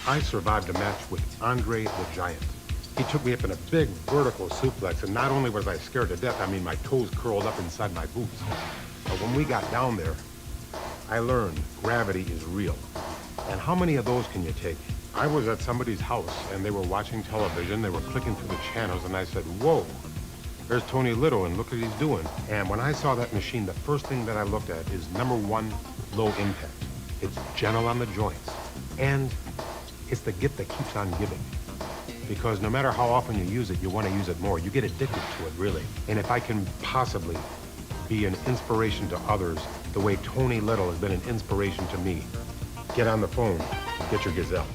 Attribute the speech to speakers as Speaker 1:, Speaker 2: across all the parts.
Speaker 1: I survived a match with Andre the Giant. He took me up in a big vertical suplex, and not only was I scared to death, I mean, my toes curled up inside my boots. But when we got down there, I learned gravity is real. And how many of those can you take? I was at somebody's house, and they were watching television. They were clicking through the channels, and I said, whoa, there's Tony Little, and look what he's doing. And when I saw that machine, the first thing that I looked at is, number one, low impact. It's gentle on the joints. And it's the gift that keeps on giving. Because no matter how often you use it, you want to use it more. You get addicted to it, really. And if I can possibly be an inspiration to others the way Tony Little has been an inspiration to me, get on the phone, get your Gazelle.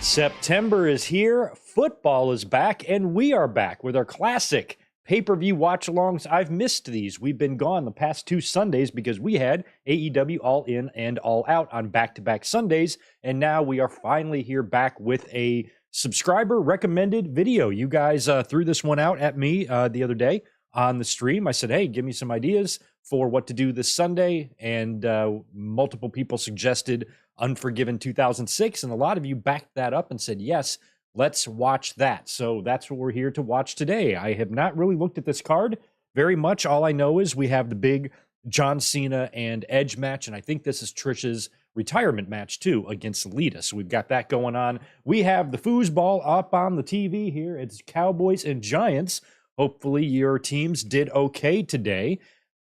Speaker 2: September is here, football is back, and we are back with our classic pay-per-view watch-alongs. I've missed these. We've been gone the past 2 Sundays because we had AEW All In and All Out on back-to-back Sundays, and now we are finally here back with a subscriber-recommended video. You guys threw this one out at me the other day on the stream. I said, hey, give me some ideas for what to do this Sunday, and multiple people suggested Unforgiven 2006, and a lot of you backed that up and said, yes, let's watch that. So that's what we're here to watch today. I have not really looked at this card very much. All I know is we have the big John Cena and Edge match, and I think this is Trish's retirement match too against Lita. So we've got that going on. We have the foosball up on the TV here. It's Cowboys and Giants. Hopefully your teams did okay today.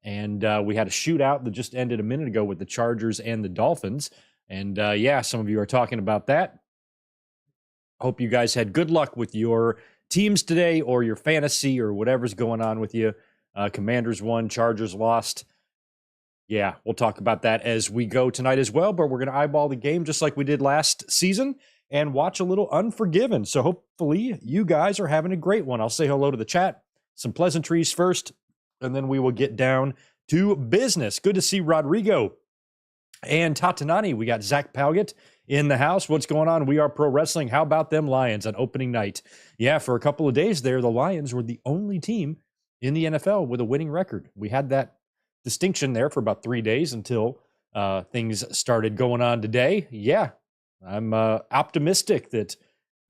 Speaker 2: And we had a shootout that just ended a minute ago with the Chargers and the Dolphins. And yeah, some of you are talking about that. Hope you guys had good luck with your teams today or your fantasy or whatever's going on with you. Commanders won, Chargers lost. Yeah, we'll talk about that as we go tonight as well. But we're going to eyeball the game just like we did last season and watch a little Unforgiven. So hopefully you guys are having a great one. I'll say hello to the chat. Some pleasantries first, and then we will get down to business. Good to see Rodrigo and Tatanani. We got Zach Palgett in the house. What's going on? We are pro wrestling. How about them Lions on opening night? Yeah, for a couple of days there, the Lions were the only team in the NFL with a winning record. We had that distinction there for about 3 days until things started going on today. Yeah, I'm optimistic that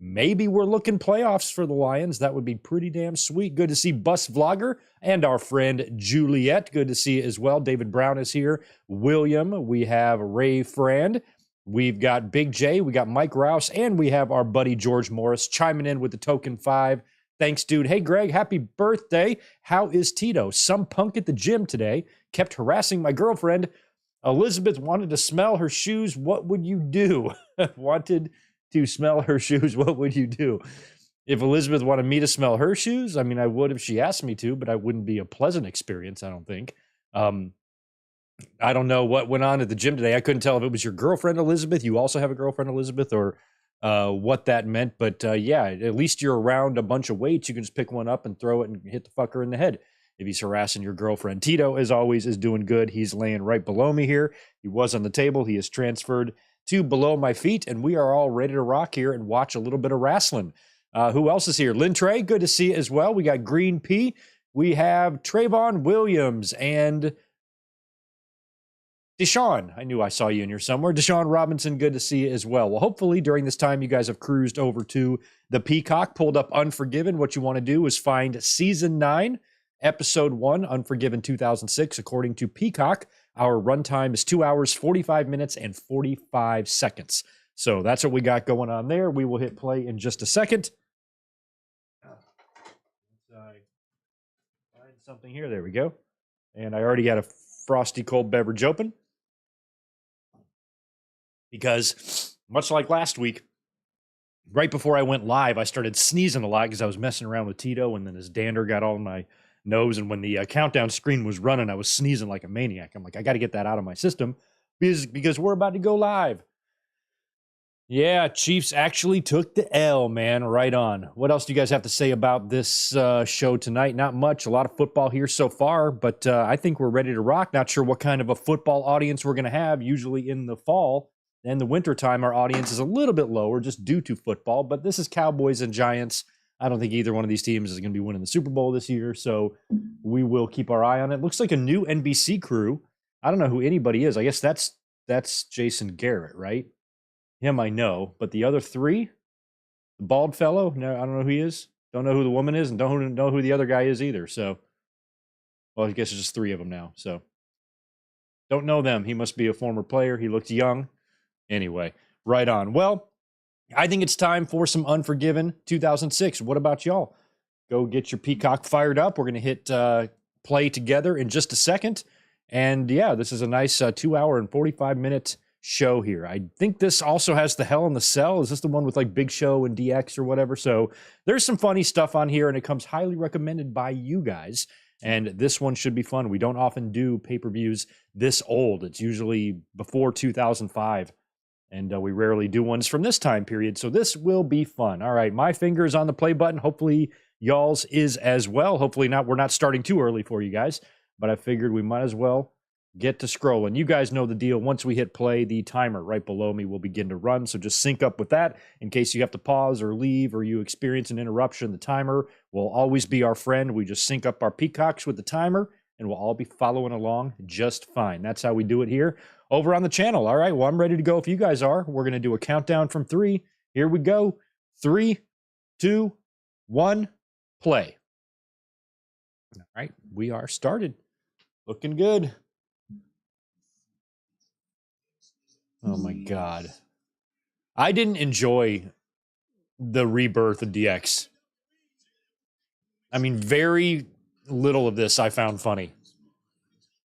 Speaker 2: maybe we're looking playoffs for the Lions. That would be pretty damn sweet. Good to see Bus Vlogger and our friend Juliet. Good to see you as well. David Brown is here. William. We have Ray Frand. We've got Big J. We got Mike Rouse. And we have our buddy George Morris chiming in with the token 5. Thanks, dude. Hey, Greg, happy birthday. How is Tito? Some punk at the gym today kept harassing my girlfriend. Elizabeth wanted to smell her shoes. What would you do? Wanted to smell her shoes. What would you do? If Elizabeth wanted me to smell her shoes, I mean, I would if she asked me to, but I wouldn't be a pleasant experience, I don't think. I don't know what went on at the gym today. I couldn't tell if it was your girlfriend, Elizabeth. You also have a girlfriend, Elizabeth, or what that meant. But yeah, at least you're around a bunch of weights. You can just pick one up and throw it and hit the fucker in the head if he's harassing your girlfriend. Tito, as always, is doing good. He's laying right below me here. He was on the table. He is transferred to below my feet, and we are all ready to rock here and watch a little bit of wrestling. Who else is here? Lynn Trey, good to see you as well. We got Green P. We have Trayvon Williams and Deshaun. I knew I saw you in here somewhere. Deshaun Robinson, good to see you as well. Well, hopefully during this time you guys have cruised over to the Peacock, pulled up Unforgiven. What you want to do is find Season 9, Episode 1, Unforgiven 2006, according to Peacock. Our runtime is 2 hours, 45 minutes, and 45 seconds. So that's what we got going on there. We will hit play in just a second. Find something here. There we go. And I already got a frosty cold beverage open. Because much like last week, right before I went live, I started sneezing a lot because I was messing around with Tito, and then his dander got all in my nose. And when the countdown screen was running, I was sneezing like a maniac. I'm like, I got to get that out of my system because we're about to go live. Yeah, Chiefs actually took the L, man. Right on. What else do you guys have to say about this show tonight? Not much. A lot of football here so far, but I think we're ready to rock. Not sure what kind of a football audience we're going to have. Usually in the fall and the wintertime, our audience is a little bit lower just due to football, but this is Cowboys and Giants. I don't think either one of these teams is going to be winning the Super Bowl this year, so we will keep our eye on it. Looks like a new NBC crew. I don't know who anybody is. I guess that's Jason Garrett, right? Him I know, but the other three, the bald fellow, no, I don't know who he is. Don't know who the woman is, and don't know who the other guy is either. So, well, I guess it's just 3 of them now. So, don't know them. He must be a former player. He looked young. Anyway, right on. Well, I think it's time for some Unforgiven 2006. What about y'all? Go get your Peacock fired up. We're going to hit play together in just a second. And yeah, this is a nice 2 hour and 45 minute show here. I think this also has the Hell in the Cell. Is this the one with like Big Show and DX or whatever? So there's some funny stuff on here, and it comes highly recommended by you guys. And this one should be fun. We don't often do pay-per-views this old. It's usually before 2005. And we rarely do ones from this time period, so this will be fun. All right, my finger's on the play button. Hopefully y'all's is as well. Hopefully not. We're not starting too early for you guys, but I figured we might as well get to scrolling. You guys know the deal. Once we hit play, the timer right below me will begin to run, so just sync up with that in case you have to pause or leave or you experience an interruption. The timer will always be our friend. We just sync up our peacocks with the timer, and we'll all be following along just fine. That's how we do it here over on the channel. All right, well, I'm ready to go if you guys are. We're going to do a countdown from 3. Here we go. 3, 2, 1, play. All right, we are started. Looking good. Oh, my God. I didn't enjoy the rebirth of DX. I mean, very little of this I found funny.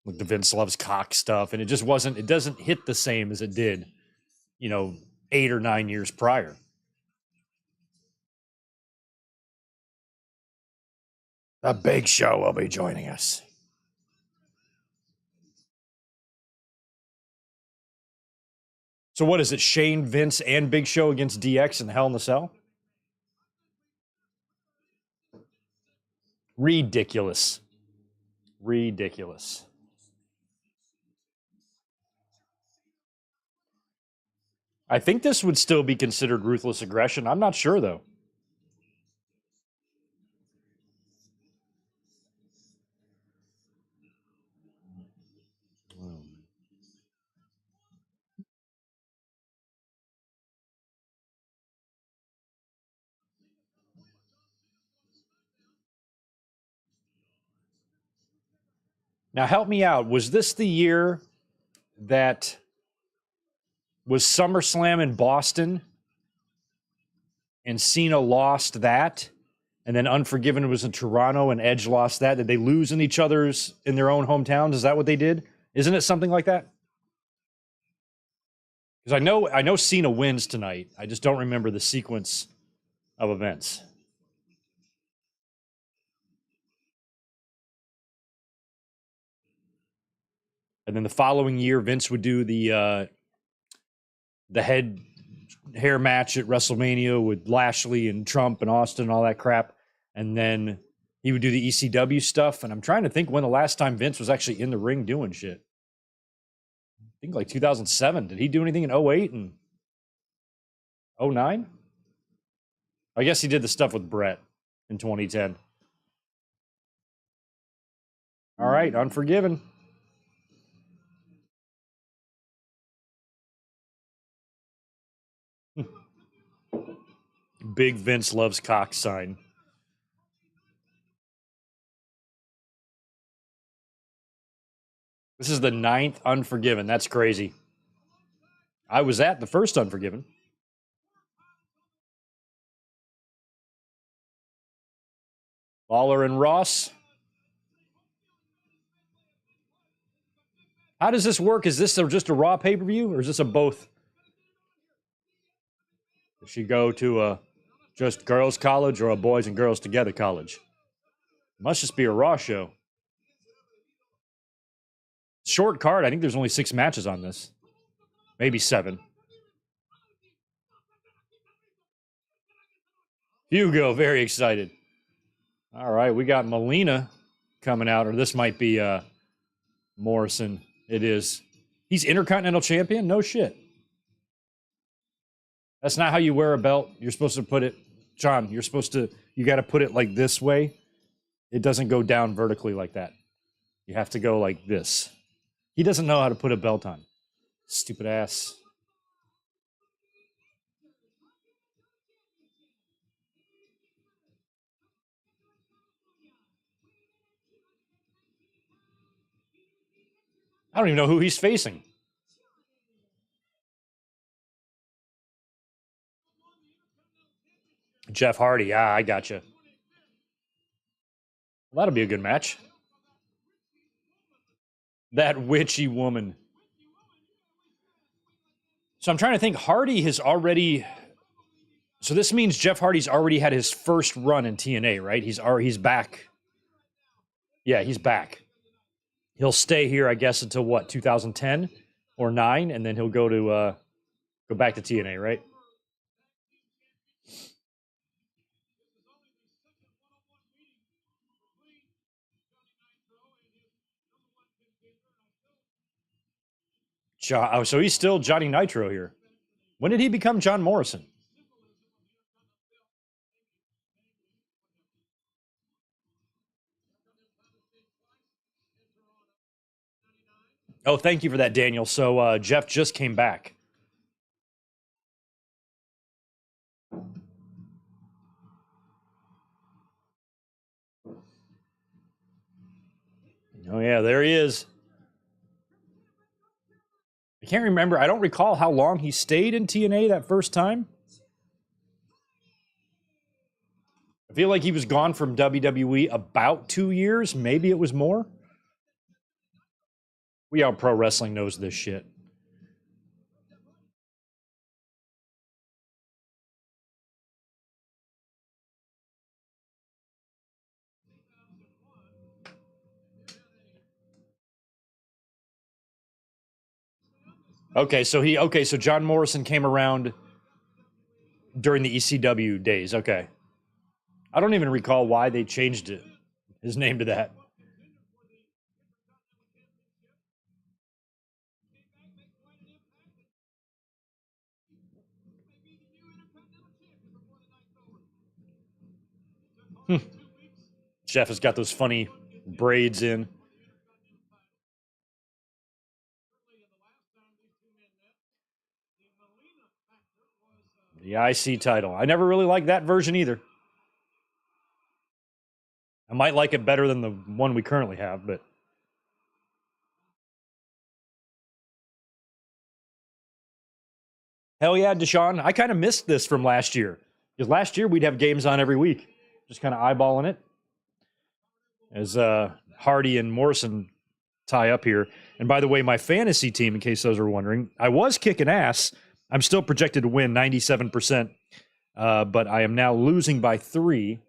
Speaker 2: With the Vince Loves Cock stuff, and it just wasn't, it doesn't hit the same as it did, 8 or 9 years prior. The Big Show will be joining us. So what is it, Shane, Vince, and Big Show against DX in Hell in the Cell? Ridiculous. Ridiculous. I think this would still be considered ruthless aggression. I'm not sure, though. Now, help me out. Was this the year that was SummerSlam in Boston and Cena lost that? And then Unforgiven was in Toronto and Edge lost that? Did they lose in their own hometowns? Is that what they did? Isn't it something like that? Because I know Cena wins tonight. I just don't remember the sequence of events. And then the following year, Vince would do the hair match at WrestleMania with Lashley and Trump and Austin and all that crap. And then he would do the ECW stuff. And I'm trying to think when the last time Vince was actually in the ring doing shit. I think like 2007. Did he do anything in 08 and 09? I guess he did the stuff with Brett in 2010. All right, Unforgiven. Big Vince Loves Cock sign. This is the 9th Unforgiven. That's crazy. I was at the first Unforgiven. Lawler and Ross. How does this work? Is this just a Raw pay-per-view, or is this a both? Does she go to a just girls' college or a boys and girls together college? It must just be a Raw show. Short card. I think there's only 6 matches on this. Maybe 7. Hugo, very excited. All right, we got Melina coming out, or this might be Morrison. It is. He's Intercontinental Champion? No shit. That's not how you wear a belt. You're supposed to put it, John, you got to put it like this way. It doesn't go down vertically like that. You have to go like this. He doesn't know how to put a belt on. Stupid ass. I don't even know who he's facing. Jeff Hardy. Ah, I gotcha. Well, that'll be a good match. That witchy woman. So I'm trying to think. Hardy has already. So this means Jeff Hardy's already had his first run in TNA, right? He's back. Yeah, he's back. He'll stay here, I guess, until what, 2010 or 9, and then he'll go to Go back to TNA, right? Oh, so he's still Johnny Nitro here. When did he become John Morrison? Oh, thank you for that, Daniel. So Jeff just came back. Oh, yeah, there he is. I can't remember. I don't recall how long he stayed in TNA that first time. I feel like he was gone from WWE about 2 years. Maybe it was more. We all pro wrestling knows this shit. So John Morrison came around during the ECW days. Okay. I don't even recall why they changed his name to that. Jeff has got those funny braids in. The IC title. I never really liked that version either. I might like it better than the one we currently have, but hell yeah, Deshaun. I kind of missed this from last year. Because last year we'd have games on every week. Just kind of eyeballing it. As Hardy and Morrison tie up here. And by the way, my fantasy team, in case those are wondering, I was kicking ass. I'm still projected to win 97%, but I am now losing by 3,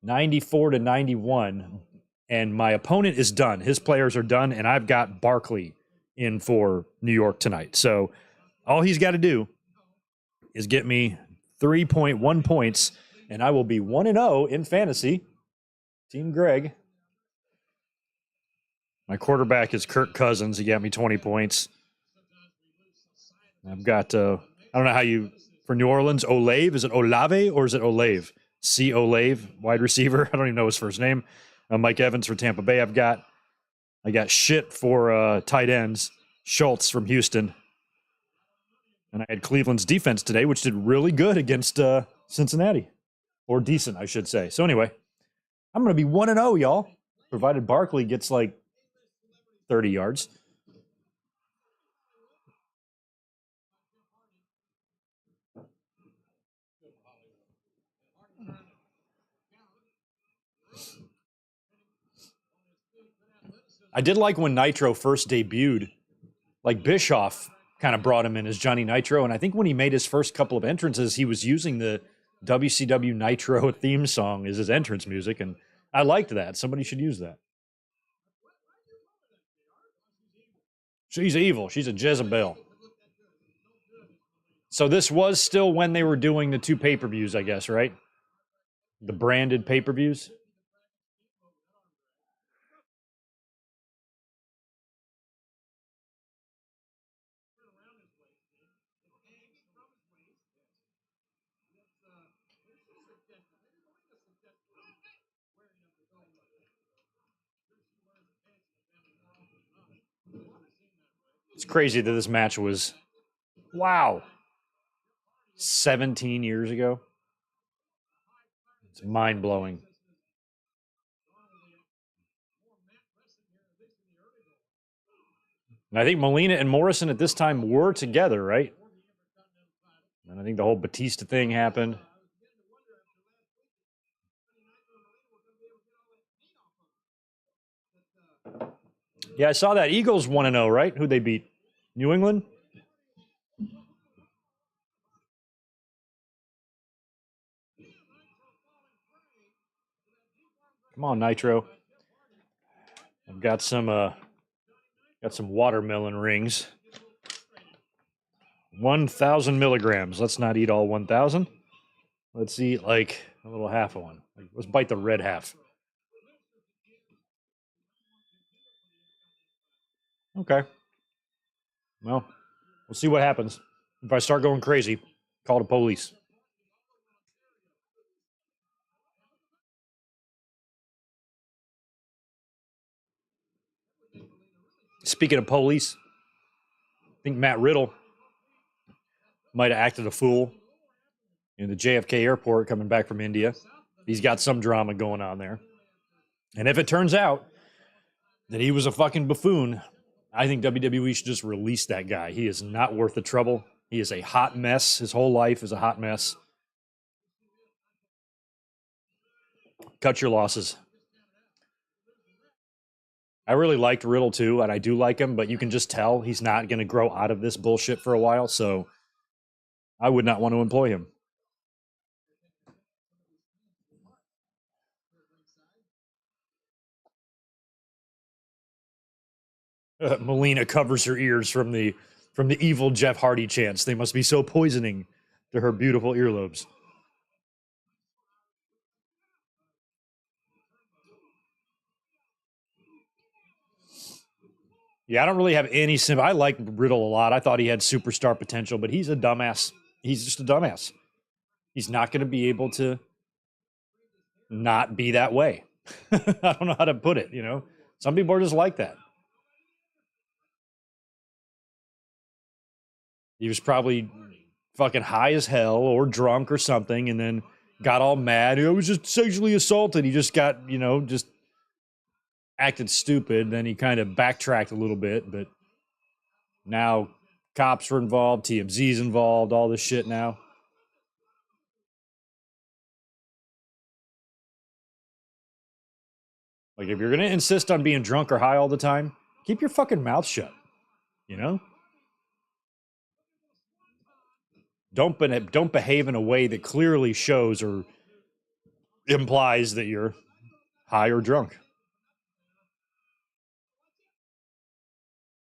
Speaker 2: 94 to 91. And my opponent is done. His players are done, and I've got Barkley in for New York tonight. So all he's got to do is get me 3.1 points, and I will be 1-0 in fantasy. Team Greg. My quarterback is Kirk Cousins. He got me 20 points. I've got, I don't know how you, for New Orleans, Olave. Is it Olave or is it Olave? C. Olave, wide receiver. I don't even know his first name. Mike Evans for Tampa Bay. I got shit for tight ends. Schultz from Houston. And I had Cleveland's defense today, which did really good against Cincinnati. Or decent, I should say. So anyway, I'm going to be 1-0, y'all. Provided Barkley gets like 30 yards. I did like when Nitro first debuted. Like Bischoff kind of brought him in as Johnny Nitro. And I think when he made his first couple of entrances, he was using the WCW Nitro theme song as his entrance music. And I liked that. Somebody should use that. She's evil. She's a Jezebel. So this was still when they were doing the 2 pay-per-views, I guess, right? The branded pay-per-views. It's crazy that this match was, wow, 17 years ago. It's mind-blowing. And I think Molina and Morrison at this time were together, right? And I think the whole Batista thing happened. Yeah, I saw that. Eagles 1-0, right? Who'd they beat? New England? Come on, Nitro. I've got some watermelon rings. 1,000 milligrams. Let's not eat all 1,000. Let's eat like a little half of one. Let's bite the red half. Okay. Well, we'll see what happens. If I start going crazy, call the police. Speaking of police, I think Matt Riddle might have acted a fool in the JFK airport coming back from India. He's got some drama going on there. And if it turns out that he was a fucking buffoon, I think WWE should just release that guy. He is not worth the trouble. He is a hot mess. His whole life is a hot mess. Cut your losses. I really liked Riddle too, and I do like him, but you can just tell he's not going to grow out of this bullshit for a while, so I would not want to employ him. Melina covers her ears from the evil Jeff Hardy chants. They must be so poisoning to her beautiful earlobes. Yeah, I don't really have any sympathy. I like Riddle a lot. I thought he had superstar potential, but he's a dumbass. He's just a dumbass. He's not going to be able to not be that way. I don't know how to put it, you know? Some people are just like that. He was probably fucking high as hell or drunk or something and then got all mad. I was just sexually assaulted. He just got, just acted stupid. Then he kind of backtracked a little bit, but now cops are involved, TMZ's involved, all this shit now. Like, if you're going to insist on being drunk or high all the time, keep your fucking mouth shut, Don't behave in a way that clearly shows or implies that you're high or drunk.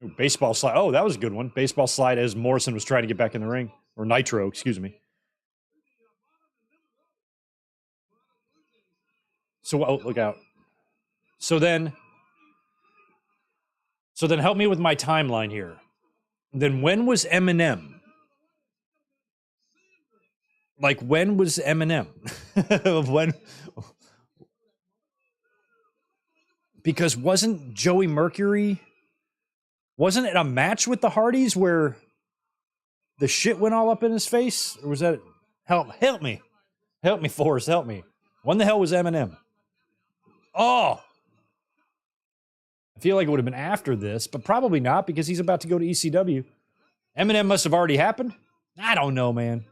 Speaker 2: Ooh, baseball slide. Oh, that was a good one. Baseball slide as Morrison was trying to get back in the ring. Or Nitro, excuse me. So, look out. So then help me with my timeline here. Then when was Eminem? Like, when was Eminem? When? Because wasn't Joey Mercury... Wasn't it a match with the Hardys where the shit went all up in his face? Or was that... Help me. Help me, Forrest, help me. When the hell was Eminem? Oh! I feel like it would have been after this, but probably not because he's about to go to ECW. Eminem must have already happened? I don't know, man.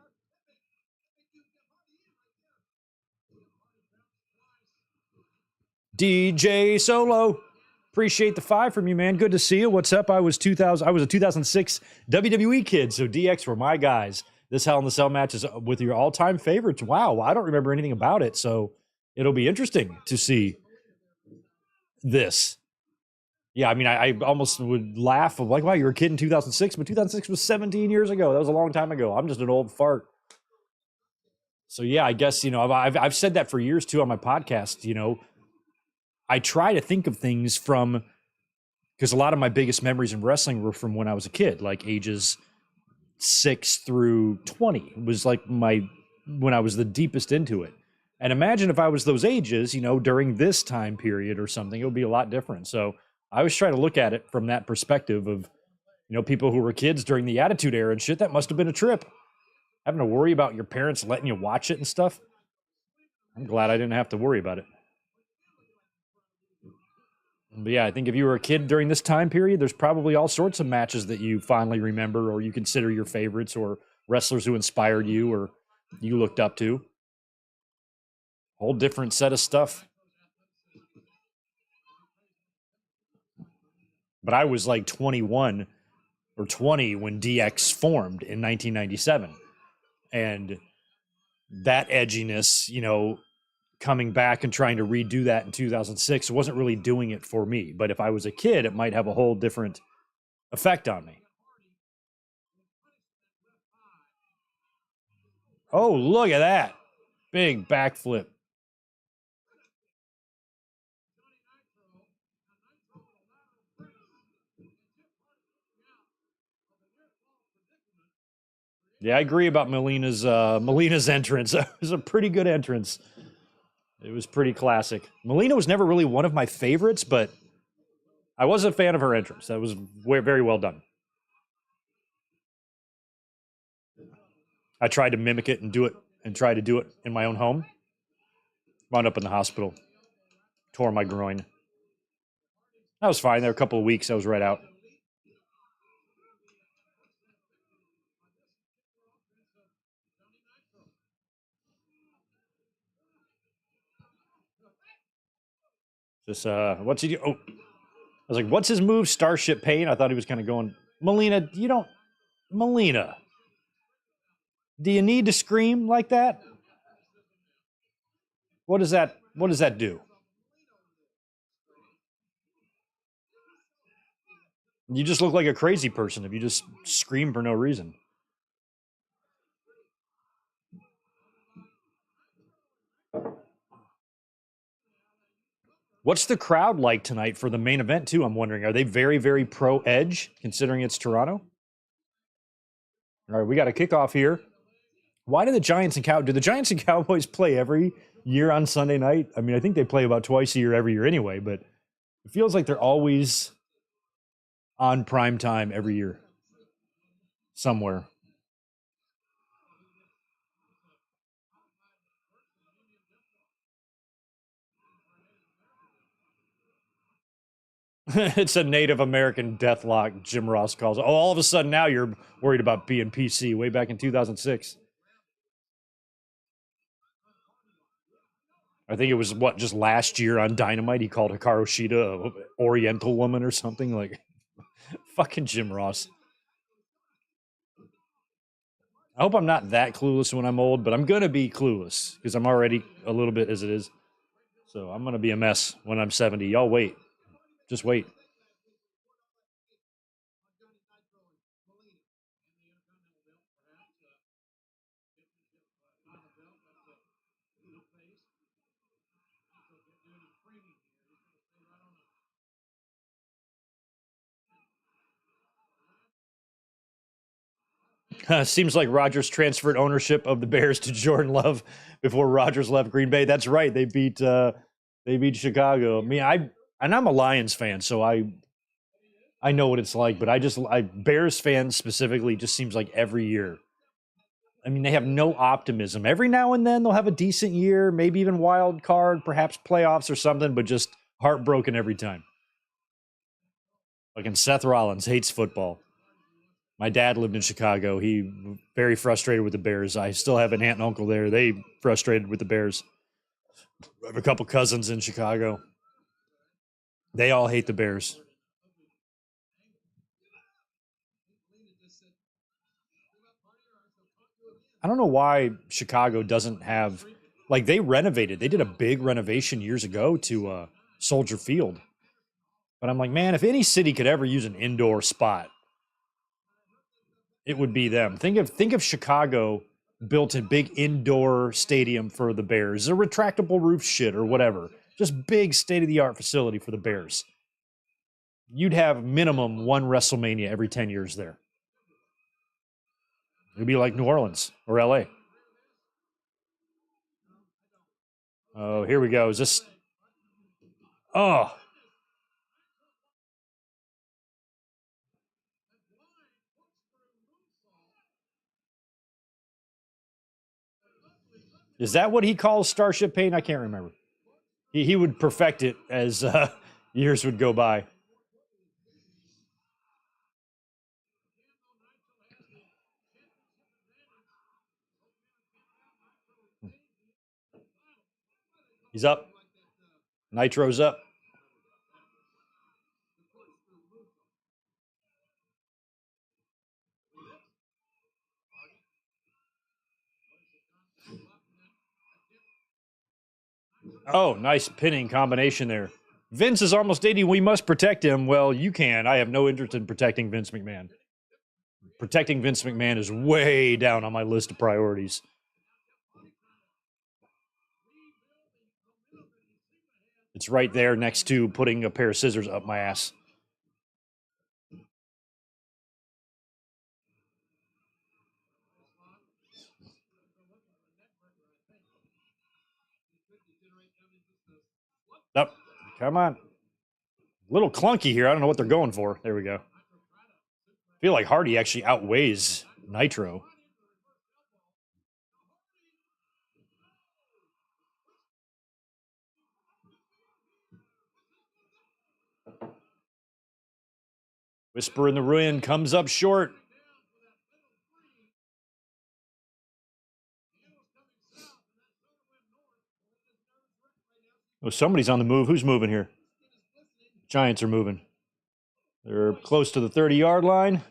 Speaker 2: DJ Solo. Appreciate the 5 from you, man. Good to see you. What's up? I was a 2006 WWE kid, so DX were my guys. This Hell in the Cell match is with your all-time favorites. Wow, I don't remember anything about it, so it'll be interesting to see this. Yeah, I mean, I almost would laugh of like, wow, you were a kid in 2006, but 2006 was 17 years ago. That was a long time ago. I'm just an old fart. So yeah, I guess, I've said that for years too on my podcast, I try to think of things from, because a lot of my biggest memories in wrestling were from when I was a kid, like ages 6 through 20 was like when I was the deepest into it. And imagine if I was those ages, during this time period or something, it would be a lot different. So I always try to look at it from that perspective of, people who were kids during the Attitude Era and shit. That must have been a trip. Having to worry about your parents letting you watch it and stuff. I'm glad I didn't have to worry about it. But yeah, I think if you were a kid during this time period, there's probably all sorts of matches that you fondly remember or you consider your favorites or wrestlers who inspired you or you looked up to. Whole different set of stuff. But I was like 21 or 20 when DX formed in 1997. And that edginess, coming back and trying to redo that in 2006 wasn't really doing it for me. But if I was a kid, it might have a whole different effect on me. Oh, look at that. Big backflip. Yeah, I agree about Melina's entrance. It was a pretty good entrance. It was pretty classic. Melina was never really one of my favorites, but I was a fan of her entrance. That was very well done. I tried to mimic it and try to do it in my own home. Wound up in the hospital. Tore my groin. I was fine. There a couple of weeks. I was right out. Just what's he do? Oh, I was like, what's his move? Starship Pain. I thought he was kind of going, Melina. Melina. Do you need to scream like that? What does that do? You just look like a crazy person if you just scream for no reason. What's the crowd like tonight for the main event, too? I'm wondering. Are they very, very pro Edge, considering it's Toronto? All right, we got a kickoff here. Why do the Giants and Cowboys play every year on Sunday night? I mean, I think they play about twice a year every year anyway, but it feels like they're always on prime time every year somewhere. It's a Native American deathlock, Jim Ross calls it. Oh, all of a sudden now you're worried about being PC way back in 2006. I think it was just last year on Dynamite he called Hikaru Shida a Oriental woman or something like fucking Jim Ross. I hope I'm not that clueless when I'm old, but I'm gonna be clueless because I'm already a little bit as it is. So I'm gonna be a mess when I'm 70. Y'all wait. Just wait. Seems like Rodgers transferred ownership of the Bears to Jordan Love before Rodgers left Green Bay. That's right. They beat Chicago. I mean, I'm a Lions fan, so I know what it's like, but Bears fans specifically just seems like every year. I mean, they have no optimism. Every now and then they'll have a decent year, maybe even wild card, perhaps playoffs or something, but just heartbroken every time. Like, Seth Rollins hates football. My dad lived in Chicago. He very frustrated with the Bears. I still have an aunt and uncle there. They frustrated with the Bears. I have a couple cousins in Chicago. They all hate the Bears. I don't know why Chicago doesn't have, like, they renovated. They did a big renovation years ago to Soldier Field. But I'm like, man, if any city could ever use an indoor spot, it would be them. Think of Chicago built a big indoor stadium for the Bears, a retractable roof shit or whatever. Just big state-of-the-art facility for the Bears. You'd have minimum one WrestleMania every 10 years there. It'd be like New Orleans or LA. Oh, here we go. Is this? Oh. Is that what he calls Starship Pain? I can't remember. He would perfect it as years would go by. He's up. Nitro's up. Oh, nice pinning combination there. Vince is almost 80. We must protect him. Well, you can. I have no interest in protecting Vince McMahon. Protecting Vince McMahon is way down on my list of priorities. It's right there next to putting a pair of scissors up my ass. Up. Come on. A little clunky here. I don't know what they're going for. There we go. I feel like Hardy actually outweighs Nitro. Whisper in the Ruin comes up short. Oh, somebody's on the move. Who's moving here? Giants are moving. They're close to the 30-yard line.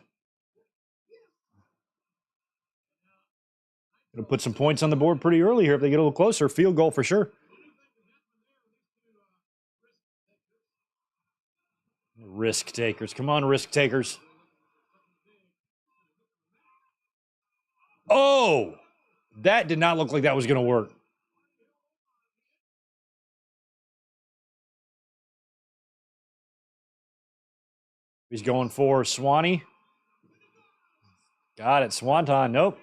Speaker 2: Gonna put some points on the board pretty early here if they get a little closer. Field goal for sure. Risk takers. Come on, risk takers. Oh! That did not look like that was going to work. He's going for Swanee. Got it. Swanton. Nope.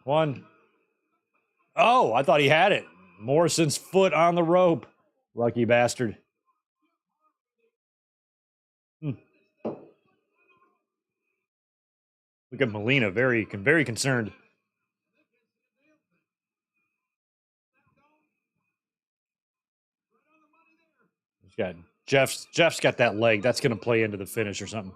Speaker 2: One. Oh, I thought he had it. Morrison's foot on the rope. Lucky bastard. Look at Molina, very concerned. He's got Jeff's got that leg. That's going to play into the finish or something.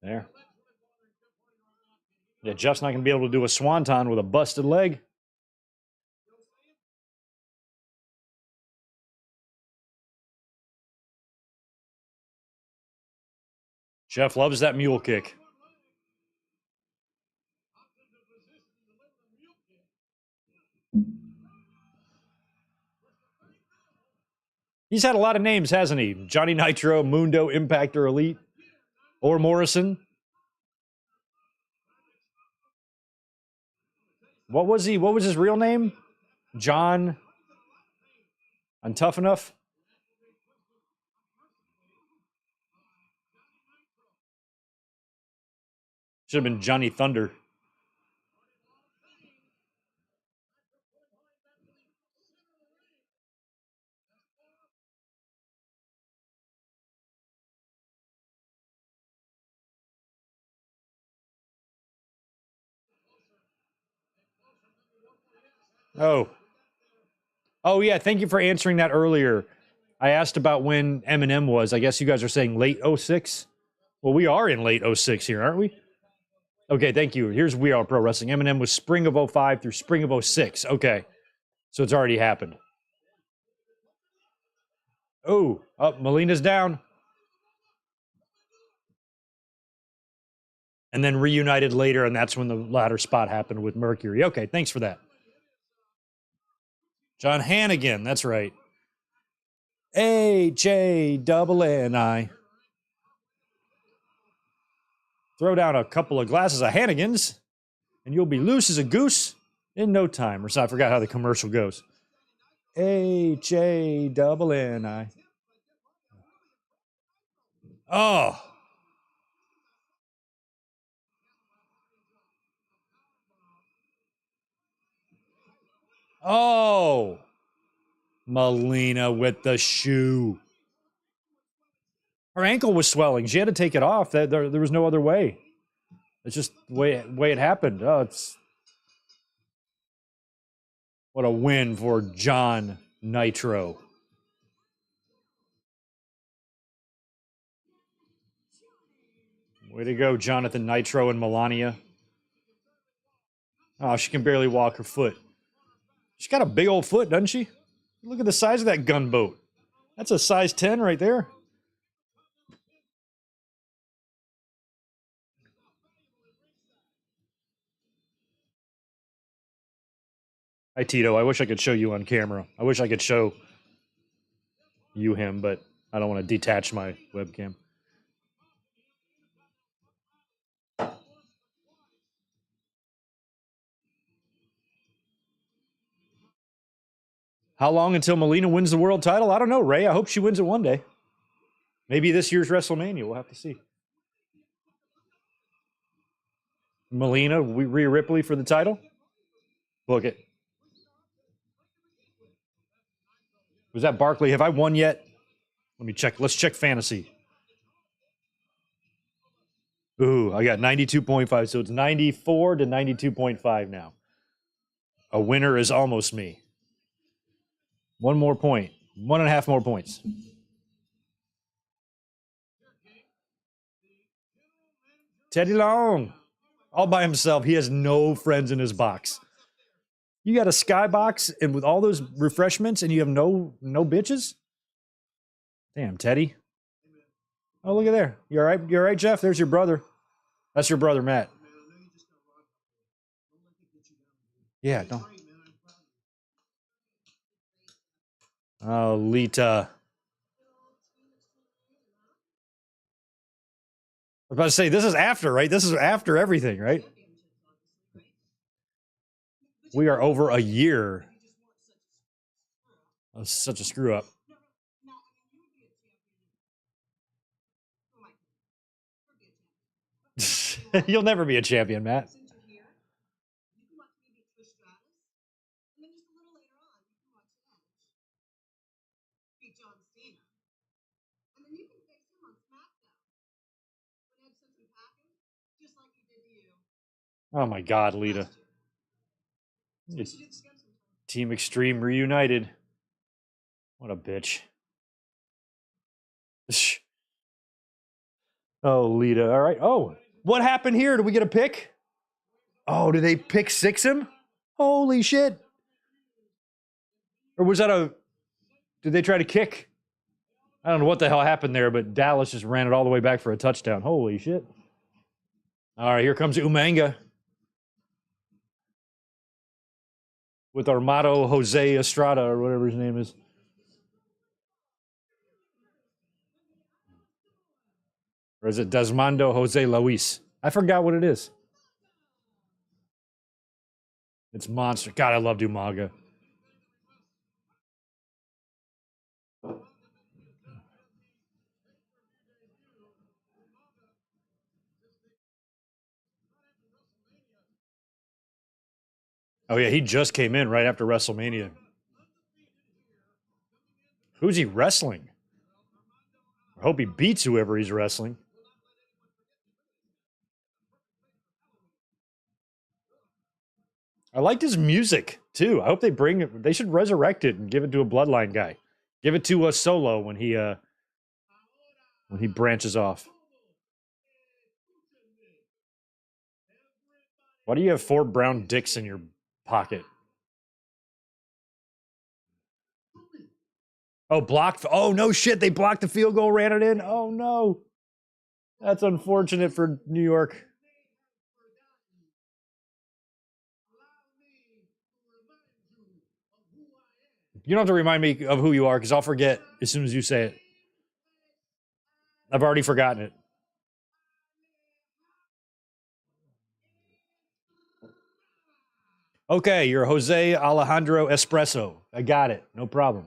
Speaker 2: There. Yeah, Jeff's not going to be able to do a swanton with a busted leg. Jeff loves that mule kick. He's had a lot of names, hasn't he? Johnny Nitro, Mundo, Impactor, Elite, or Morrison. What was he? What was his real name? John. On Tough Enough? Should have been Johnny Thunder. Oh. Oh, yeah. Thank you for answering that earlier. I asked about when Eminem was. I guess you guys are saying late 06? Well, we are in late 06 here, aren't we? Okay, thank you. Here's We Are Pro Wrestling. Eminem was spring of 05 through spring of 06. Okay. So it's already happened. Oh, Molina's down. And then reunited later, and that's when the latter spot happened with Mercury. Okay, thanks for that. John Hannigan, that's right. H-A-N-N-I. Throw down a couple of glasses of Hannigans, and you'll be loose as a goose in no time. Or so I forgot how the commercial goes. H-A-N-N-I. Oh. Oh. Melina with the shoe. Her ankle was swelling. She had to take it off. There was no other way. It's just the way it happened. Oh, it's what a win for John Nitro. Way to go, Jonathan Nitro and Melania. Oh, she can barely walk her foot. She's got a big old foot, doesn't she? Look at the size of that gunboat. That's a size 10 right there. Hi, Tito. I wish I could show you on camera. I wish I could show you him, but I don't want to detach my webcam. How long until Melina wins the world title? I don't know, Ray. I hope she wins it one day. Maybe this year's WrestleMania. We'll have to see. Melina, Rhea Ripley for the title? Book it. Was that Barkley? Have I won yet? Let me check. Let's check fantasy. Ooh, I got 92.5, so it's 94 to 92.5 now. A winner is almost me. One more point. 1.5 more points. Teddy Long. All by himself. He has no friends in his box. You got a skybox and with all those refreshments and you have no bitches? Damn, Teddy. Oh, look at there. You all right? You all right, Jeff? There's your brother. That's your brother, Matt. Yeah, don't. Oh, Lita. I was about to say, this is after, right? This is after everything, right? We are over a year. That's such a screw up. You'll never be a champion, Matt. Oh my God, Lita. It's Team Extreme reunited. What a bitch. Oh, Lita. All right. Oh, what happened here? Did we get a pick? Oh, did they pick six him? Holy shit. Or was that a... Did they try to kick? I don't know what the hell happened there, but Dallas just ran it all the way back for a touchdown. Holy shit. All right, here comes Umanga. With Armado Jose Estrada, or whatever his name is. Or is it Desmondo Jose Luis? I forgot what it is. It's monster. God, I love Umaga. Oh, yeah, he just came in right after WrestleMania. Who's he wrestling? I hope he beats whoever he's wrestling. I liked his music, too. I hope they bring it. They should resurrect it and give it to a Bloodline guy. Give it to Solo when he branches off. Why do you have 4 brown dicks in your pocket? Oh, blocked. Oh, no shit. They blocked the field goal, ran it in. Oh, no. That's unfortunate for New York. You don't have to remind me of who you are because I'll forget as soon as you say it. I've already forgotten it. Okay, you're Jose Alejandro Espresso. I got it. No problem.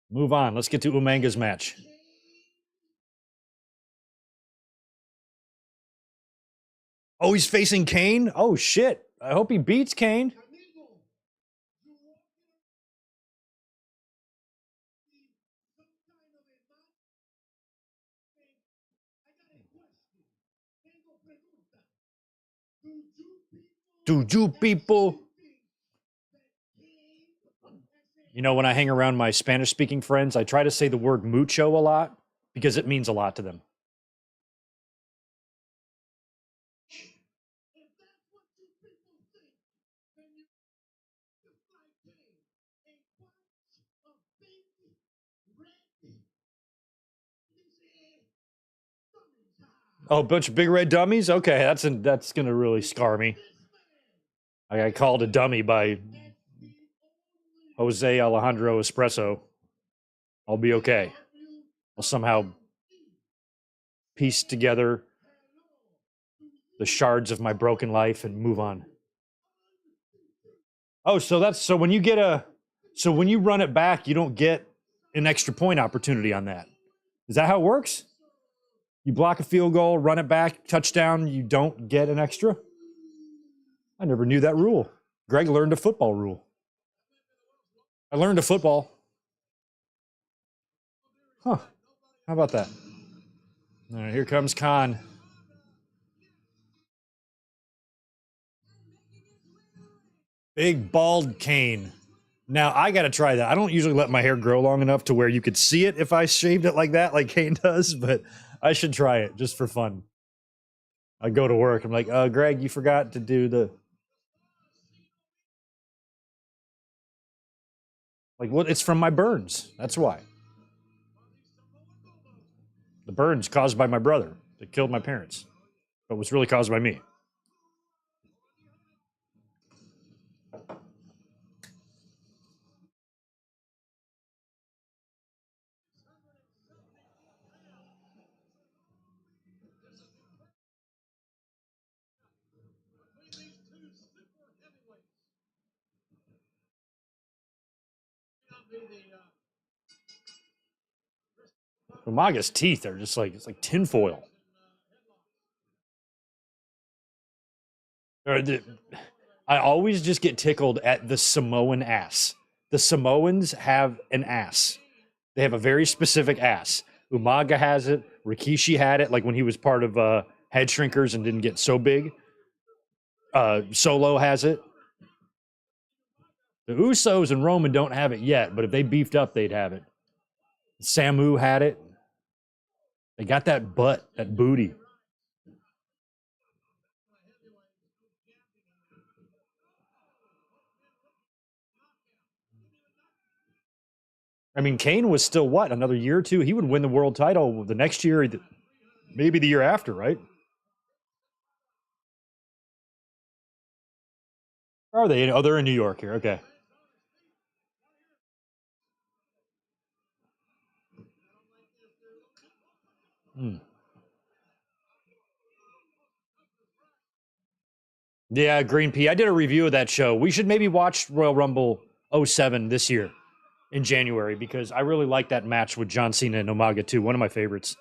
Speaker 2: Move on. Let's get to Umanga's match. Oh, he's facing Kane? Oh, shit. I hope he beats Kane. Do you people? You know, when I hang around my Spanish-speaking friends, I try to say the word mucho a lot because it means a lot to them. Oh, a bunch of big red dummies? Okay, that's gonna really scar me. I got called a dummy by Jose Alejandro Espresso, I'll be okay. I'll somehow piece together the shards of my broken life and move on. Oh, so when you run it back, you don't get an extra point opportunity on that. Is that how it works? You block a field goal, run it back, touchdown, you don't get an extra? I never knew that rule. Greg learned a football rule. I learned a football. Huh. How about that? All right, here comes Khan. Big bald cane. Now, I got to try that. I don't usually let my hair grow long enough to where you could see it if I shaved it like that, like Kane does, but I should try it just for fun. I go to work. I'm like, Greg, you forgot to do the. Like, well, it's from my burns. That's why. The burns caused by my brother that killed my parents, but was really caused by me. Umaga's teeth are just like, it's like tinfoil. I always just get tickled at the Samoan ass. The Samoans have an ass. They have a very specific ass. Umaga has it. Rikishi had it, like when he was part of Head Shrinkers and didn't get so big. Solo has it. The Usos and Roman don't have it yet, but if they beefed up, they'd have it. Samu had it. They got that butt, that booty. I mean, Kane was still what, another year or two? He would win the world title the next year, maybe the year after, right? Where are they? Oh, they're in New York here. Okay. Hmm. Yeah, Green Pea. I did a review of that show. We should maybe watch Royal Rumble '07 this year in January because I really like that match with John Cena and Umaga too. One of my favorites.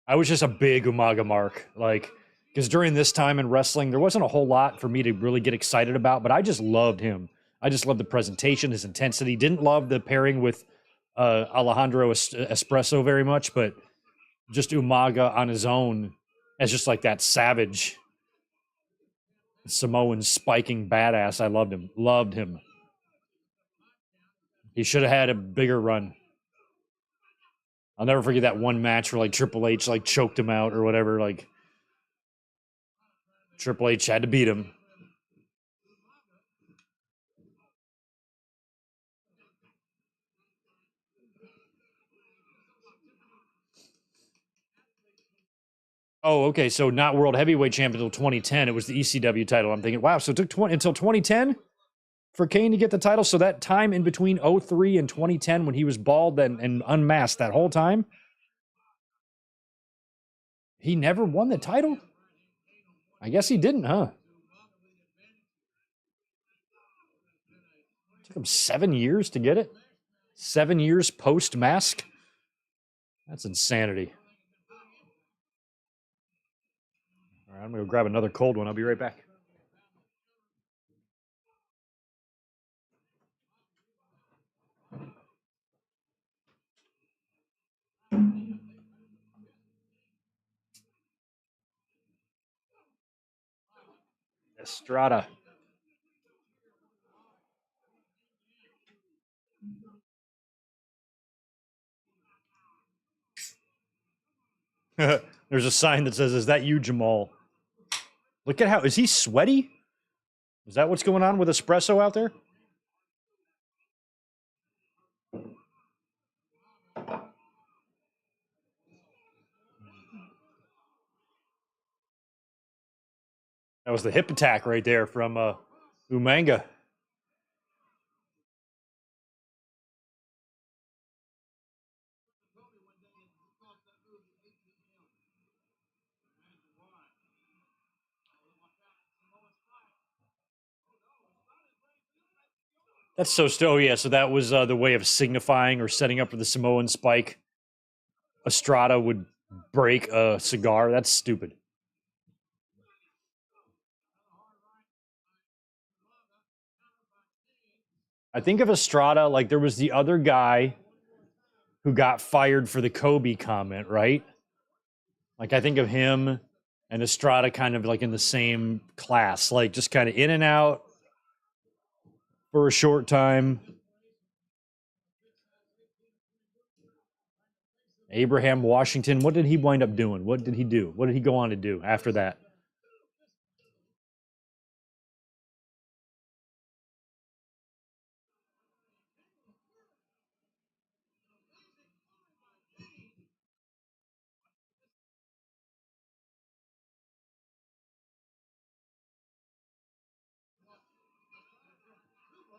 Speaker 2: I was just a big Umaga mark, like because during this time in wrestling, there wasn't a whole lot for me to really get excited about, but I just loved him. I just loved the presentation, his intensity. Didn't love the pairing with Alejandro Espresso very much, but just Umaga on his own as just like that savage Samoan spiking badass. I loved him. Loved him. He should have had a bigger run. I'll never forget that one match where like Triple H like choked him out or whatever. Like Triple H had to beat him. Oh, okay. So not world heavyweight champion until 2010. It was the ECW title. I'm thinking, wow. So it took until 2010 for Kane to get the title. So that time in between '03 and 2010 when he was bald and unmasked that whole time, he never won the title. I guess he didn't, huh? It took him 7 years to get it. 7 years post mask. That's insanity. All right, I'm gonna go grab another cold one. I'll be right back. Estrada. There's a sign that says, "Is that you, Jamal?" Look at how is he sweaty? Is that what's going on with espresso out there? That was the hip attack right there from Umanga. That's so oh yeah, so that was the way of signifying or setting up for the Samoan spike. Estrada would break a cigar. That's stupid. I think of Estrada like there was the other guy who got fired for the Kobe comment, right? Like I think of him and Estrada kind of like in the same class, like just kind of in and out for a short time. Abraham Washington, what did he wind up doing? What did he do? What did he go on to do after that?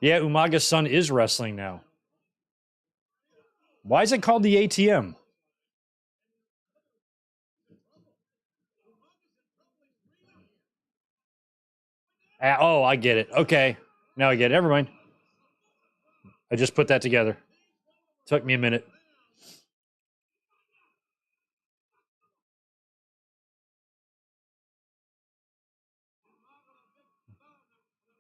Speaker 2: Yeah, Umaga's son is wrestling now. Why is it called the ATM? Oh, I get it. Okay. Now I get it. Never mind. I just put that together. Took me a minute.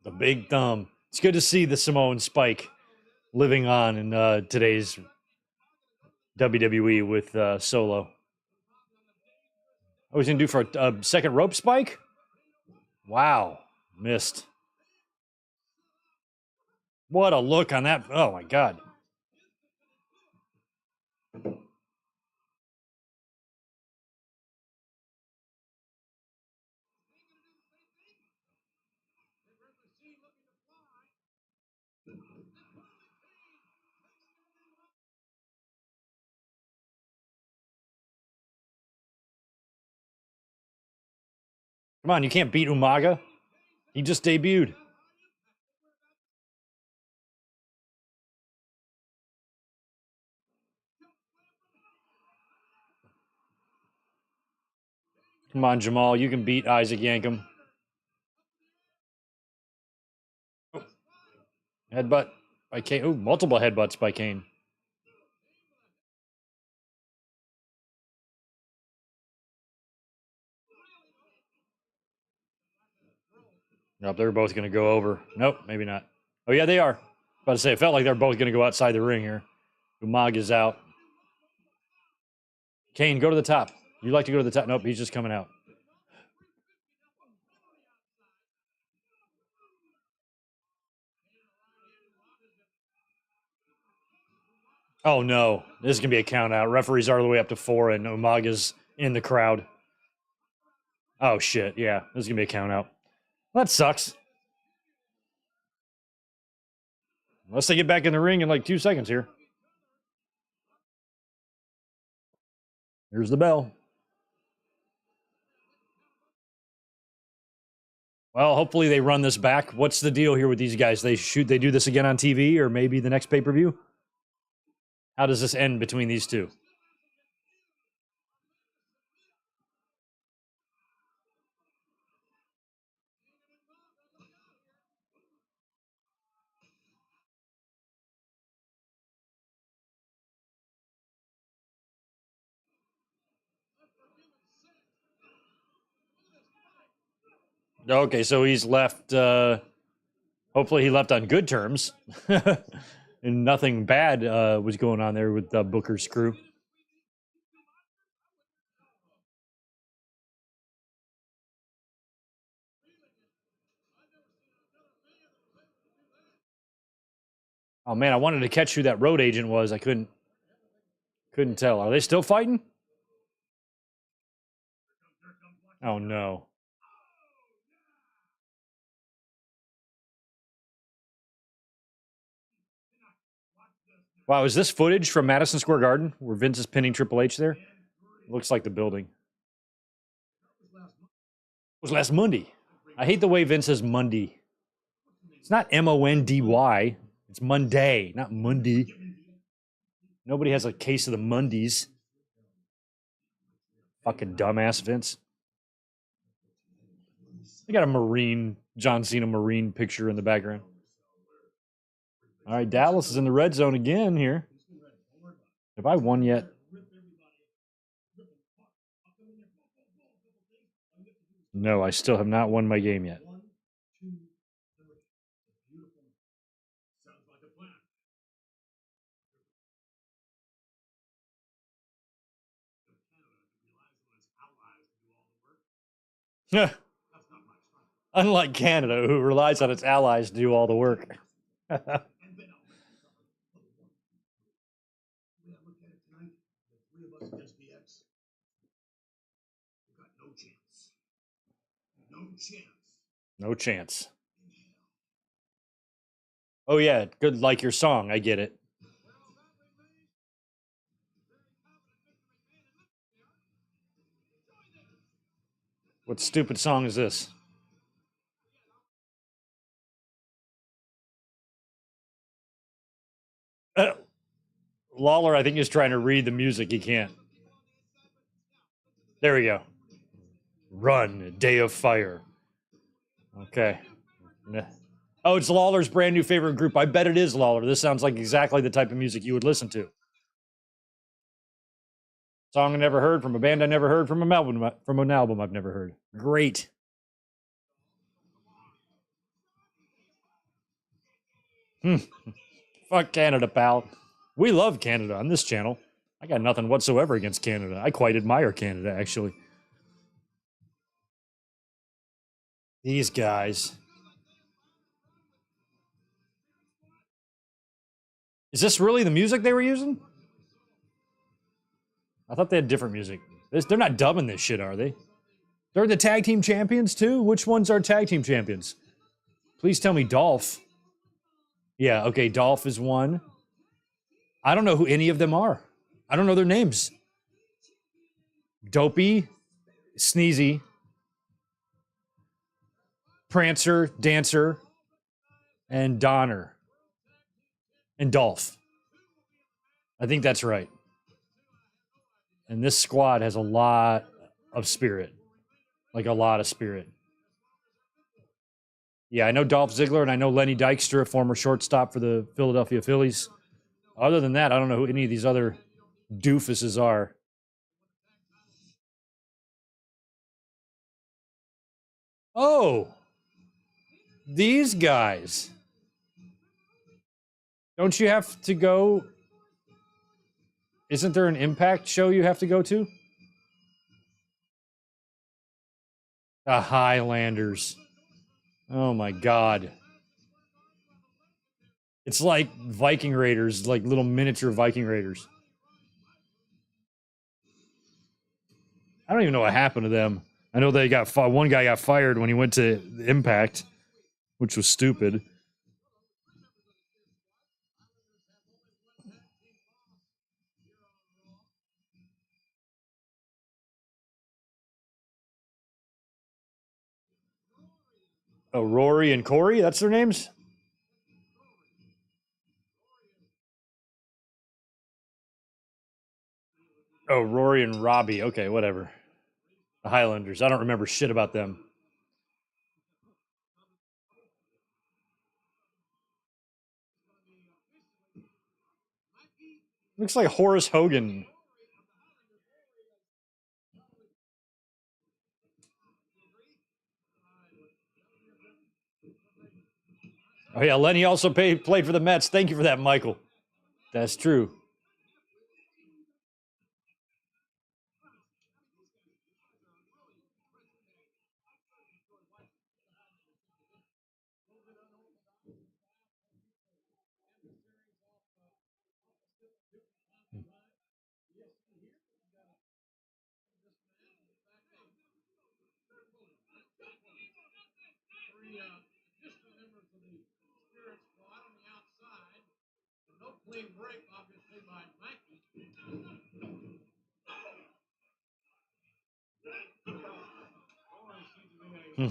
Speaker 2: The big thumb. It's good to see the Samoan Spike living on in today's WWE with Solo. Oh, he's going to do for a second rope spike? Wow. Missed. What a look on that. Oh, my God. Come on, you can't beat Umaga. He just debuted. Come on, Jamal. You can beat Isaac Yankum. Oh, headbutt by Kane. Ooh, multiple headbutts by Kane. Nope, they're both going to go over. Nope, maybe not. Oh, yeah, they are. About to say, it felt like they're both going to go outside the ring here. Umaga's out. Kane, go to the top. You like to go to the top? Nope, he's just coming out. Oh, no. This is going to be a count out. Referees are all the way up to 4, and Umaga's in the crowd. Oh, shit. Yeah, this is going to be a count out. Well, that sucks. Unless they get back in the ring in like 2 seconds here. Here's the bell. Well, hopefully they run this back. What's the deal here with these guys? They do this again on TV or maybe the next pay-per-view? How does this end between these two? Okay, so he's left. Hopefully, he left on good terms, and nothing bad was going on there with Booker's crew. Oh man, I wanted to catch who that road agent was. I couldn't tell. Are they still fighting? Oh no. Wow, is this footage from Madison Square Garden where Vince is pinning Triple H there? Looks like the building. It was last Monday. I hate the way Vince says Monday. It's not Mondy. It's Monday, not Monday. Nobody has a case of the Mondays. Fucking dumbass Vince. They got a Marine, John Cena Marine picture in the background. All right, Dallas is in the red zone again here. Have I won yet? No, I still have not won my game yet. Unlike Canada, who relies on its allies to do all the work. No chance. Oh, yeah. Good. Like your song. I get it. What stupid song is this? Lawler, I think, is trying to read the music. He can't. There we go. Run, Day of Fire. Okay. Oh, it's Lawler's brand new favorite group. I bet it is Lawler. This sounds like exactly the type of music you would listen to. Song I never heard from a band I never heard from an album I've never heard. Great. Fuck Canada, pal. We love Canada on this channel. I got nothing whatsoever against Canada. I quite admire Canada, actually. These guys. Is this really the music they were using? I thought they had different music. They're not dubbing this shit, are they? They're the tag team champions, too? Which ones are tag team champions? Please tell me Dolph. Yeah, okay, Dolph is one. I don't know who any of them are. I don't know their names. Dopey, Sneezy, Prancer, Dancer, and Donner. And Dolph. I think that's right. And this squad has a lot of spirit. Like a lot of spirit. Yeah, I know Dolph Ziggler and I know Lenny Dykstra, former shortstop for the Philadelphia Phillies. Other than that, I don't know who any of these other doofuses are. Oh, these guys. Don't you have to go? Isn't there an Impact show you have to go to? The Highlanders. Oh my God. It's like Viking Raiders, like little miniature Viking Raiders. I don't even know what happened to them. I know they got one guy got fired when he went to Impact, which was stupid. Oh, Rory and Corey, that's their names? Oh, Rory and Robbie. Okay, whatever. The Highlanders. I don't remember shit about them. Looks like Horace Hogan. Oh, yeah, Lenny also played for the Mets. Thank you for that, Michael. That's true.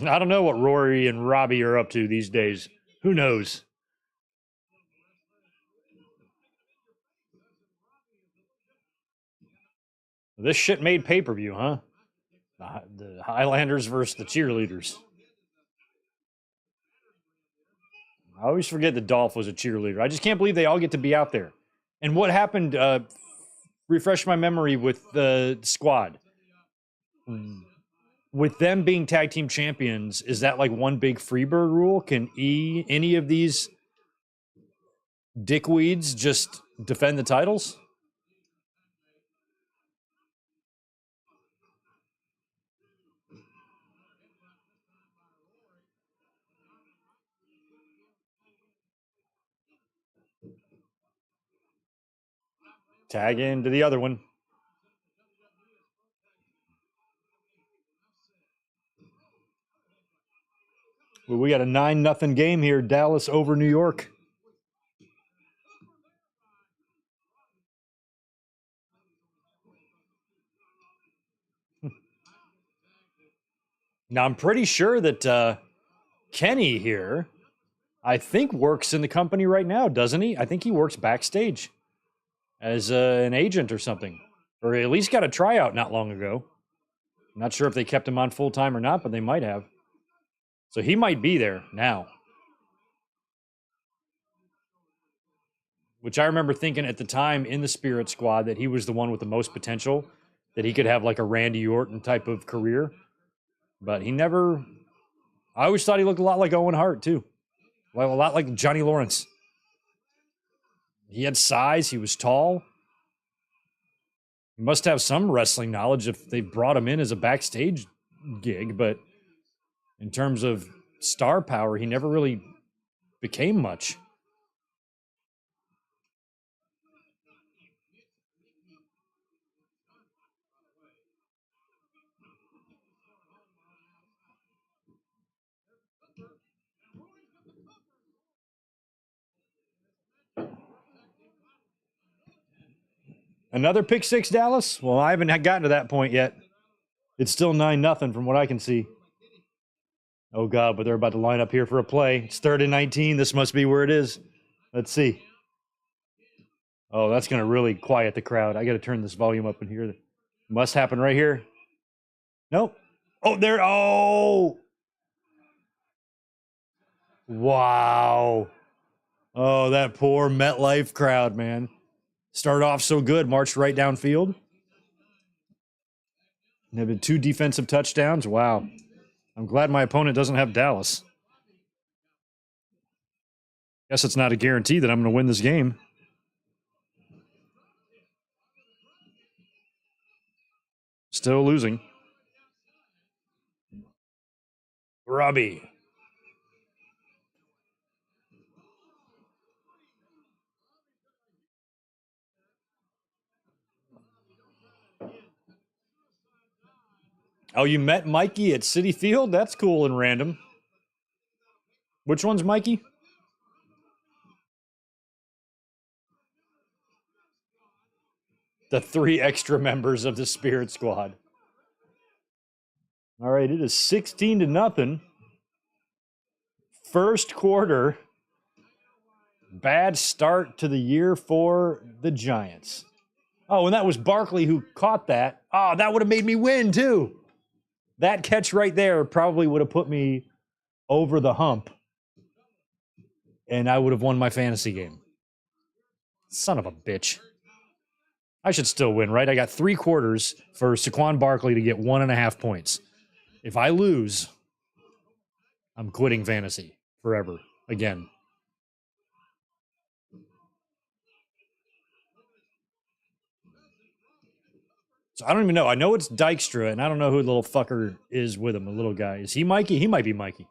Speaker 2: I don't know what Rory and Robbie are up to these days. Who knows? This shit made pay-per-view, huh? The Highlanders versus the cheerleaders. I always forget that Dolph was a cheerleader. I just can't believe they all get to be out there. And what happened, refresh my memory with the squad. With them being tag team champions, is that like one big Freebird rule? Can any of these dickweeds just defend the titles? Tag into the other one. Well, we got a 9-0 game here. Dallas over New York. Now, I'm pretty sure that Kenny here, I think, works in the company right now, doesn't he? I think he works backstage as an agent or something, or at least got a tryout not long ago. I'm not sure if they kept him on full time or not, but they might have. So he might be there now. Which I remember thinking at the time in the Spirit Squad that he was the one with the most potential, that he could have like a Randy Orton type of career. But he never. I always thought he looked a lot like Owen Hart, too. Well, a lot like Johnny Lawrence. He had size, he was tall. He must have some wrestling knowledge if they brought him in as a backstage gig, but in terms of star power, he never really became much. Another pick six, Dallas? Well, I haven't gotten to that point yet. It's still 9-0 from what I can see. Oh, God, but they're about to line up here for a play. It's 3rd and 19. This must be where it is. Let's see. Oh, that's going to really quiet the crowd. I got to turn this volume up in here. Must happen right here. Nope. Oh, there. Oh. Wow. Oh, that poor MetLife crowd, man. Started off so good, marched right downfield. There have been 2 defensive touchdowns. Wow. I'm glad my opponent doesn't have Dallas. Guess it's not a guarantee that I'm going to win this game. Still losing. Robbie. Oh, you met Mikey at Citi Field? That's cool and random. Which one's Mikey? The 3 extra members of the Spirit Squad. All right, it is 16-0. First quarter. Bad start to the year for the Giants. Oh, and that was Barkley who caught that. Oh, that would have made me win, too. That catch right there probably would have put me over the hump, and I would have won my fantasy game. Son of a bitch. I should still win, right? I got 3 quarters for Saquon Barkley to get 1.5 points. If I lose, I'm quitting fantasy forever again. So I don't even know. I know it's Dykstra, and I don't know who the little fucker is with him, the little guy. Is he Mikey? He might be Mikey.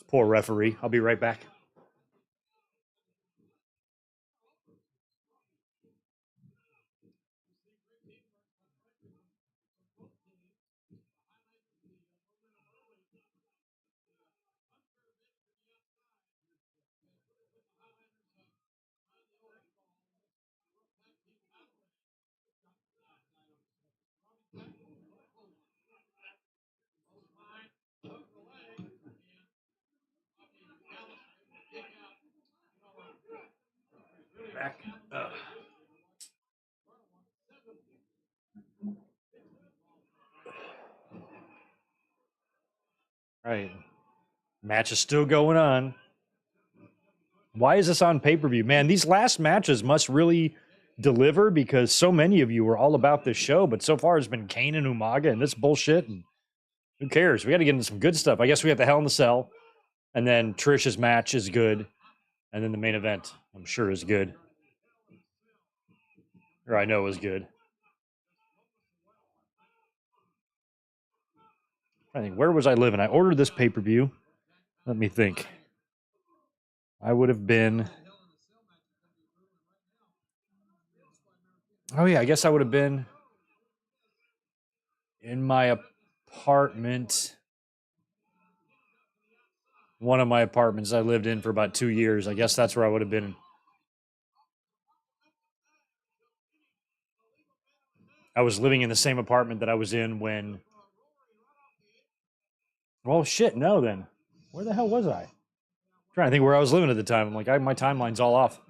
Speaker 2: Poor referee. I'll be right back. Back. Right. Match is still going on. Why is this on pay-per-view? Man, these last matches must really deliver because so many of you were all about this show, but so far it's been Kane and Umaga and this bullshit. And who cares? We got to get into some good stuff. I guess we have the Hell in the Cell, and then Trish's match is good, and then the main event, I'm sure, is good. Or I know is good. I think, where was I living? I ordered this pay-per-view. Let me think. I would have been... Oh, yeah, I guess I would have been in my apartment. One of my apartments I lived in for about 2 years. I guess that's where I would have been. I was living in the same apartment that I was in when... Well, shit, no, then. Where the hell was I? I'm trying to think where I was living at the time. I'm like, my timeline's all off.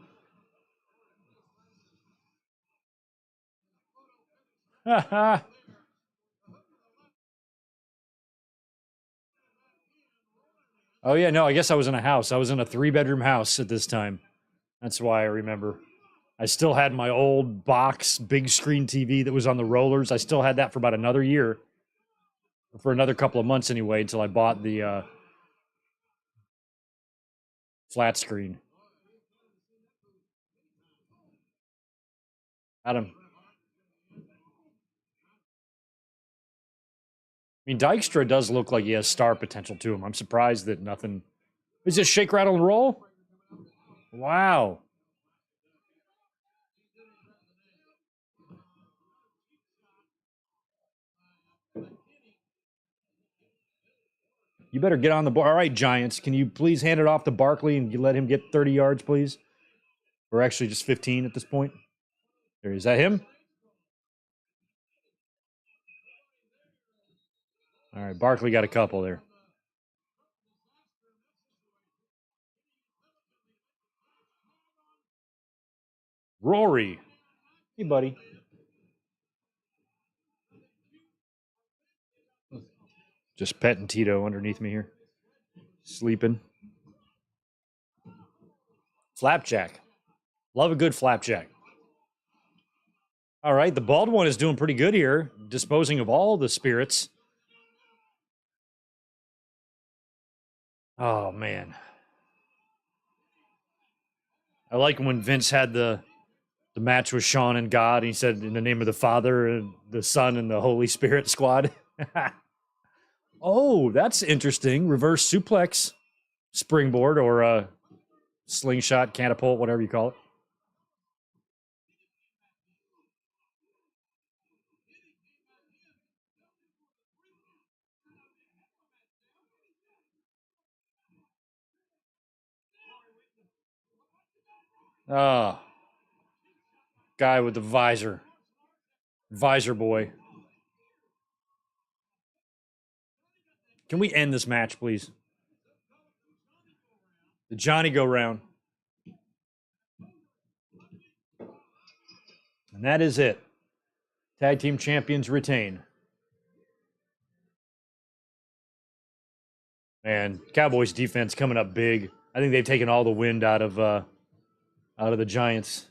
Speaker 2: Oh, yeah, no, I guess I was in a house. I was in a 3-bedroom house at this time. That's why I remember. I still had my old box big screen TV that was on the rollers. I still had that for about another year. For another couple of months anyway, until I bought the flat screen. Adam. I mean, Dykstra does look like he has star potential to him. I'm surprised that nothing... Is this shake, rattle, and roll? Wow. You better get on the board. All right, Giants, can you please hand it off to Barkley and let him get 30 yards, please? Or actually just 15 at this point. There, is that him? All right, Barkley got a couple there. Rory. Hey, buddy. Just petting Tito underneath me here. Sleeping. Flapjack. Love a good flapjack. All right, the bald one is doing pretty good here, disposing of all the spirits. Oh, man. I like when Vince had the match with Shawn and God. He said, in the name of the Father, and the Son, and the Holy Spirit squad. Oh, that's interesting. Reverse suplex springboard or a slingshot, catapult, whatever you call it. Ah, guy with the visor. Visor boy. Can we end this match, please? The Johnny go round. And that is it. Tag team champions retain. Man, Cowboys defense coming up big. I think they've taken all the wind out of the Giants.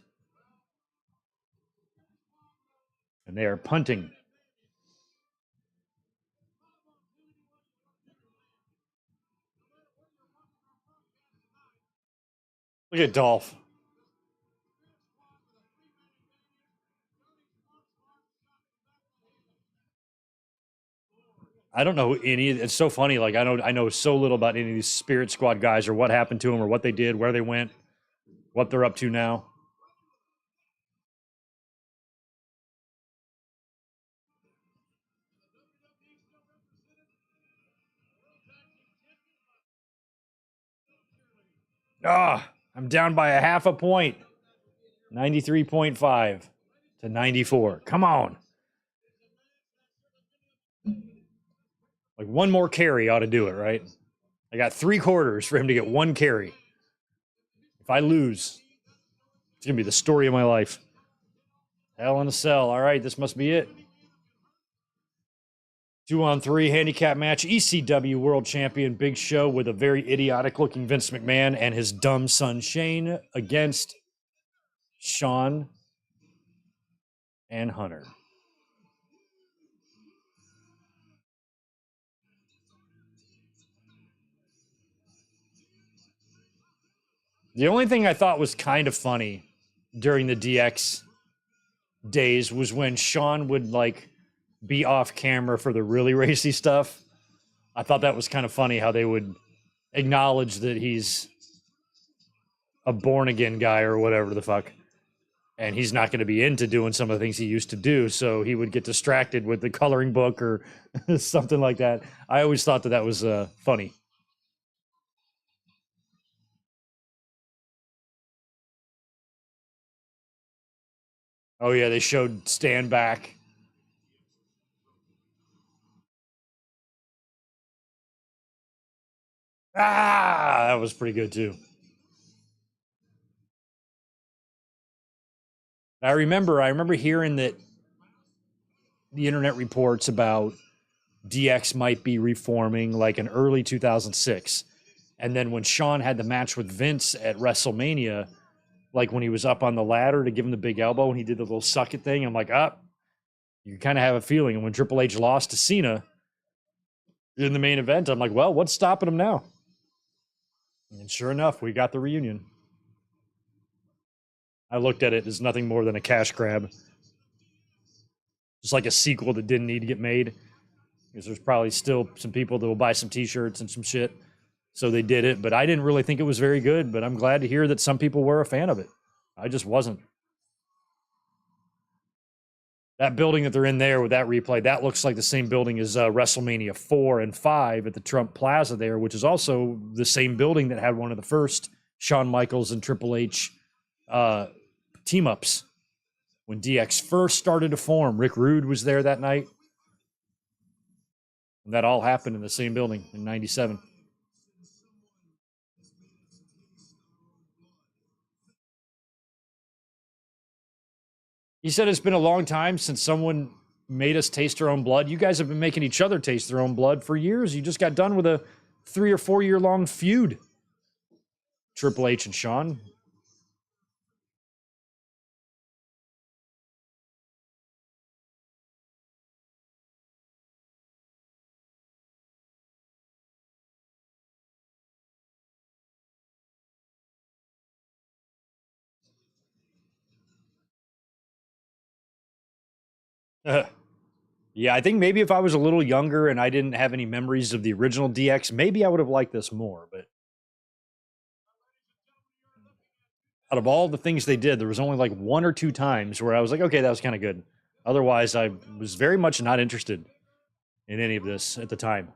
Speaker 2: And they are punting. Look at Dolph. I don't know any. It's so funny. Like I know so little about any of these Spirit Squad guys or what happened to them or what they did, where they went, what they're up to now. Ah, I'm down by a half a point. 93.5 to 94. Come on. Like one more carry ought to do it, right? I got 3 quarters for him to get 1 carry. If I lose, it's going to be the story of my life. Hell in a Cell. All right, this must be it. 2-on-3 handicap match. ECW World Champion Big Show with a very idiotic looking Vince McMahon and his dumb son Shane against Sean and Hunter. The only thing I thought was kind of funny during the DX days was when Sean would like be off camera for the really racy stuff. I thought that was kind of funny how they would acknowledge that he's a born again guy or whatever the fuck. And he's not going to be into doing some of the things he used to do. So he would get distracted with the coloring book or something like that. I always thought that that was funny. Oh, yeah, they showed Stand Back. Ah, that was pretty good too. I remember hearing that the internet reports about DX might be reforming like in early 2006. And then when Sean had the match with Vince at WrestleMania, like when he was up on the ladder to give him the big elbow and he did the little suck it thing, I'm like, you kind of have a feeling. And when Triple H lost to Cena in the main event, I'm like, well, what's stopping him now? And sure enough, we got the reunion. I looked at it as nothing more than a cash grab. Just like a sequel that didn't need to get made. Because there's probably still some people that will buy some t-shirts and some shit. So they did it, but I didn't really think it was very good, but I'm glad to hear that some people were a fan of it. I just wasn't. That building that they're in there with that replay, that looks like the same building as WrestleMania 4 and 5 at the Trump Plaza there, which is also the same building that had one of the first Shawn Michaels and Triple H team-ups. When DX first started to form, Rick Rude was there that night. And that all happened in the same building in 97. He said it's been a long time since someone made us taste our own blood. You guys have been making each other taste their own blood for years. You just got done with a 3 or 4 year long feud. Triple H and Shawn. Yeah, I think maybe if I was a little younger and I didn't have any memories of the original DX, maybe I would have liked this more. But out of all the things they did, there was only like 1 or 2 times where I was like, okay, that was kind of good. Otherwise, I was very much not interested in any of this at the time.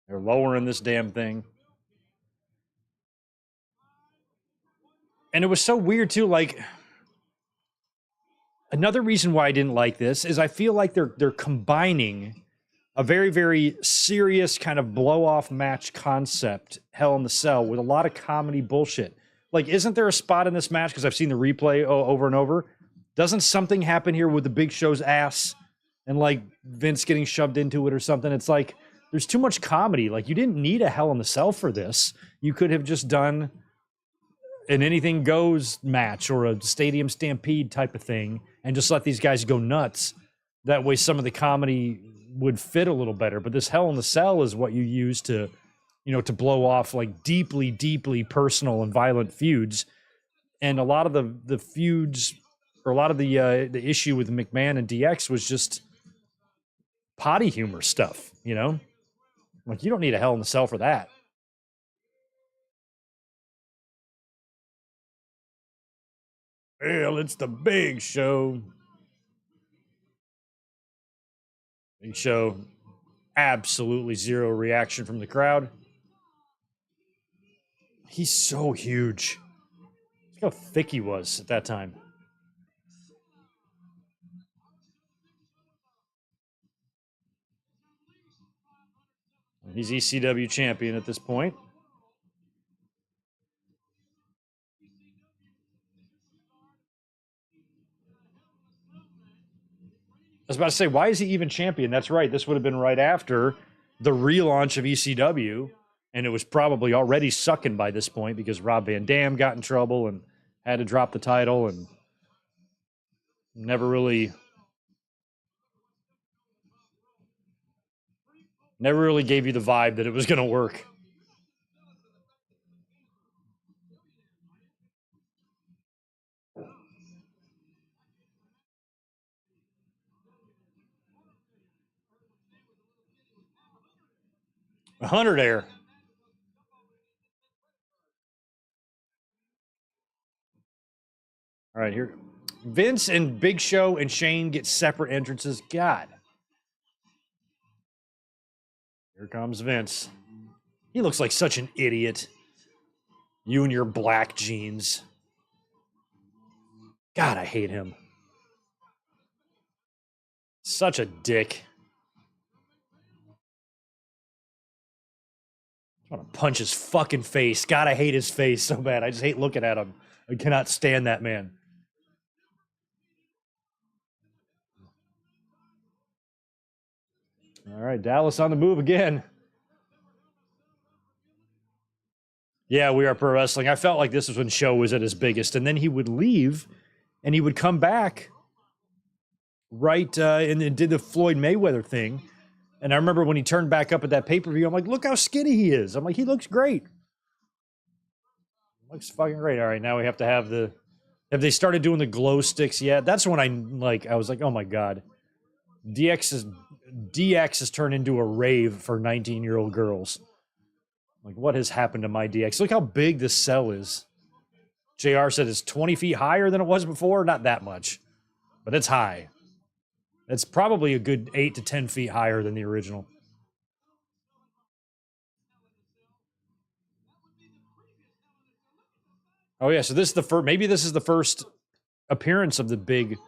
Speaker 2: They're lowering this damn thing. And it was so weird too. Like, another reason why I didn't like this is I feel like they're combining a very, very serious kind of blow off match concept, Hell in the Cell, with a lot of comedy bullshit. Like, isn't there a spot in this match? Because I've seen the replay over and over. Doesn't something happen here with the Big Show's ass and like Vince getting shoved into it or something? It's like there's too much comedy. Like, you didn't need a Hell in the Cell for this. You could have just done an anything goes match or a stadium stampede type of thing and just let these guys go nuts. That way some of the comedy would fit a little better. But this Hell in the Cell is what you use to, to blow off like deeply, deeply personal and violent feuds. And a lot of the feuds, or a lot of the issue with McMahon and DX was just potty humor stuff, Like, you don't need a Hell in the Cell for that. Well, it's the Big Show. Big Show, absolutely zero reaction from the crowd. He's so huge. Look how thick he was at that time. He's ECW champion at this point. I was about to say, why is he even champion? That's right. This would have been right after the relaunch of ECW, and it was probably already sucking by this point because Rob Van Dam got in trouble and had to drop the title and never really gave you the vibe that it was going to work. A 100 air. All right, here. Vince and Big Show and Shane get separate entrances. God. Here comes Vince. He looks like such an idiot. You and your black jeans. God, I hate him. Such a dick. I want to punch his fucking face. God, I hate his face so bad. I just hate looking at him. I cannot stand that man. All right, Dallas on the move again. Yeah, We Are Pro Wrestling. I felt like this was when Show was at his biggest, and then he would leave, and he would come back right and did the Floyd Mayweather thing. And I remember when he turned back up at that pay-per-view, I'm like, look how skinny he is. I'm like, he looks great. Looks fucking great. All right, now we have to have the... Have they started doing the glow sticks yet? That's when I was like, oh my God. DX has turned into a rave for 19-year-old girls. Like, what has happened to my DX? Look how big this cell is. JR said it's 20 feet higher than it was before. Not that much, but it's high. It's probably a good 8 to 10 feet higher than the original. Oh yeah, so this is the first. Maybe this is the first appearance of the big,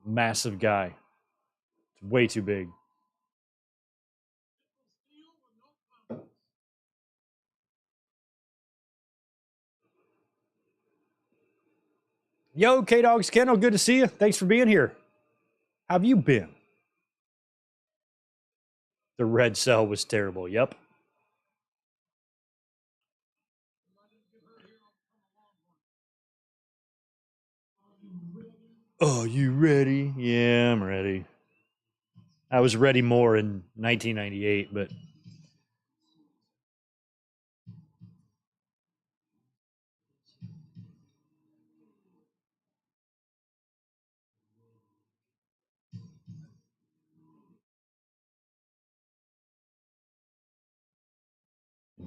Speaker 2: massive guy. It's way too big. Yo, K-Dogs Kennel, good to see you. Thanks for being here. How have you been? The red cell was terrible. Yep. Oh, you ready? Yeah, I'm ready. I was ready more in 1998, but...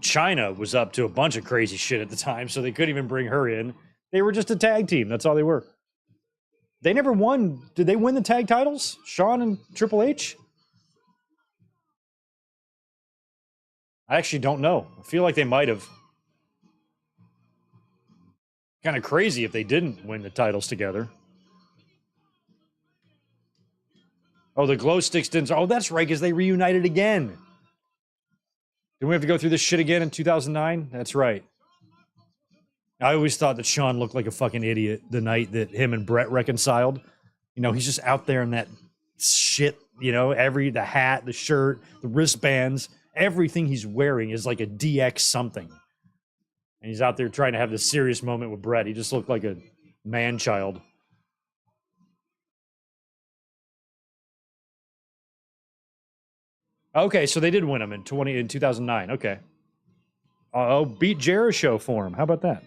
Speaker 2: China was up to a bunch of crazy shit at the time, so they couldn't even bring her in. They were just a tag team. That's all they were. They never won. Did they win the tag titles? Shawn and Triple H? I actually don't know. I feel like they might have. Kind of crazy if they didn't win the titles together. Oh, the glow sticks didn't. Oh, that's right, because they reunited again. Did we have to go through this shit again in 2009? That's right. I always thought that Shawn looked like a fucking idiot the night that him and Brett reconciled. You know, he's just out there in that shit, you know, the hat, the shirt, the wristbands, everything he's wearing is like a DX something. And he's out there trying to have this serious moment with Brett. He just looked like a man-child. Okay, so they did win him in 2009. Okay. Oh, beat Jericho for him. How about that?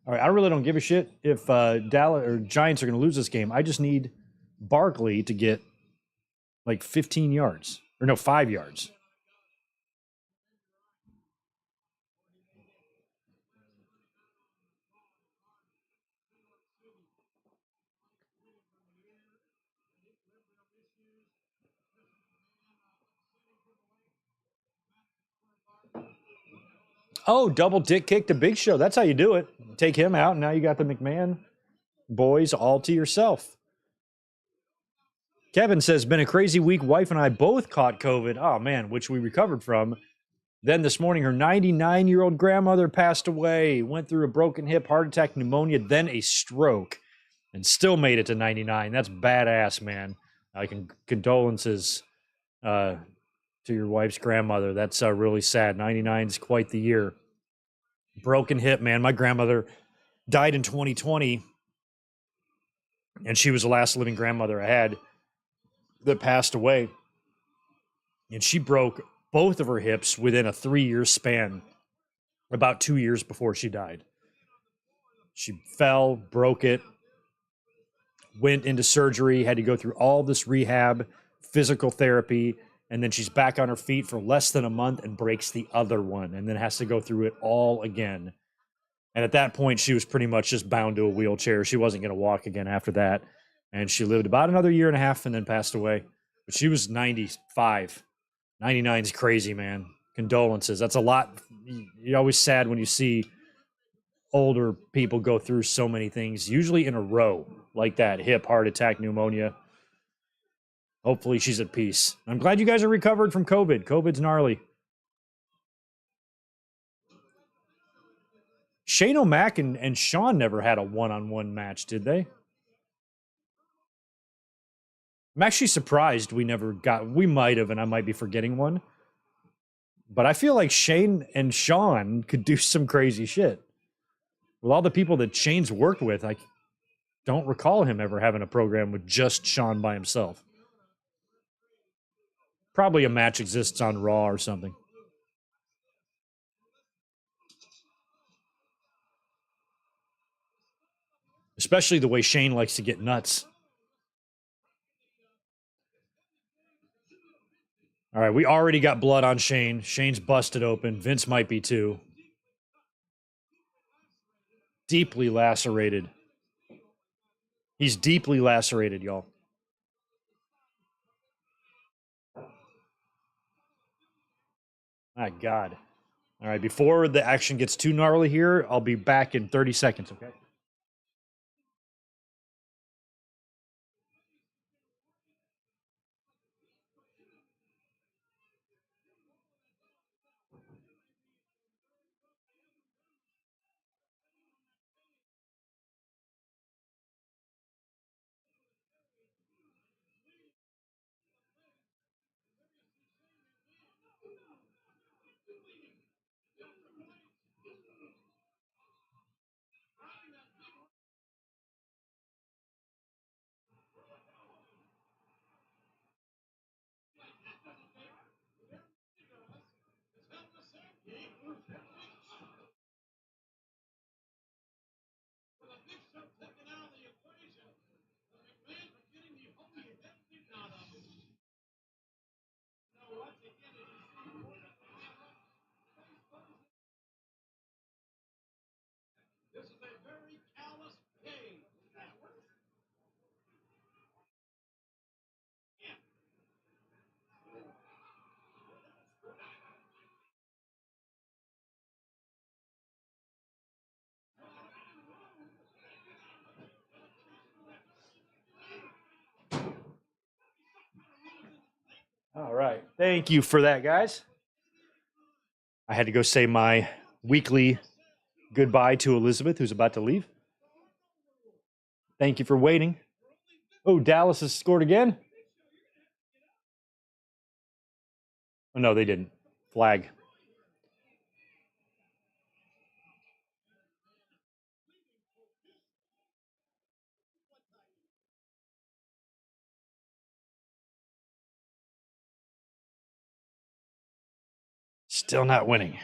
Speaker 2: All right, I really don't give a shit if Dallas or Giants are going to lose this game. I just need Barkley to get like 15 yards. Or no, 5 yards. Oh, double dick kick to Big Show. That's how you do it. Take him out, and now you got the McMahon boys all to yourself. Kevin says, been a crazy week. Wife and I both caught COVID. Oh, man, which we recovered from. Then this morning, her 99-year-old grandmother passed away, went through a broken hip, heart attack, pneumonia, then a stroke, and still made it to 99. That's badass, man. Condolences to your wife's grandmother. That's really sad. 99 is quite the year. Broken hip, man. My grandmother died in 2020, and she was the last living grandmother I had that passed away. And she broke both of her hips within a 3-year span, about 2 years before she died. She fell, broke it, went into surgery, had to go through all this rehab, physical therapy, and then she's back on her feet for less than a month and breaks the other one, and then has to go through it all again. And at that point, she was pretty much just bound to a wheelchair. She wasn't going to walk again after that. And she lived about another year and a half and then passed away. But she was 95. 99 is crazy, man. Condolences. That's a lot. You're always sad when you see older people go through so many things, usually in a row, like that hip, heart attack, pneumonia. Hopefully she's at peace. I'm glad you guys are recovered from COVID. COVID's gnarly. Shane O'Mac and Sean never had a one-on-one match, did they? I'm actually surprised we never got. We might have, and I might be forgetting one. But I feel like Shane and Sean could do some crazy shit. With all the people that Shane's worked with, I don't recall him ever having a program with just Sean by himself. Probably a match exists on Raw or something. Especially the way Shane likes to get nuts. All right, we already got blood on Shane. Shane's busted open. Vince might be too. Deeply lacerated. He's deeply lacerated, y'all. My God. All right, before the action gets too gnarly here, I'll be back in 30 seconds, okay? All right. Thank you for that, guys. I had to go say my weekly goodbye to Elizabeth, who's about to leave. Thank you for waiting. Oh, Dallas has scored again? Oh, no, they didn't. Flag. Still not winning.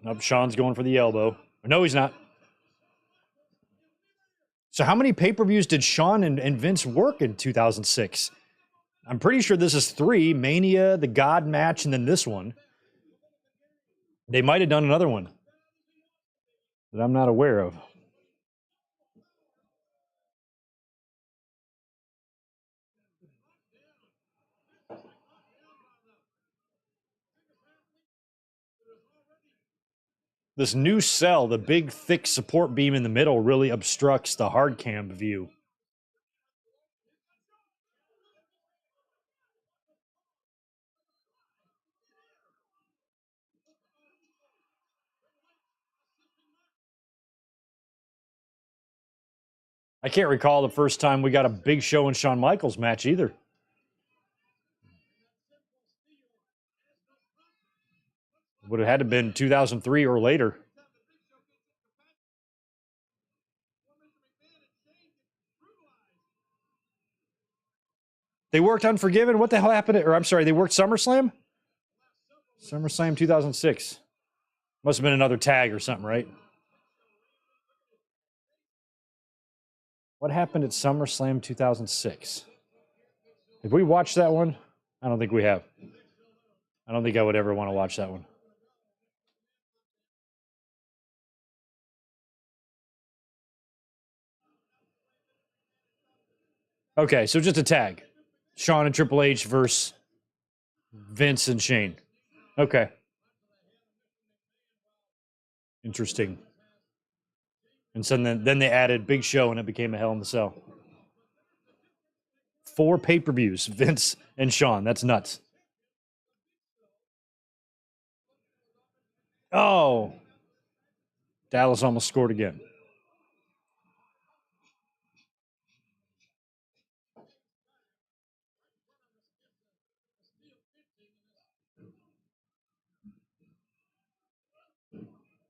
Speaker 2: Nope, Sean's going for the elbow. No, he's not. So how many pay-per-views did Sean and Vince work in 2006? I'm pretty sure this is 3. Mania, the God match, and then this one. They might have done another one that I'm not aware of. This new cell, the big, thick support beam in the middle, really obstructs the hard cam view. I can't recall the first time we got a Big Show and Shawn Michaels match either. Would have had to have been 2003 or later. They worked Unforgiven. What the hell happened? Or I'm sorry, they worked SummerSlam? SummerSlam 2006. Must have been another tag or something, right? What happened at SummerSlam 2006? Have we watched that one? I don't think we have. I don't think I would ever want to watch that one. Okay, so just a tag. Shawn and Triple H versus Vince and Shane. Okay. Interesting. And so then they added Big Show and it became a Hell in the Cell. 4 pay-per-views, Vince and Shawn. That's nuts. Oh. Dallas almost scored again.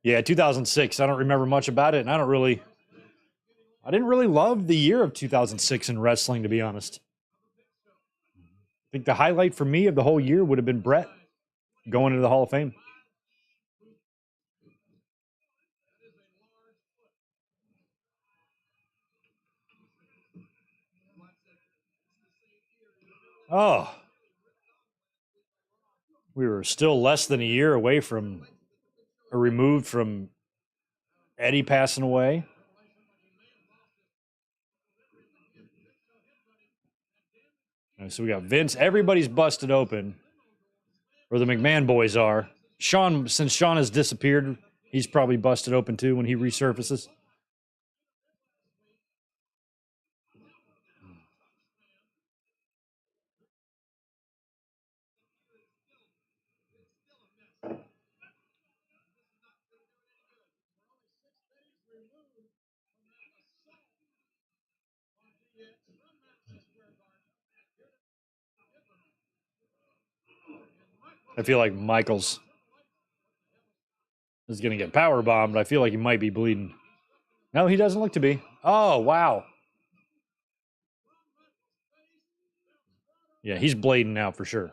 Speaker 2: Yeah, 2006. I don't remember much about it, and I didn't really love the year of 2006 in wrestling, to be honest. I think the highlight for me of the whole year would have been Brett going into the Hall of Fame. Oh. We were still less than a year away from, or removed from Eddie passing away. So we got Vince. Everybody's busted open, or the McMahon boys are. Shawn, since Shawn has disappeared, he's probably busted open too when he resurfaces. I feel like Michaels is going to get power bombed. I feel like he might be bleeding. No, he doesn't look to be. Oh, wow. Yeah, he's bleeding now for sure.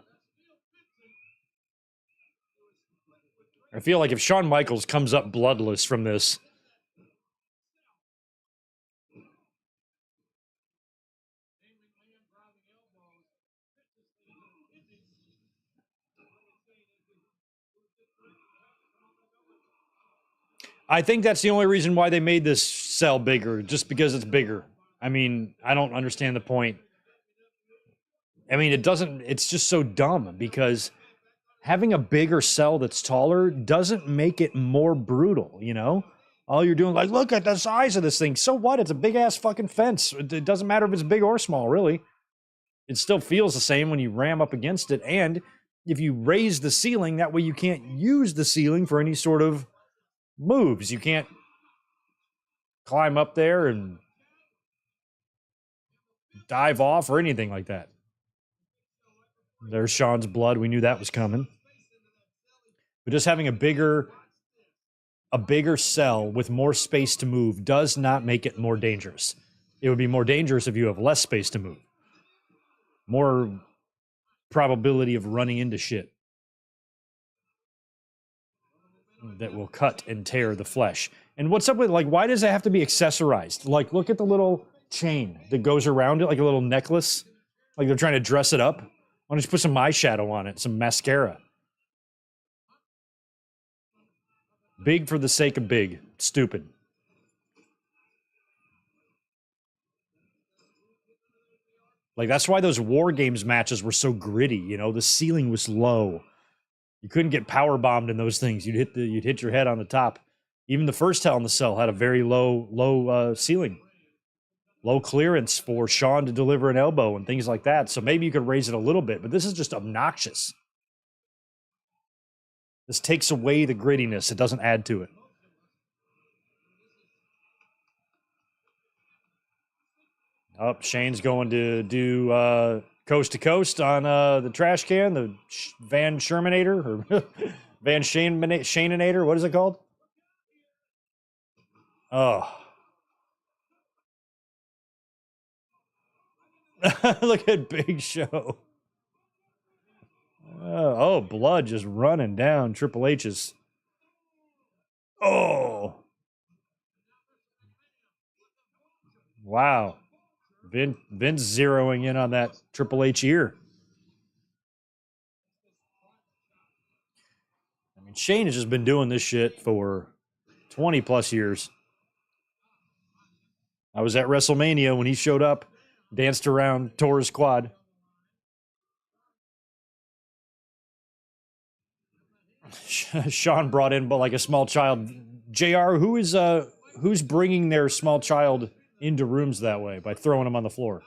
Speaker 2: I feel like if Shawn Michaels comes up bloodless from this, I think that's the only reason why they made this cell bigger, just because it's bigger. I mean, I don't understand the point. I mean, it's just so dumb because having a bigger cell that's taller doesn't make it more brutal, you know? All you're doing, like, look at the size of this thing. So what? It's a big ass fucking fence. It doesn't matter if it's big or small, really. It still feels the same when you ram up against it. And if you raise the ceiling, that way you can't use the ceiling for any sort of moves. You can't climb up there and dive off or anything like that. There's Shawn's blood. We knew that was coming. But just having a bigger cell with more space to move does not make it more dangerous. It would be more dangerous if you have less space to move. More probability of running into shit that will cut and tear the flesh. And what's up with, like, why does it have to be accessorized? Like, look at the little chain that goes around it, like a little necklace. Like they're trying to dress it up. Why don't you put some eyeshadow on it, some mascara? Big for the sake of big. Stupid. Like, that's why those War Games matches were so gritty, you know? The ceiling was low. You couldn't get power bombed in those things. You'd hit your head on the top. Even the first Hell in the Cell had a very low ceiling, low clearance for Sean to deliver an elbow and things like that. So maybe you could raise it a little bit, but this is just obnoxious. This takes away the grittiness. It doesn't add to it. Oh, Shane's going to do coast to coast on the trash can, the Van Shermanator or Van Shaneinator. What is it called? Oh. Look at Big Show. Oh, blood just running down Triple H's. Oh. Wow. Vince zeroing in on that Triple H ear. I mean, Shane has just been doing this shit for 20 plus years. I was at WrestleMania when he showed up, danced around, tore his quad. Sean brought in, but like a small child. JR, who's bringing their small child into rooms that way by throwing them on the floor?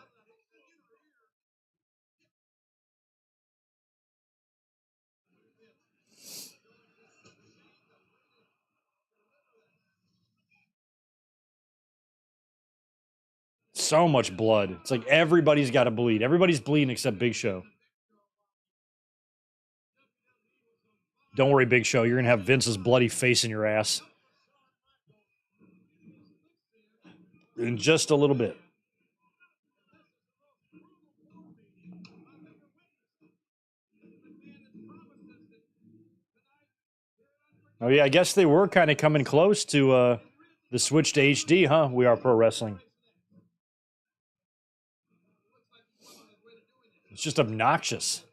Speaker 2: So much blood. It's like everybody's got to bleed. Everybody's bleeding except Big Show. Don't worry, Big Show. You're going to have Vince's bloody face in your ass. In just a little bit. Oh, yeah. I guess they were kind of coming close to the switch to HD, huh? We Are Pro Wrestling. It's just obnoxious.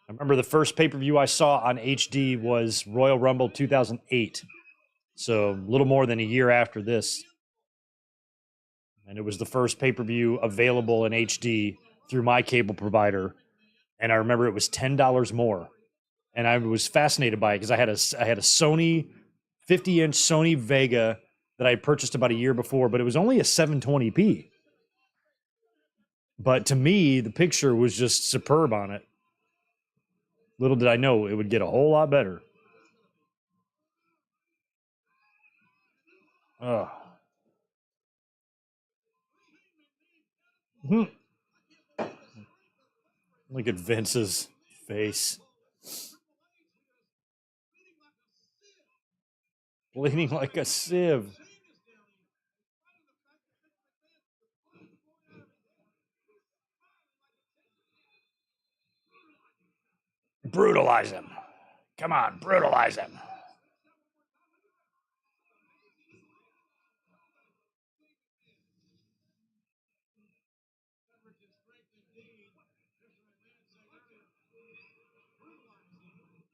Speaker 2: I remember the first pay-per-view I saw on HD was Royal Rumble 2008. So a little more than a year after this. And it was the first pay-per-view available in HD through my cable provider. And I remember it was $10 more. And I was fascinated by it because I had a Sony 50-inch Sony Vega that I had purchased about a year before, but it was only a 720p. But to me, the picture was just superb on it. Little did I know it would get a whole lot better. Ugh. Look at Vince's face. Bleeding like a sieve. Brutalize him. Come on, brutalize him.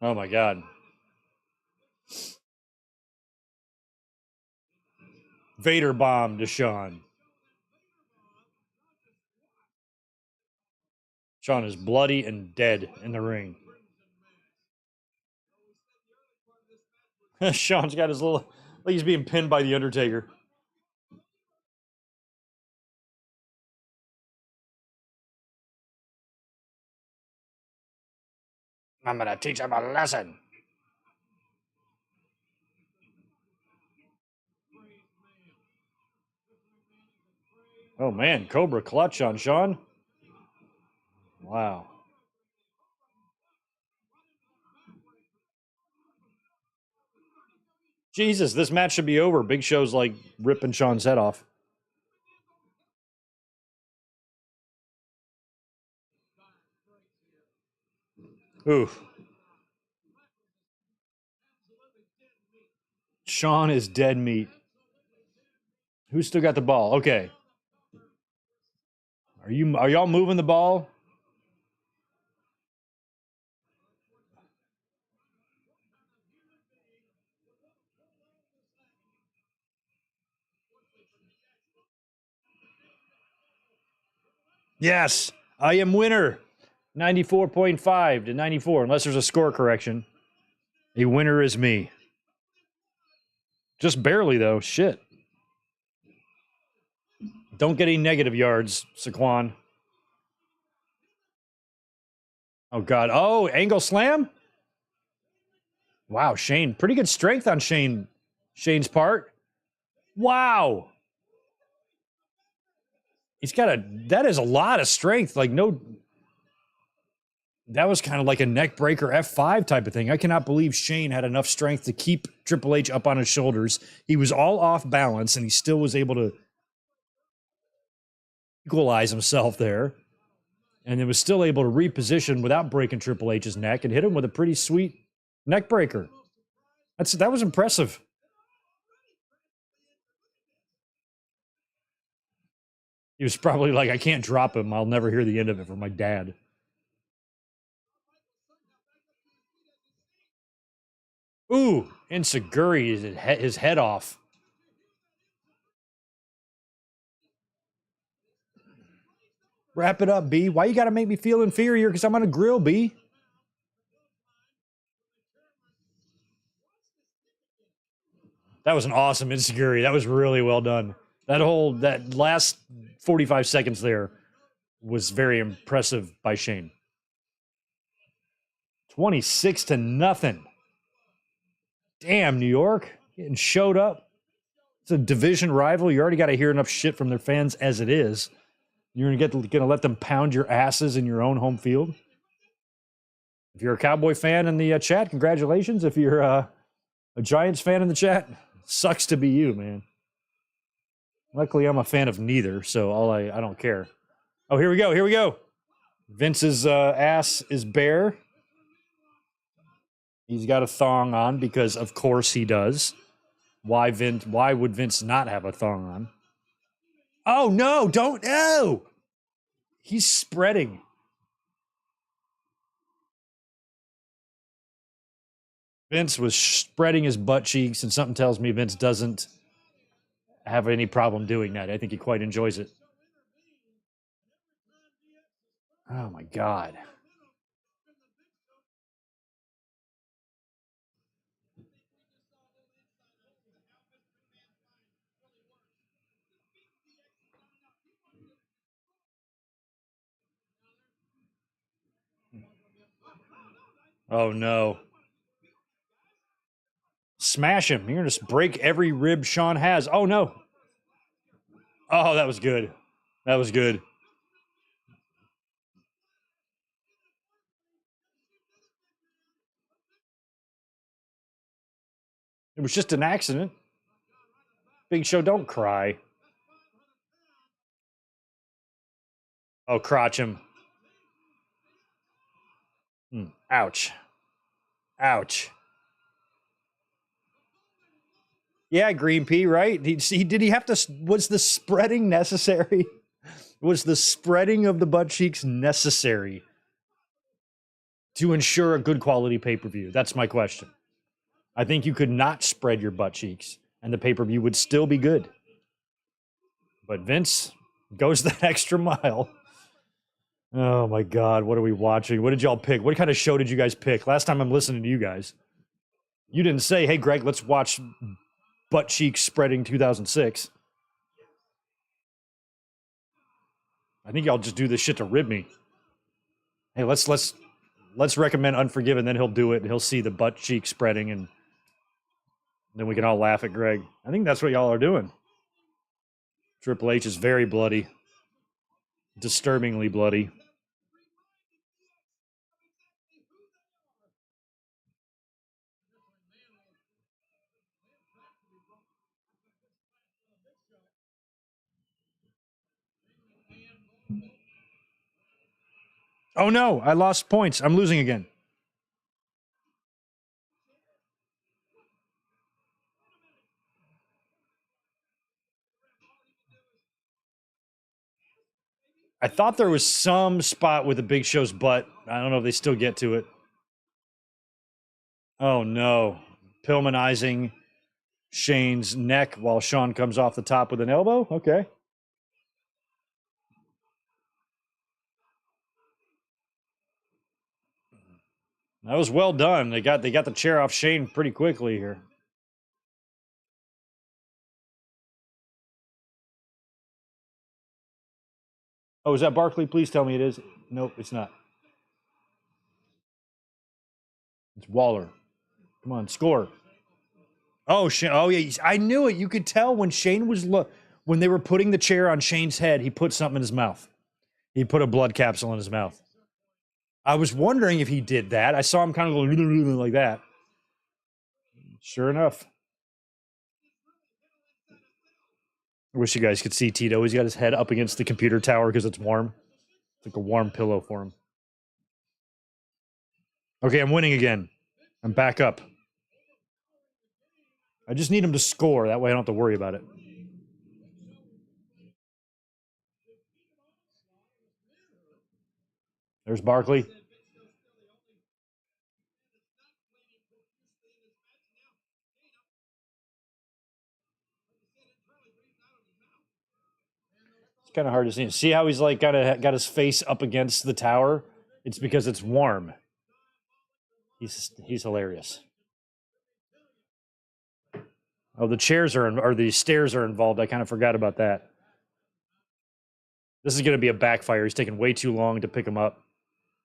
Speaker 2: Oh my God. Vader bomb to Sean. Sean is bloody and dead in the ring. Sean's got his little, like he's being pinned by The Undertaker. I'm going to teach him a lesson. Oh man, Cobra clutch on Sean. Wow. Jesus, this match should be over. Big Show's like ripping Sean's head off. Oof. Sean is dead meat. Who's still got the ball? Okay. Are y'all moving the ball? Yes, I am winner. 94.5 to 94, unless there's a score correction. A winner is me. Just barely, though. Shit. Don't get any negative yards, Saquon. Oh, God. Oh, angle slam? Wow, Shane. Pretty good strength on Shane's part. Wow. He's got that is a lot of strength. Like, no, that was kind of like a neck breaker F5 type of thing. I cannot believe Shane had enough strength to keep Triple H up on his shoulders. He was all off balance, and he still was able to equalize himself there. And then was still able to reposition without breaking Triple H's neck and hit him with a pretty sweet neck breaker. That was impressive. He was probably like, I can't drop him. I'll never hear the end of it from my dad. Ooh, Inseguri is his head off. Wrap it up, B. Why you got to make me feel inferior? Because I'm on a grill, B. That was an awesome Inseguri. That was really well done. That last 45 seconds there was very impressive by Shane. 26-0. Damn, New York getting showed up. It's a division rival. You already got to hear enough shit from their fans as it is. You're gonna let them pound your asses in your own home field. If you're a Cowboy fan in the chat, congratulations. If you're a Giants fan in the chat, sucks to be you, man. Luckily, I'm a fan of neither, so I don't care. Oh, here we go. Vince's ass is bare. He's got a thong on because, of course, he does. Why would Vince not have a thong on? Oh, no, don't. No. He's spreading. Vince was spreading his butt cheeks, and something tells me Vince doesn't have any problem doing that. I think he quite enjoys it. Oh, my God. Oh, no. Smash him. You're going to break every rib Sean has. Oh, no. Oh, that was good. That was good. It was just an accident. Big Show, don't cry. Oh, crotch him. Ouch. Ouch. Yeah, Green Pea, right? Did he have to? Was the spreading necessary? Was the spreading of the butt cheeks necessary to ensure a good quality pay-per-view? That's my question. I think you could not spread your butt cheeks, and the pay-per-view would still be good. But Vince goes that extra mile. Oh my God, what are we watching? What did y'all pick? What kind of show did you guys pick? Last time I'm listening to you guys. You didn't say, hey, Greg, let's watch Butt Cheeks Spreading 2006. I think y'all just do this shit to rib me. Hey, let's recommend Unforgiven, then he'll do it, and he'll see the butt cheek spreading, and then we can all laugh at Greg. I think that's what y'all are doing. Triple H is very bloody. Disturbingly bloody. Oh no, I lost points. I'm losing again. I thought there was some spot with the Big Show's butt. I don't know if they still get to it. Oh no. Pillmanizing Shane's neck while Sean comes off the top with an elbow? Okay. That was well done. They got the chair off Shane pretty quickly here. Oh, is that Barkley? Please tell me it is. Nope, it's not. It's Waller. Come on, score. Oh, Shane. Oh, yeah. I knew it. You could tell when Shane was when they were putting the chair on Shane's head, he put something in his mouth. He put a blood capsule in his mouth. I was wondering if he did that. I saw him kind of go like that. Sure enough. I wish you guys could see Tito. He's got his head up against the computer tower because it's warm. It's like a warm pillow for him. Okay, I'm winning again. I'm back up. I just need him to score. That way I don't have to worry about it. There's Barkley. It's kind of hard to see. See how he's like got his face up against the tower? It's because it's warm. He's hilarious. Oh, the chairs or the stairs are involved. I kind of forgot about that. This is going to be a backfire. He's taking way too long to pick him up.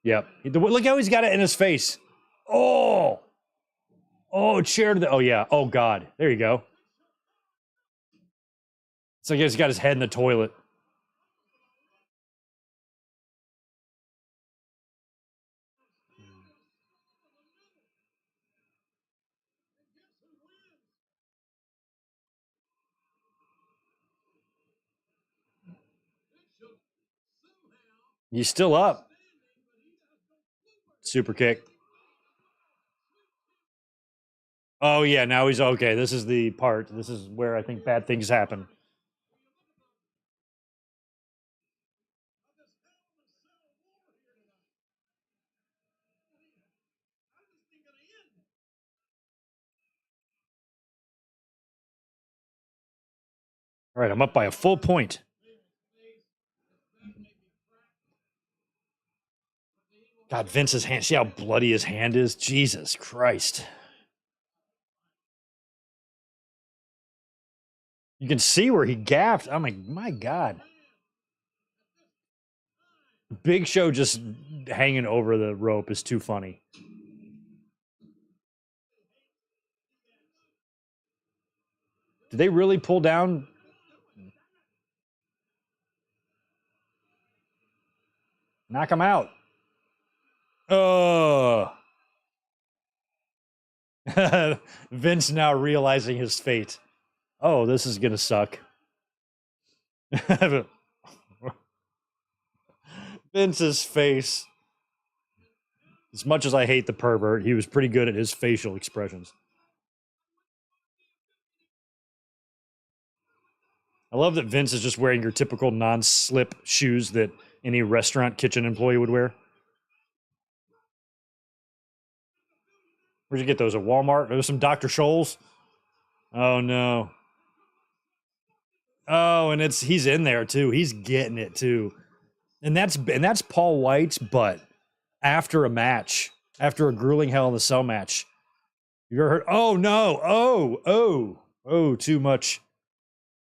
Speaker 2: Yep. Look how he's got it in his face. Oh, chair to the. Oh yeah. Oh God. There you go. It's like he's got his head in the toilet. He's still up. Super kick. Oh, yeah, now he's okay. This is the part. This is where I think bad things happen. All right, I'm up by a full point. God, Vince's hand. See how bloody his hand is? Jesus Christ. You can see where he gaffed. I'm like, my God. Big Show just hanging over the rope is too funny. Did they really pull down? Knock him out. Oh. Vince now realizing his fate. Oh, this is going to suck. Vince's face. As much as I hate the pervert, he was pretty good at his facial expressions. I love that Vince is just wearing your typical non-slip shoes that any restaurant kitchen employee would wear. Where'd you get those? At Walmart? There's some Dr. Scholl's? Oh, no. Oh, and he's in there, too. He's getting it, too. And that's Paul White's butt after a match, after a grueling Hell in the Cell match. You ever heard? Oh, no. Oh, too much.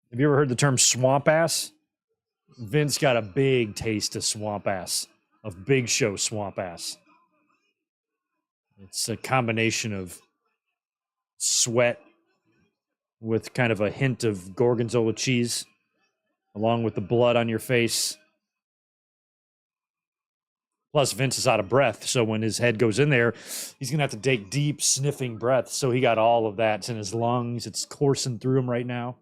Speaker 2: Have you ever heard the term swamp ass? Vince got a big taste of swamp ass, of Big Show swamp ass. It's a combination of sweat with kind of a hint of gorgonzola cheese, along with the blood on your face. Plus, Vince is out of breath, so when his head goes in there, he's going to have to take deep, sniffing breaths. So he got all of that. It's in his lungs. It's coursing through him right now.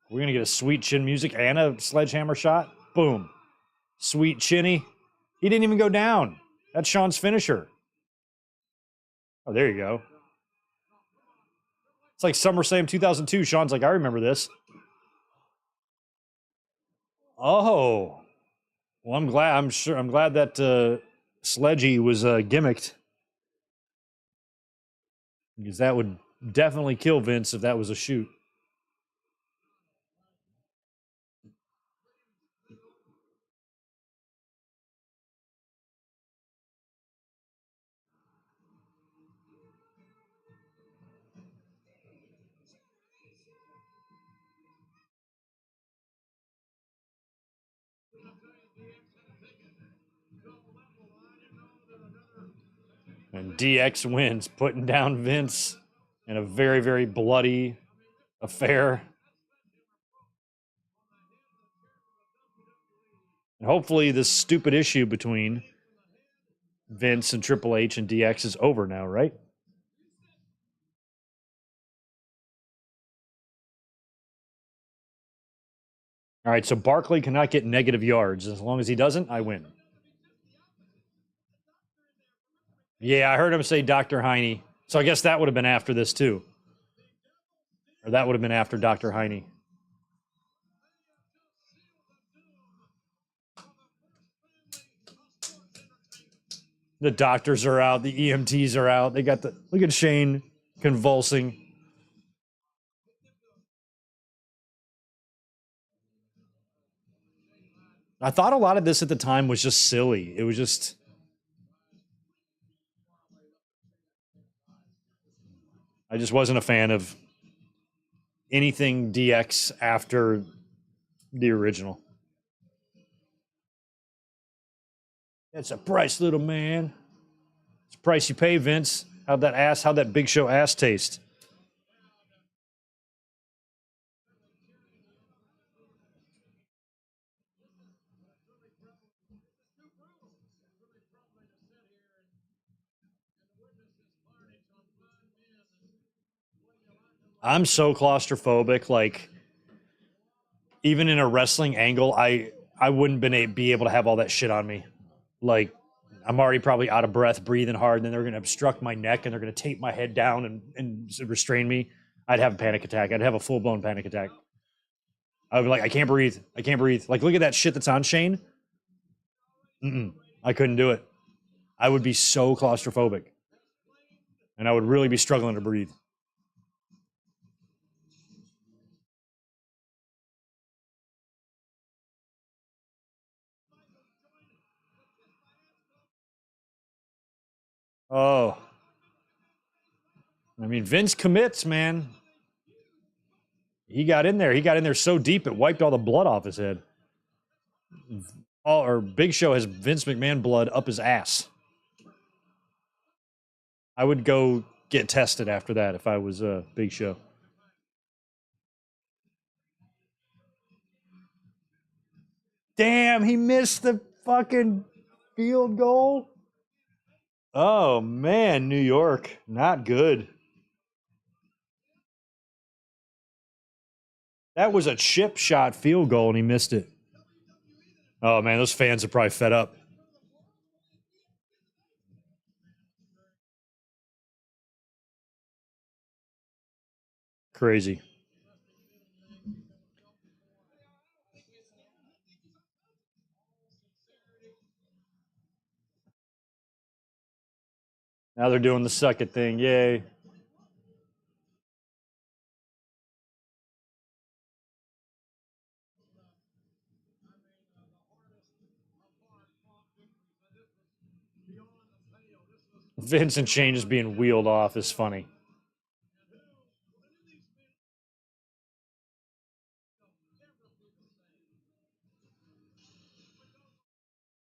Speaker 2: We're going to get a sweet chin music and a sledgehammer shot. Boom. Sweet chinny. He didn't even go down. That's Sean's finisher. Oh, there you go. It's like SummerSlam 2002. Sean's like, I remember this. Oh. Well, I'm glad that Sledgy was gimmicked. Because that would definitely kill Vince if that was a shoot. And DX wins, putting down Vince in a very, very bloody affair. And hopefully this stupid issue between Vince and Triple H and DX is over now, right? All right, so Barkley cannot get negative yards. As long as he doesn't, I win. Yeah, I heard him say Dr. Heine. So I guess that would have been after this, too. Or that would have been after Dr. Heine. The doctors are out. The EMTs are out. They got the... Look at Shane convulsing. I thought a lot of this at the time was just silly. It was just... I just wasn't a fan of anything DX after the original. It's a price, little man. It's a price you pay, Vince. How'd that Big Show ass taste? I'm so claustrophobic. Like, even in a wrestling angle, I wouldn't be able to have all that shit on me. Like, I'm already probably out of breath, breathing hard, and then they're going to obstruct my neck and they're going to tape my head down and restrain me. I'd have a panic attack. I'd have a full-blown panic attack. I'd be like, I can't breathe. I can't breathe. Like, look at that shit that's on Shane. I couldn't do it. I would be so claustrophobic. And I would really be struggling to breathe. Oh. I mean, Vince commits, man. He got in there. He got in there so deep it wiped all the blood off his head. Or Big Show has Vince McMahon blood up his ass. I would go get tested after that if I was Big Show. Damn, he missed the fucking field goal. Oh, man, New York. Not good. That was a chip shot field goal, and he missed it. Oh, man, those fans are probably fed up. Crazy. Now they're doing the suck it thing. Yay. Vince and Shane just being wheeled off is funny.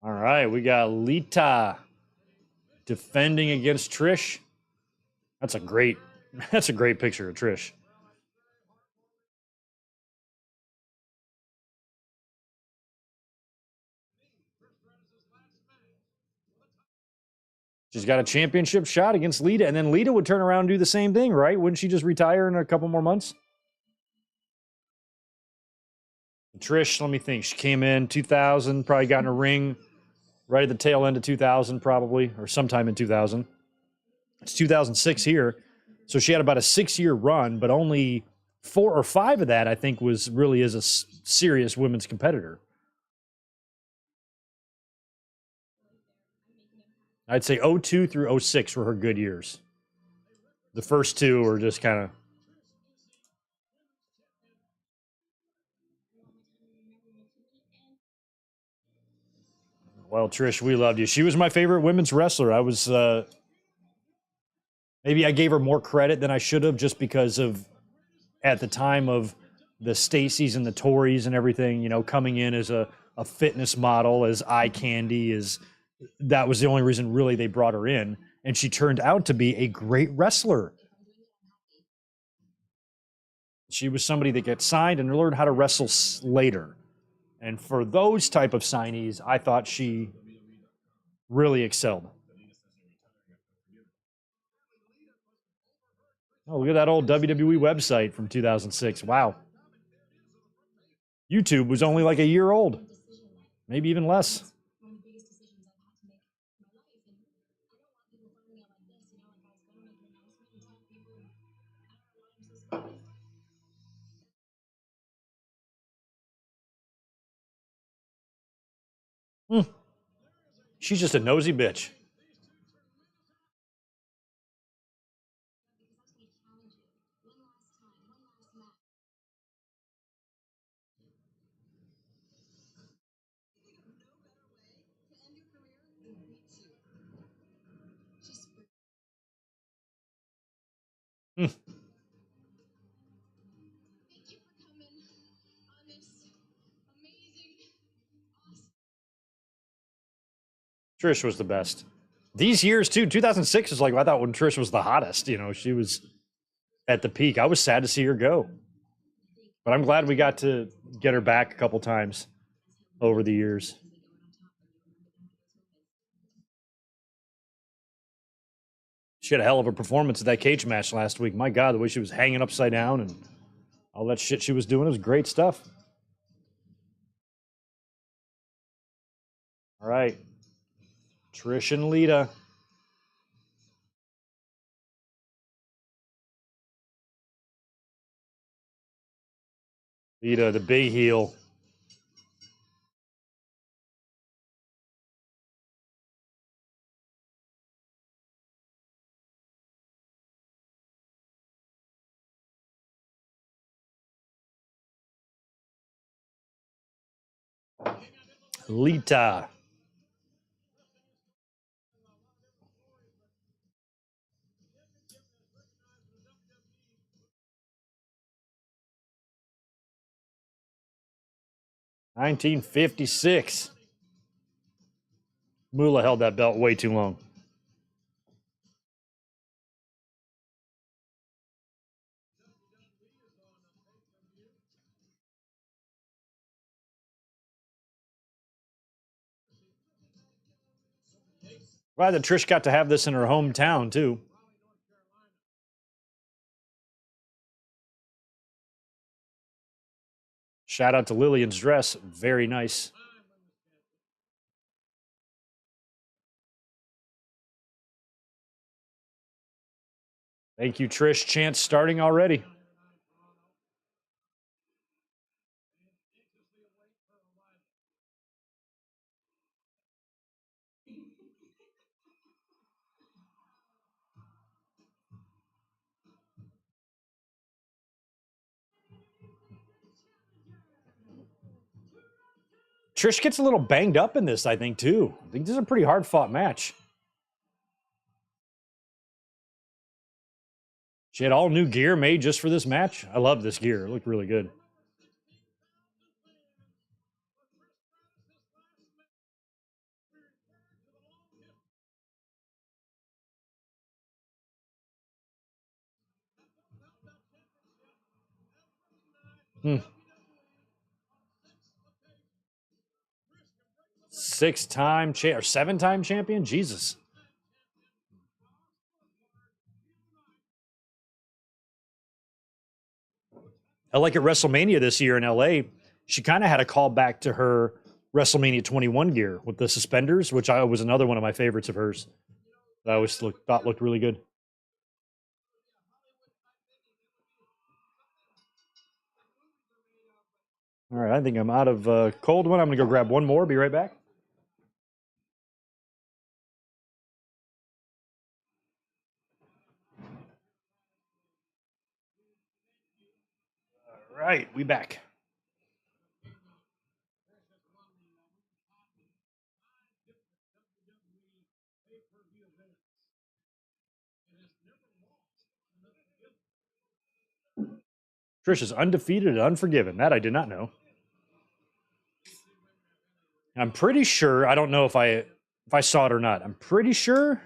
Speaker 2: All right, we got Lita defending against Trish. That's a great picture of Trish. She's got a championship shot against Lita, and then Lita would turn around and do the same thing, right? Wouldn't she just retire in a couple more months? Trish, let me think. She came in 2000, probably got in a ring right at the tail end of 2000, probably, or sometime in 2000. It's 2006 here. So she had about a 6-year run, but only 4 or 5 of that, I think, was really as a serious women's competitor. I'd say 02 through 06 were her good years. The first 2 were just kind of... Well, Trish, we loved you. She was my favorite women's wrestler. I was... maybe I gave her more credit than I should have just because of, at the time of the Stacys and the Torys and everything, you know, coming in as a fitness model, as eye candy, as... That was the only reason really they brought her in. and she turned out to be a great wrestler. She was somebody that gets signed and learned how to wrestle later. And for those type of signees, I thought she really excelled. Oh, look at that old WWE website from 2006. Wow. YouTube was only like a year old, maybe even less. She's just a nosy bitch. Trish was the best. These years too, 2006 was like I thought when Trish was the hottest. You know, she was at the peak. I was sad to see her go, but I'm glad we got to get her back a couple times over the years. She had a hell of a performance at that cage match last week. My God, the way she was hanging upside down and all that shit she was doing, it was great stuff. All right. Trish and Lita. Lita, the big heel. Lita. $19.56. Moolah held that belt way too long. Glad that Trish got to have this in her hometown, too. Shout out to Lillian's dress. Very nice. Thank you, Trish. Chance starting already. Trish gets a little banged up in this, I think, too. I think this is a pretty hard-fought match. She had all new gear made just for this match. I love this gear. It looked really good. Six-time or seven-time champion? Jesus. I like at WrestleMania this year in LA, she kind of had a call back to her WrestleMania 21 gear with the suspenders, which was another one of my favorites of hers that I always thought looked really good. All right, I think I'm out of cold one. I'm going to go grab one more. Be right back. All right, we back. Trish is undefeated and unforgiven. That I did not know. I'm pretty sure. I don't know if I saw it or not. I'm pretty sure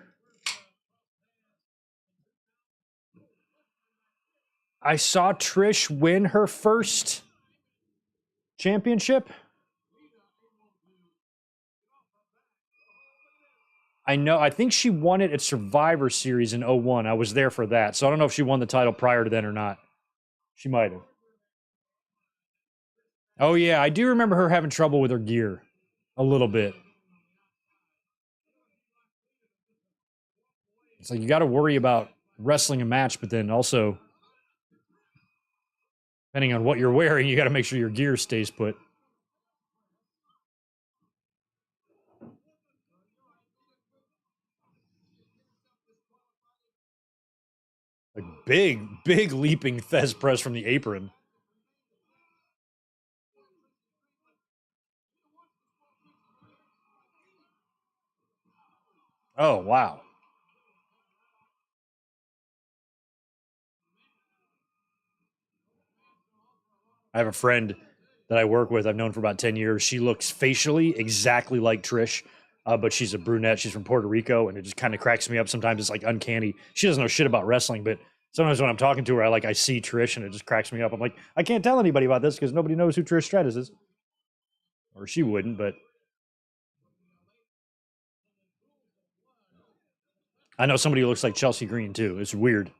Speaker 2: I saw Trish win her first championship. I know. I think she won it at Survivor Series in 01. I was there for that. So I don't know if she won the title prior to then or not. She might have. Oh, yeah. I do remember her having trouble with her gear a little bit. It's like you got to worry about wrestling a match, but then also, depending on what you're wearing, you got to make sure your gear stays put. Like big leaping Thez press from the apron. Oh, wow. I have a friend that I work with, I've known for about 10 years. She looks facially exactly like Trish, but she's a brunette. She's from Puerto Rico, and it just kind of cracks me up. Sometimes it's like uncanny. She doesn't know shit about wrestling, but sometimes when I'm talking to her, I see Trish, and it just cracks me up. I'm like, I can't tell anybody about this because nobody knows who Trish Stratus is. Or she wouldn't, but I know somebody who looks like Chelsea Green, too. It's weird.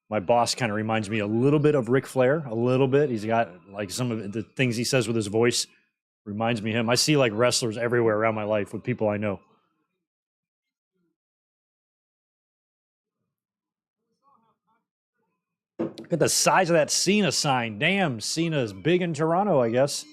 Speaker 2: My boss kind of reminds me a little bit of Ric Flair, a little bit. He's got like some of the things he says with his voice reminds me of him. I see like wrestlers everywhere around my life with people I know. Look at the size of that Cena sign. Damn, Cena's big in Toronto, I guess.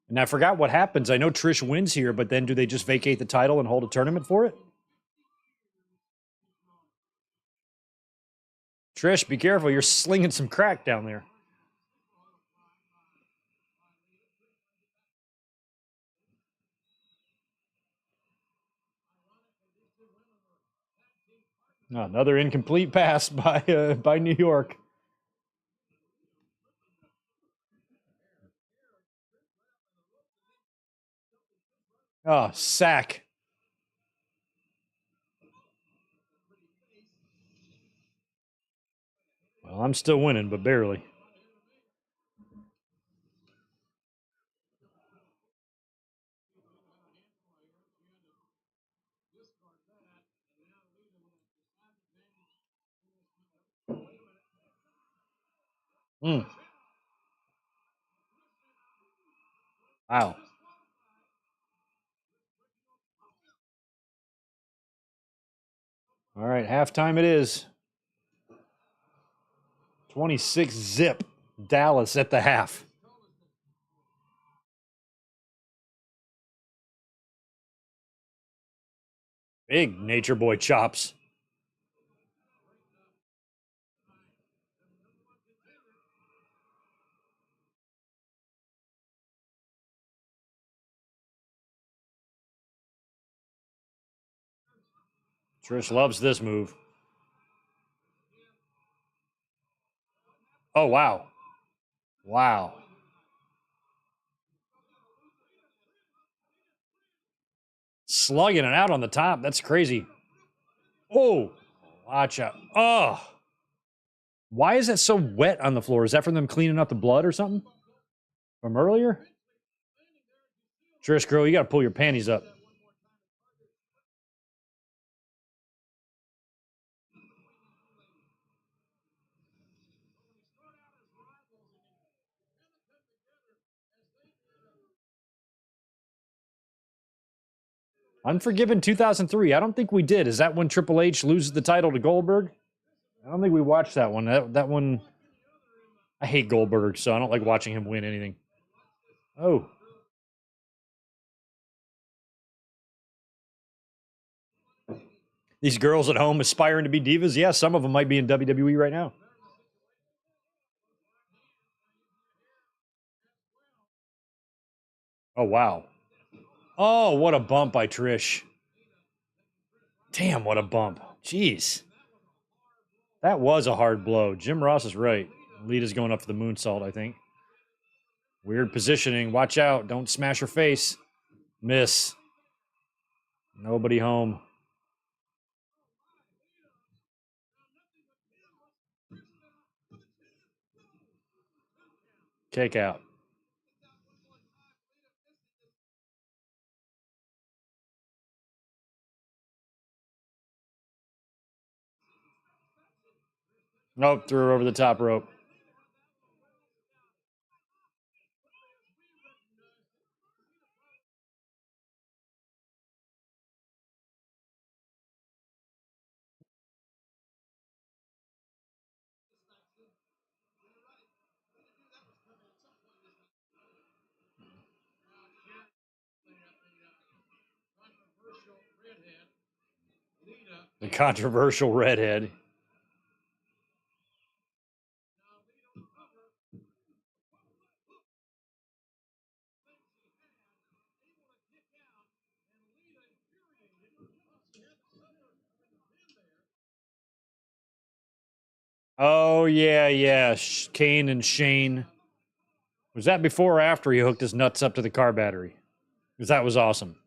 Speaker 2: And I forgot what happens. I know Trish wins here, but then do they just vacate the title and hold a tournament for it? Trish, be careful. You're slinging some crack down there. Oh, another incomplete pass by New York. Oh, sack. Well, I'm still winning, but barely. Mm. Wow. All right, halftime it is. 26 zip. Dallas at the half. Big Nature Boy chops. Trish loves this move. Oh, wow. Wow. Slugging it out on the top. That's crazy. Oh, watch out. Oh. Why is that so wet on the floor? Is that from them cleaning up the blood or something from earlier? Trish, girl, you got to pull your panties up. Unforgiven 2003. I don't think we did. Is that when Triple H loses the title to Goldberg? I don't think we watched that one. That one, I hate Goldberg, so I don't like watching him win anything. Oh. These girls at home aspiring to be divas? Yeah, some of them might be in WWE right now. Oh, wow. Oh, what a bump by Trish. Damn, what a bump. Jeez. That was a hard blow. Jim Ross is right. Lita's going up for the moonsault, I think. Weird positioning. Watch out. Don't smash her face. Miss. Nobody home. Kick out. Nope, threw her over the top rope. The controversial redhead. Oh, yeah. Kane and Shane. Was that before or after he hooked his nuts up to the car battery? Because that was awesome.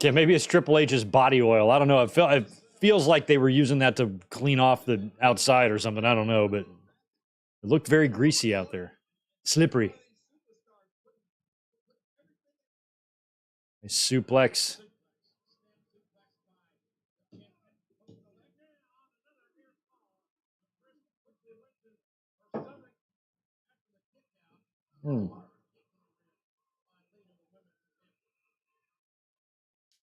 Speaker 2: Yeah, maybe it's Triple H's body oil. I don't know. It feels like they were using that to clean off the outside or something. I don't know, but it looked very greasy out there. Slippery. A suplex.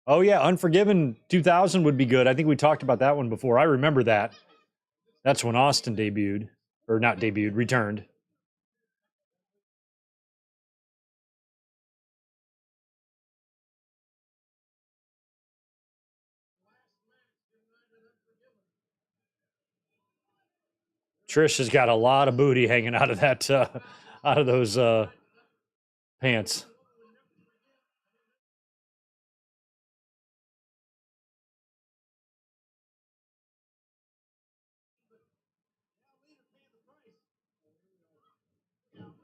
Speaker 2: Oh, yeah. Unforgiven 2000 would be good. I think we talked about that one before. I remember that. That's when Austin debuted. Or not debuted, returned. Trish has got a lot of booty hanging out of that, out of those pants.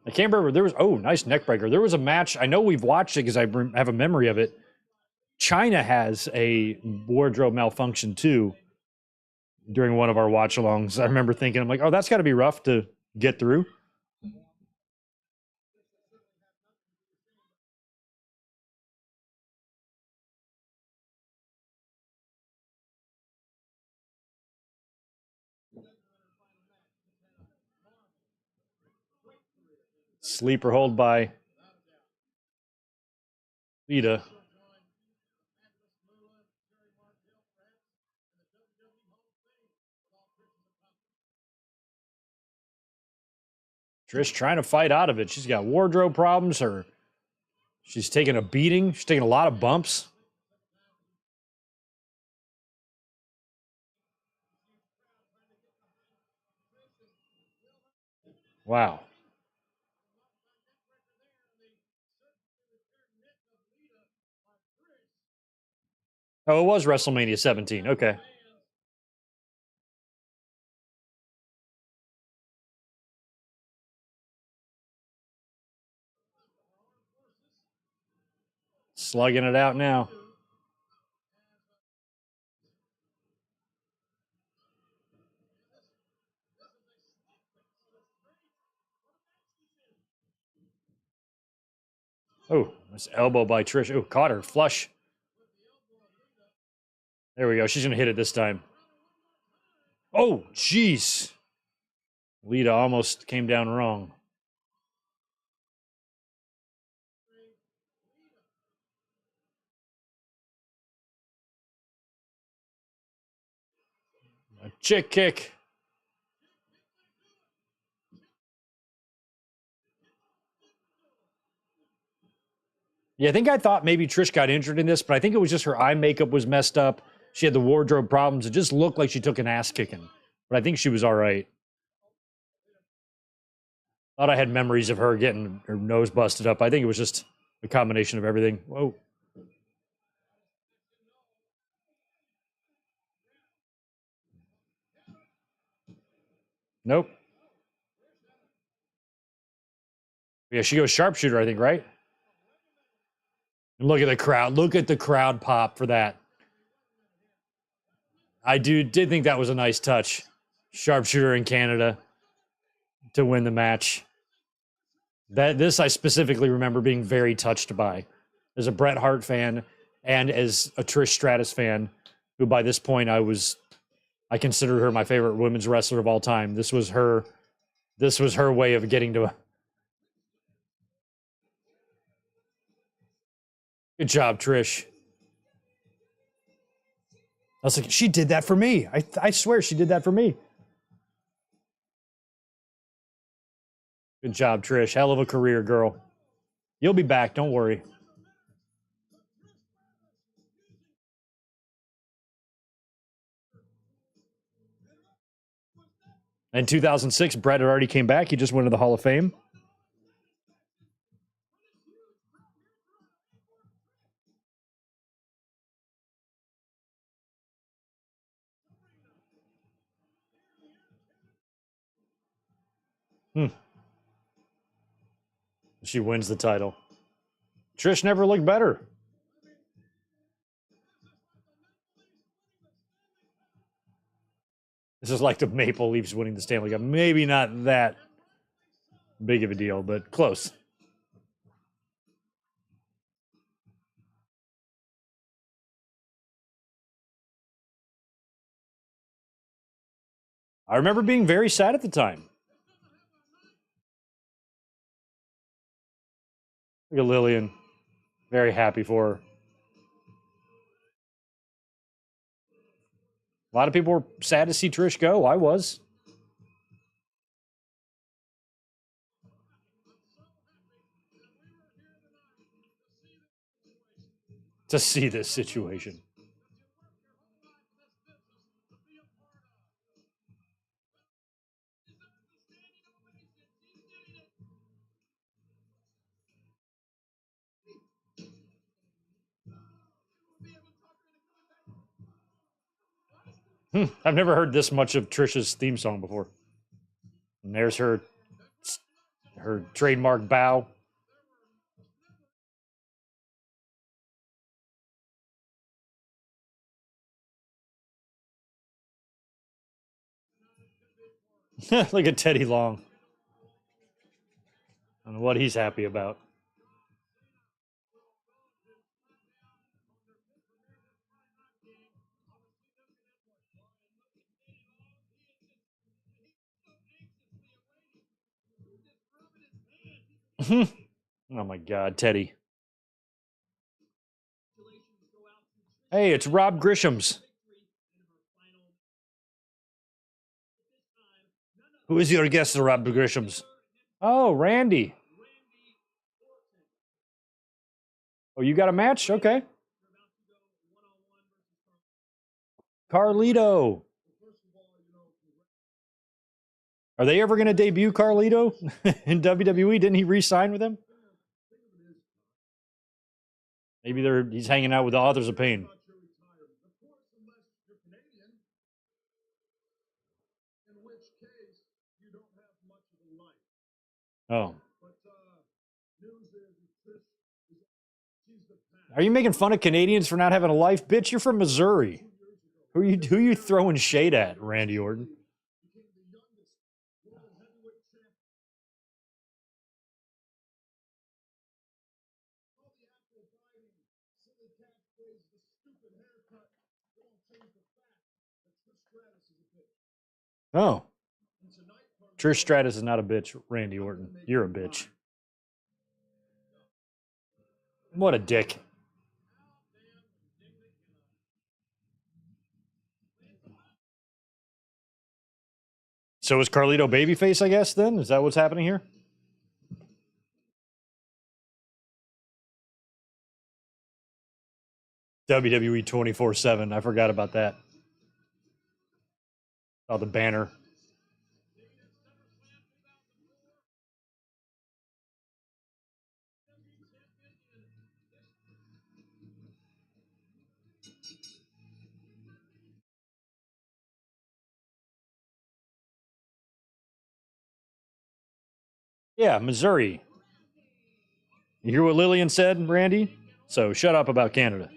Speaker 2: I can't remember. There was nice neck breaker. There was a match. I know we've watched it because I have a memory of it. China has a wardrobe malfunction too. During one of our watch-alongs, I remember thinking, I'm like, oh, that's got to be rough to get through. Sleeper hold by Lita. Trish trying to fight out of it. She's got wardrobe problems, or she's taking a beating. She's taking a lot of bumps. Wow. Oh, it was WrestleMania 17. Okay. Slugging it out now. Oh, this elbow by Trish. Oh, caught her flush. There we go. She's going to hit it this time. Oh, jeez. Lita almost came down wrong. A chick kick. Yeah, I think I thought maybe Trish got injured in this, but I think it was just her eye makeup was messed up. She had the wardrobe problems. It just looked like she took an ass kicking, but I think she was all right. Thought I had memories of her getting her nose busted up. I think it was just a combination of everything. Whoa. Nope. Yeah, she goes sharpshooter, I think, right? And look at the crowd. Look at the crowd pop for that. I did think that was a nice touch. Sharpshooter in Canada to win the match. This I specifically remember being very touched by as a Bret Hart fan and as a Trish Stratus fan, who by this point I considered her my favorite women's wrestler of all time. This was her way of getting to. Good job, Trish. I was like, she did that for me. I swear she did that for me. Good job, Trish. Hell of a career, girl. You'll be back. Don't worry. In 2006, Bret had already came back. He just went to the Hall of Fame. She wins the title. Trish never looked better. This is like the Maple Leafs winning the Stanley Cup. Maybe not that big of a deal, but close. I remember being very sad at the time. Look at Lillian. Very happy for her. A lot of people were sad to see Trish go. I was. To see this situation. I've never heard this much of Trish's theme song before. And there's her trademark bow. Look at Teddy Long. I don't know what he's happy about. Oh my God, Teddy. Hey, it's Rob Grisham's. Who is your guest, Rob Grisham's? Oh, Randy. Oh, you got a match? Okay. Carlito. Are they ever going to debut Carlito in WWE? Didn't he re-sign with them? Maybe he's hanging out with the Authors of Pain. Oh. Are you making fun of Canadians for not having a life? Bitch, you're from Missouri. Who you throwing shade at, Randy Orton? Oh. Trish Stratus is not a bitch, Randy Orton. You're a bitch. What a dick. So is Carlito babyface, I guess, then? Is that what's happening here? WWE 24/7. I forgot about that. Oh, the banner. Yeah, Missouri. You hear what Lillian said, Randy? So shut up about Canada.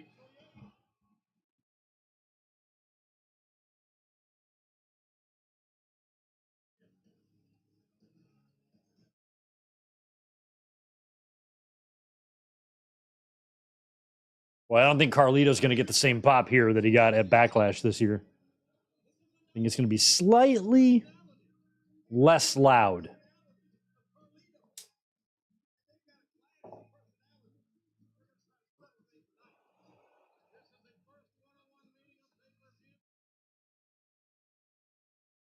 Speaker 2: Well, I don't think Carlito's going to get the same pop here that he got at Backlash this year. I think it's going to be slightly less loud.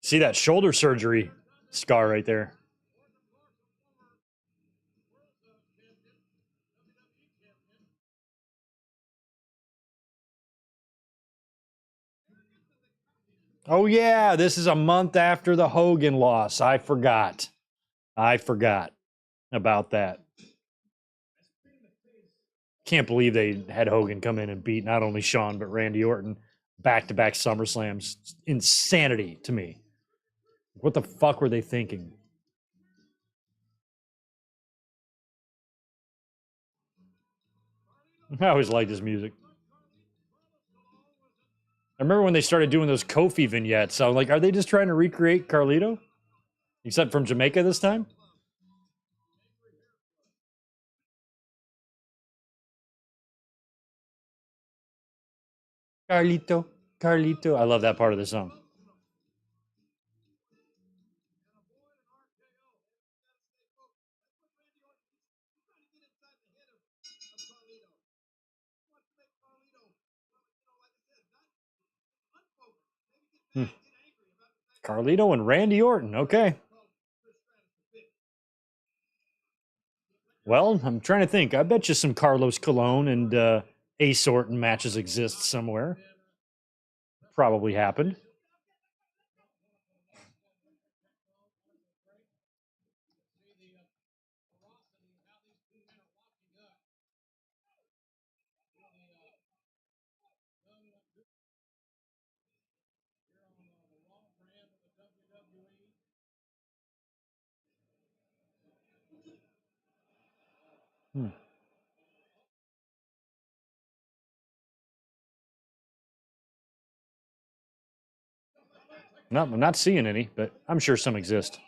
Speaker 2: See that shoulder surgery scar right there? Oh, yeah. This is a month after the Hogan loss. I forgot about that. Can't believe they had Hogan come in and beat not only Shawn, but Randy Orton back to back SummerSlams. Insanity to me. What the fuck were they thinking? I always liked his music. I remember when they started doing those Kofi vignettes. So I'm like, are they just trying to recreate Carlito? Except from Jamaica this time? Carlito, Carlito. I love that part of the song. Hmm. Carlito and Randy Orton. Okay. Well, I'm trying to think. I bet you some Carlos Colon and Ace Orton matches exist somewhere. Probably happened. Hmm. No, I'm not seeing any, but I'm sure some exist.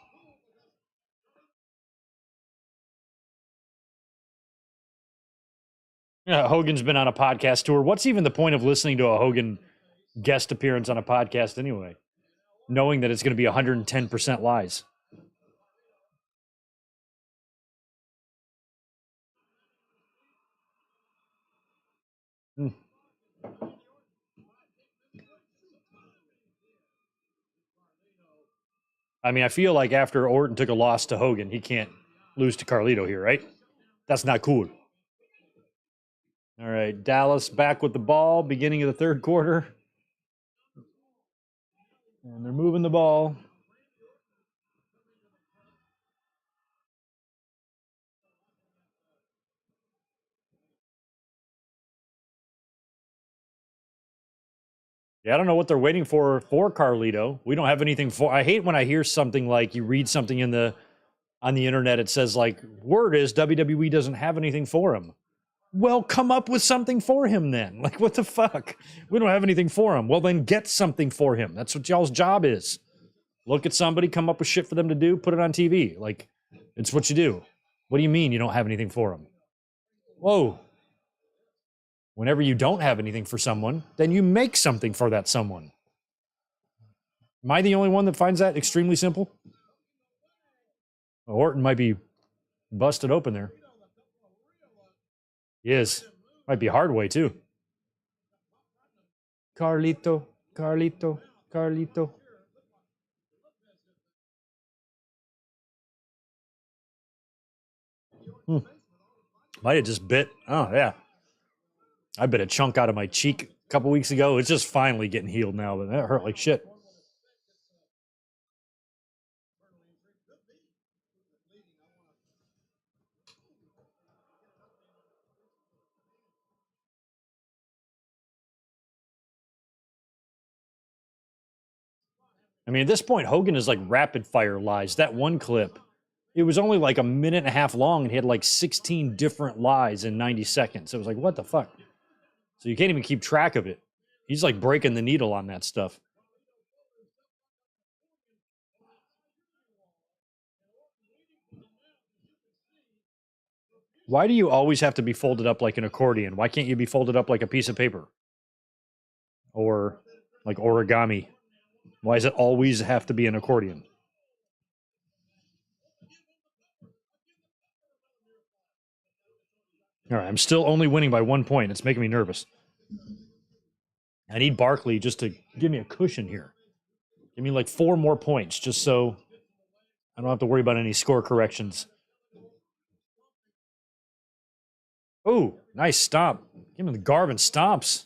Speaker 2: Yeah, Hogan's been on a podcast tour. What's even the point of listening to a Hogan guest appearance on a podcast anyway? Knowing that it's going to be 110% lies. Hmm. I mean, I feel like after Orton took a loss to Hogan, he can't lose to Carlito here, right? That's not cool. All right, Dallas back with the ball, beginning of the third quarter. And they're moving the ball. Yeah, I don't know what they're waiting for Carlito. We don't have anything for. I hate when I hear something like you read something on the internet. It says like word is WWE doesn't have anything for him. Well, come up with something for him then. Like what the fuck? We don't have anything for him. Well, then get something for him. That's what y'all's job is. Look at somebody, come up with shit for them to do, put it on TV. Like it's what you do. What do you mean you don't have anything for him? Whoa. Whenever you don't have anything for someone, then you make something for that someone. Am I the only one that finds that extremely simple? Orton might be busted open there. He is. Might be hard way too. Carlito, Carlito, Carlito. Hmm. Might have just bit. Oh, yeah. I bit a chunk out of my cheek a couple weeks ago. It's just finally getting healed now, but that hurt like shit. I mean, at this point, Hogan is like rapid fire lies. That one clip, it was only like a minute and a half long and he had like 16 different lies in 90 seconds. It was like, what the fuck? So you can't even keep track of it. He's like breaking the needle on that stuff. Why do you always have to be folded up like an accordion? Why can't you be folded up like a piece of paper? Or like origami? Why does it always have to be an accordion? All right, I'm still only winning by 1 point. It's making me nervous. I need Barkley just to give me a cushion here. Give me like 4 more points just so I don't have to worry about any score corrections. Oh, nice stomp. Give him the Garvin stomps.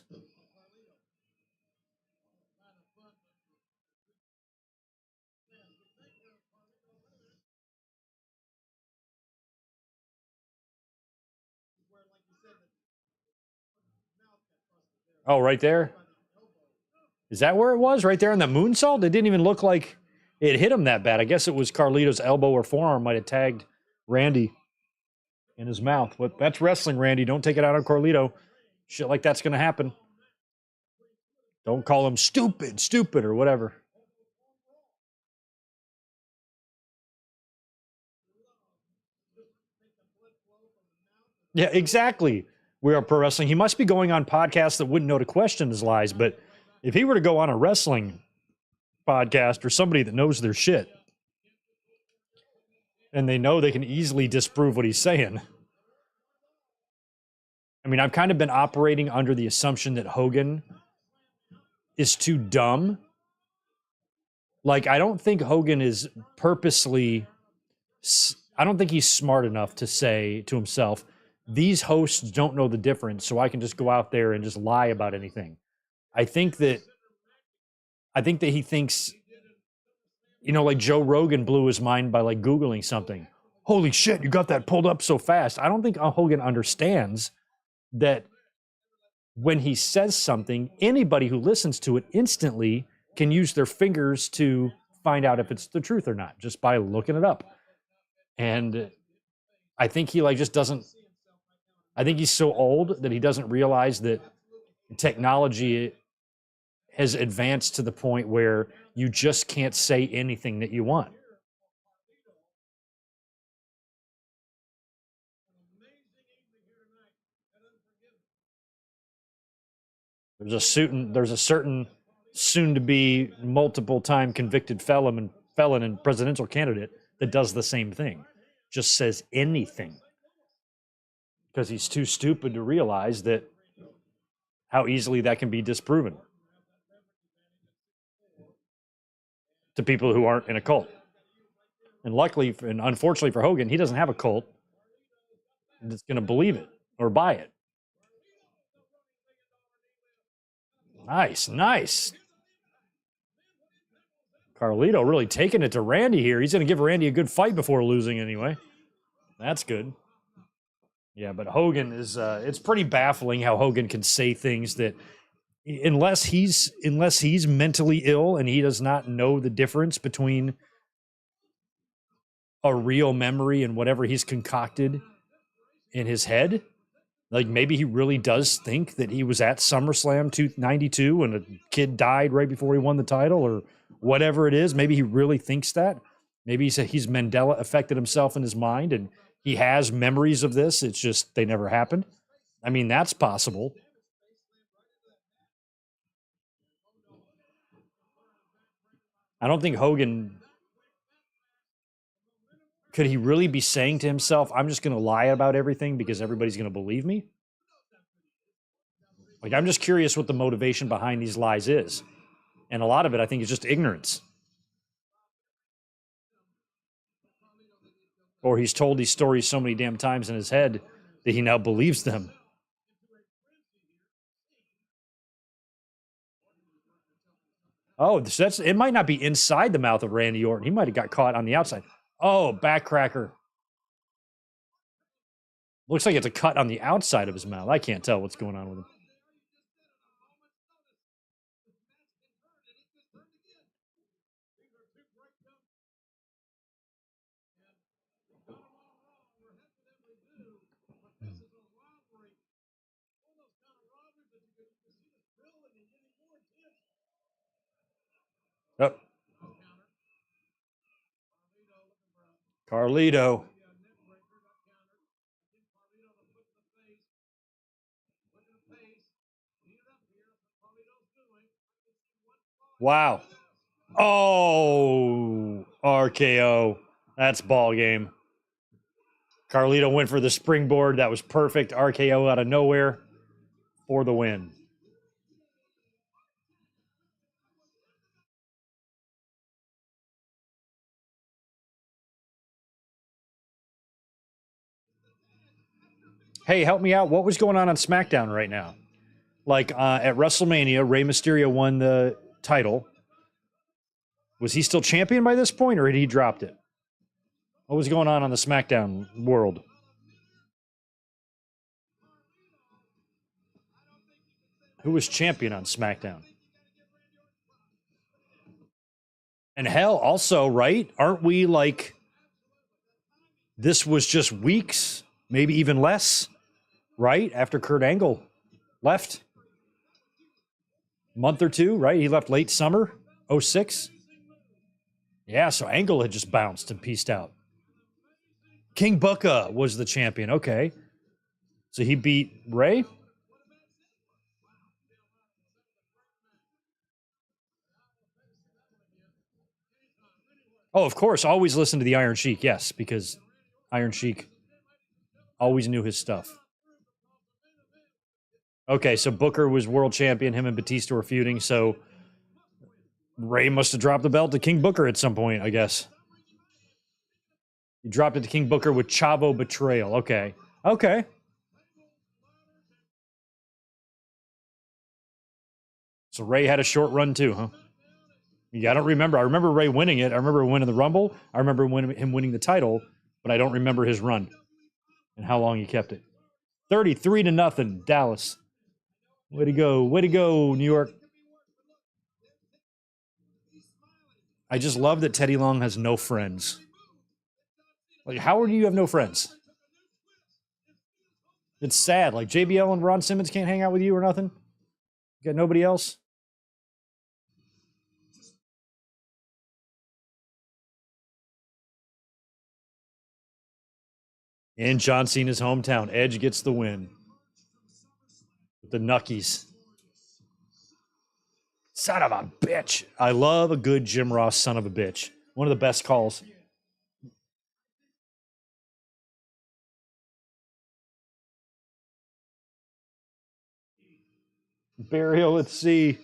Speaker 2: Oh, right there? Is that where it was? Right there on the moonsault? It didn't even look like it hit him that bad. I guess it was Carlito's elbow or forearm might have tagged Randy in his mouth. But that's wrestling, Randy. Don't take it out on Carlito. Shit like that's going to happen. Don't call him stupid, or whatever. Yeah, exactly. We are pro wrestling. He must be going on podcasts that wouldn't know to question his lies. But if he were to go on a wrestling podcast or somebody that knows their shit and they know they can easily disprove what he's saying. I mean, I've kind of been operating under the assumption that Hogan is too dumb. Like, I don't think Hogan is purposely, I don't think he's smart enough to say to himself, these hosts don't know the difference, so I can just go out there and just lie about anything. I think that he thinks, you know, like Joe Rogan blew his mind by like Googling something. Holy shit, you got that pulled up so fast. I don't think Hogan understands that when he says something, anybody who listens to it instantly can use their fingers to find out if it's the truth or not, just by looking it up. And I think he like just doesn't, I think he's so old that he doesn't realize that technology has advanced to the point where you just can't say anything that you want. There's a certain soon to be multiple time convicted felon and presidential candidate that does the same thing. Just says anything. Because he's too stupid to realize that how easily that can be disproven to people who aren't in a cult. And luckily and unfortunately for Hogan, he doesn't have a cult that's going to believe it or buy it. Nice. Carlito really taking it to Randy here. He's going to give Randy a good fight before losing anyway. That's good. Yeah, but Hogan is, it's pretty baffling how Hogan can say things that unless he's mentally ill and he does not know the difference between a real memory and whatever he's concocted in his head. Like maybe he really does think that he was at SummerSlam 292 and a kid died right before he won the title or whatever it is. Maybe he really thinks that. Maybe he's Mandela affected himself in his mind and he has memories of this. It's just they never happened. I mean, that's possible. I don't think Hogan could he really be saying to himself, I'm just going to lie about everything because everybody's going to believe me? Like, I'm just curious what the motivation behind these lies is. And a lot of it, I think, is just ignorance. Or he's told these stories so many damn times in his head that he now believes them. Oh, it might not be inside the mouth of Randy Orton. He might have got caught on the outside. Oh, backcracker. Looks like it's a cut on the outside of his mouth. I can't tell what's going on with him. Oh, Carlito. Wow. Oh, RKO. That's ball game. Carlito went for the springboard. That was perfect. RKO out of nowhere for the win. Hey, help me out. What was going on SmackDown right now? Like at WrestleMania, Rey Mysterio won the title. Was he still champion by this point, or had he dropped it? What was going on the SmackDown world? Who was champion on SmackDown? And hell, also, right? Aren't we like, this was just weeks, maybe even less, right? After Kurt Angle left. Month or two, right? He left late summer, 06. Yeah, so Angle had just bounced and pieced out. King Booker was the champion. Okay. So he beat Ray? Oh, of course. Always listen to the Iron Sheik. Yes, because Iron Sheik always knew his stuff. Okay, so Booker was world champion. Him and Batista were feuding. So Ray must have dropped the belt to King Booker at some point, I guess. He dropped it to King Booker with Chavo Betrayal. Okay. Okay. So Ray had a short run too, huh? Yeah, I don't remember. I remember Ray winning it. I remember winning the Rumble. I remember him winning the title, but I don't remember his run and how long he kept it. 33-0, Dallas. Way to go. Way to go, New York. I just love that Teddy Long has no friends. Like, how do you have no friends? It's sad. Like, JBL and Ron Simmons can't hang out with you or nothing? You got nobody else? In John Cena's hometown, Edge gets the win. With the Nuckies. Son of a bitch. I love a good Jim Ross son of a bitch. One of the best calls. Burial at sea.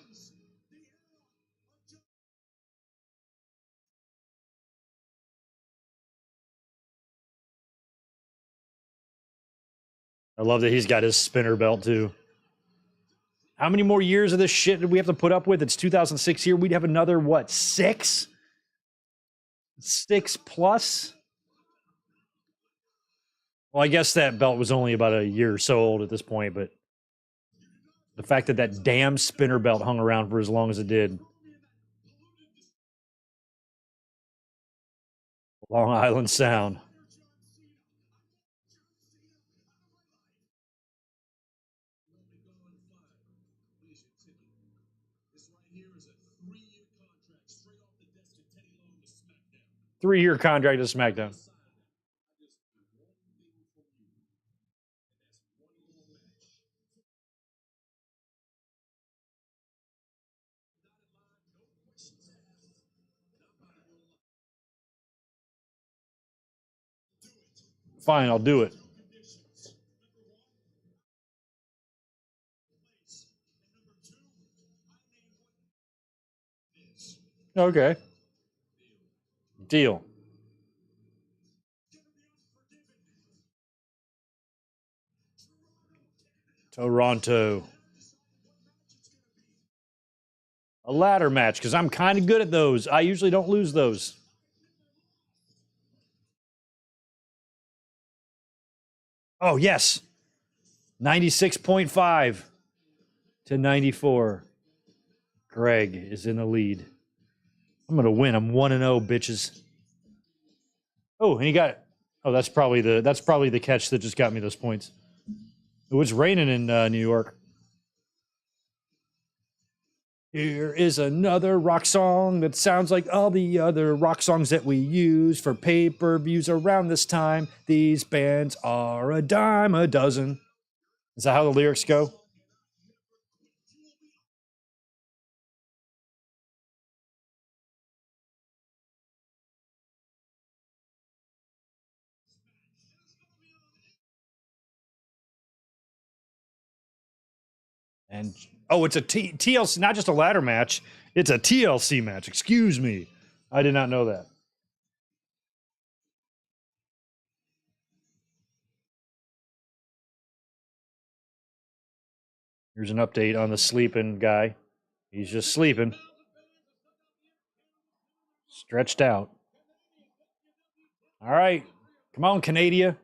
Speaker 2: I love that he's got his spinner belt too. How many more years of this shit did we have to put up with? It's 2006 here. We'd have another, what, 6? 6 plus? Well, I guess that belt was only about a year or so old at this point, but the fact that that damn spinner belt hung around for as long as it did. Long Island Sound. Three-year contract to SmackDown. Fine, I'll do it. Okay. Deal. Toronto. A ladder match, because I'm kind of good at those. I usually don't lose those. Oh, yes. 96.5 to 94. Greg is in the lead. I'm going to win. I'm 1-0, bitches. Oh, and he got. Oh, that's probably the catch that just got me those points. It was raining in New York. Here is another rock song that sounds like all the other rock songs that we use for pay-per-views around this time. These bands are a dime a dozen. Is that how the lyrics go? And oh, it's a TLC, not just a ladder match. It's a TLC match. Excuse me. I did not know that. Here's an update on the sleeping guy. He's just sleeping. Stretched out. All right. Come on, Canada.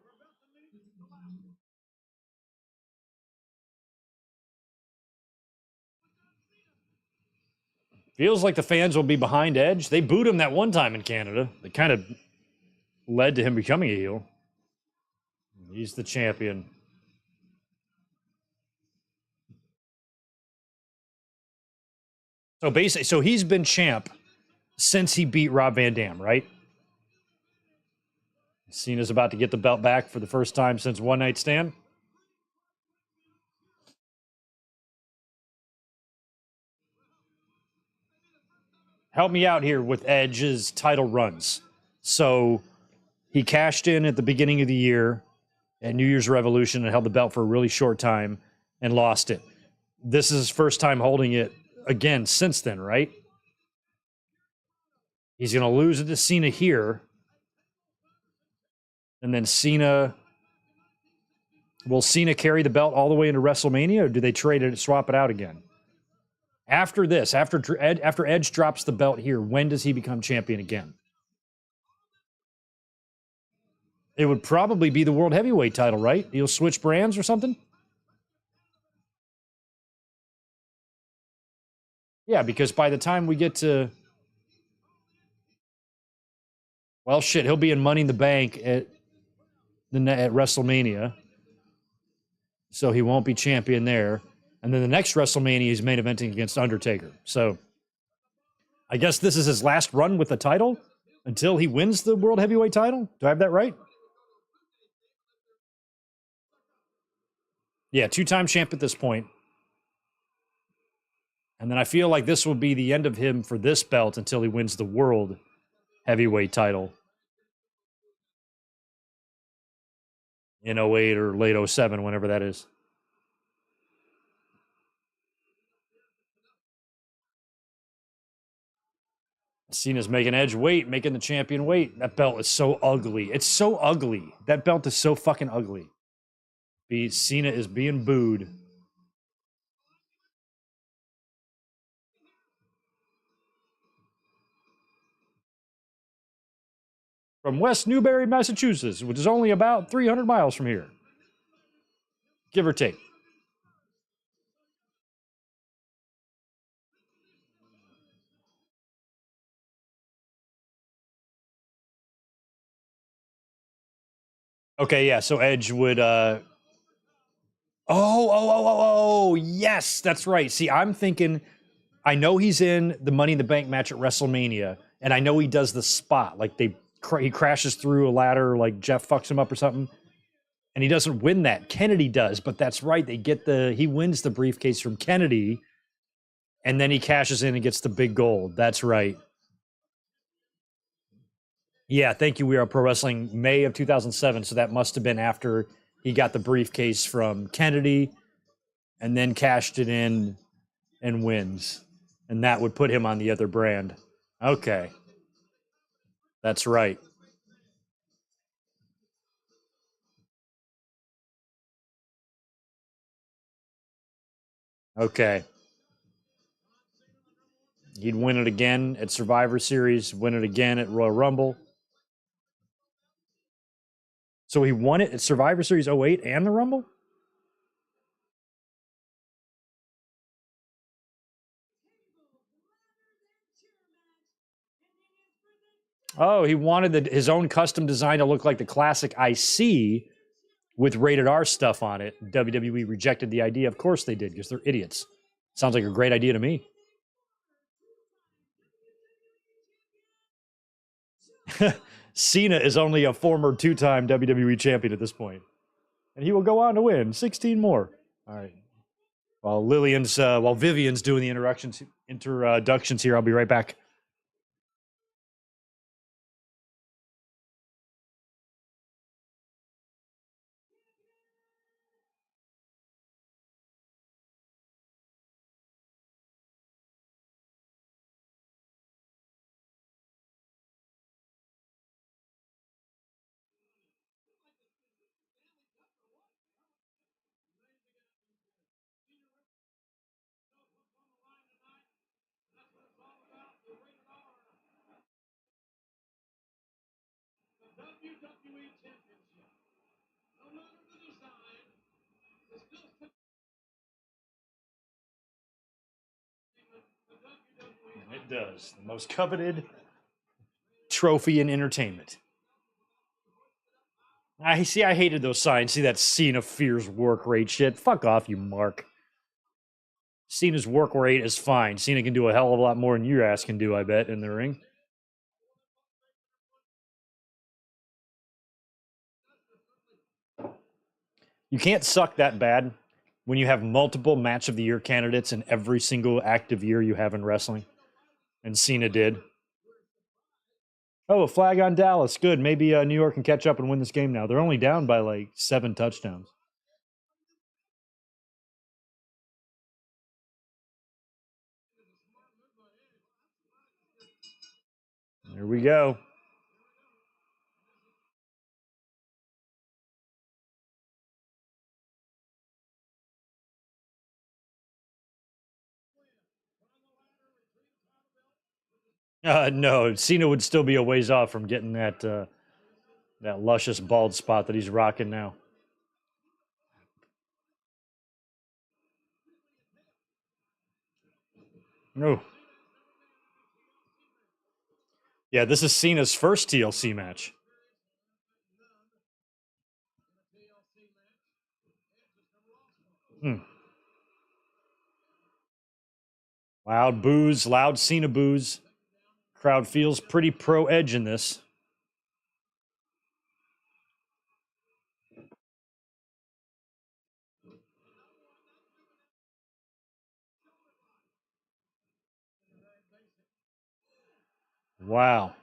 Speaker 2: Feels like the fans will be behind Edge. They booed him that one time in Canada. That kind of led to him becoming a heel. He's the champion. So basically, so he's been champ since he beat Rob Van Dam, right? Cena's about to get the belt back for the first time since One Night Stand. Help me out here with Edge's title runs. So he cashed in at the beginning of the year at New Year's Revolution and held the belt for a really short time and lost it. This is his first time holding it again since then, right? He's going to lose it to Cena here. And then Cena. Will Cena carry the belt all the way into WrestleMania, or do they trade it, swap it out again? After this, after Edge drops the belt here, when does he become champion again? It would probably be the World Heavyweight title, right? He'll switch brands or something? Yeah, because by the time we get to... Well, shit, he'll be in Money in the Bank at WrestleMania. So he won't be champion there. And then the next WrestleMania, he's main eventing against Undertaker. So I guess this is his last run with the title until he wins the World Heavyweight title. Do I have that right? Yeah, two-time champ at this point. And then I feel like this will be the end of him for this belt until he wins the World Heavyweight title in 08 or late 07, whenever that is. Cena's making Edge wait, making the champion wait. That belt is so ugly. It's so ugly. That belt is so fucking ugly. Cena is being booed. From West Newbury, Massachusetts, which is only about 300 miles from here. Give or take. Okay, yeah, so Edge would yes, that's right. See, I'm thinking, I know he's in the Money in the Bank match at WrestleMania, and I know he does the spot, like he crashes through a ladder, like Jeff fucks him up or something, and he doesn't win that. Kennedy does, but that's right. He wins the briefcase from Kennedy, and then he cashes in and gets the big gold. That's right. Yeah, thank you. We are Pro Wrestling, May of 2007, so that must have been after he got the briefcase from Kennedy, and then cashed it in and wins. And that would put him on the other brand. Okay. That's right. Okay. He'd win it again at Survivor Series, win it again at Royal Rumble. So he won it at Survivor Series 08 and the Rumble? Oh, he wanted his own custom design to look like the classic IC with rated R stuff on it. WWE rejected the idea. Of course they did, because they're idiots. Sounds like a great idea to me. Cena is only a former two-time WWE champion at this point. And he will go on to win 16 more. All right. While Vivian's doing the introductions here, I'll be right back. It does. The most coveted trophy in entertainment. I hated those signs. See that Cena fears work rate shit. Fuck off, you mark. Cena's work rate is fine. Cena can do a hell of a lot more than your ass can do, I bet, in the ring. You can't suck that bad when you have multiple match of the year candidates in every single active year you have in wrestling. And Cena did. Oh, a flag on Dallas. Good. Maybe New York can catch up and win this game now. They're only down by like 7 touchdowns. There we go. No, Cena would still be a ways off from getting that luscious bald spot that he's rocking now. No. Yeah, this is Cena's first TLC match. Loud Cena boos. Crowd feels pretty pro Edge in this. Wow.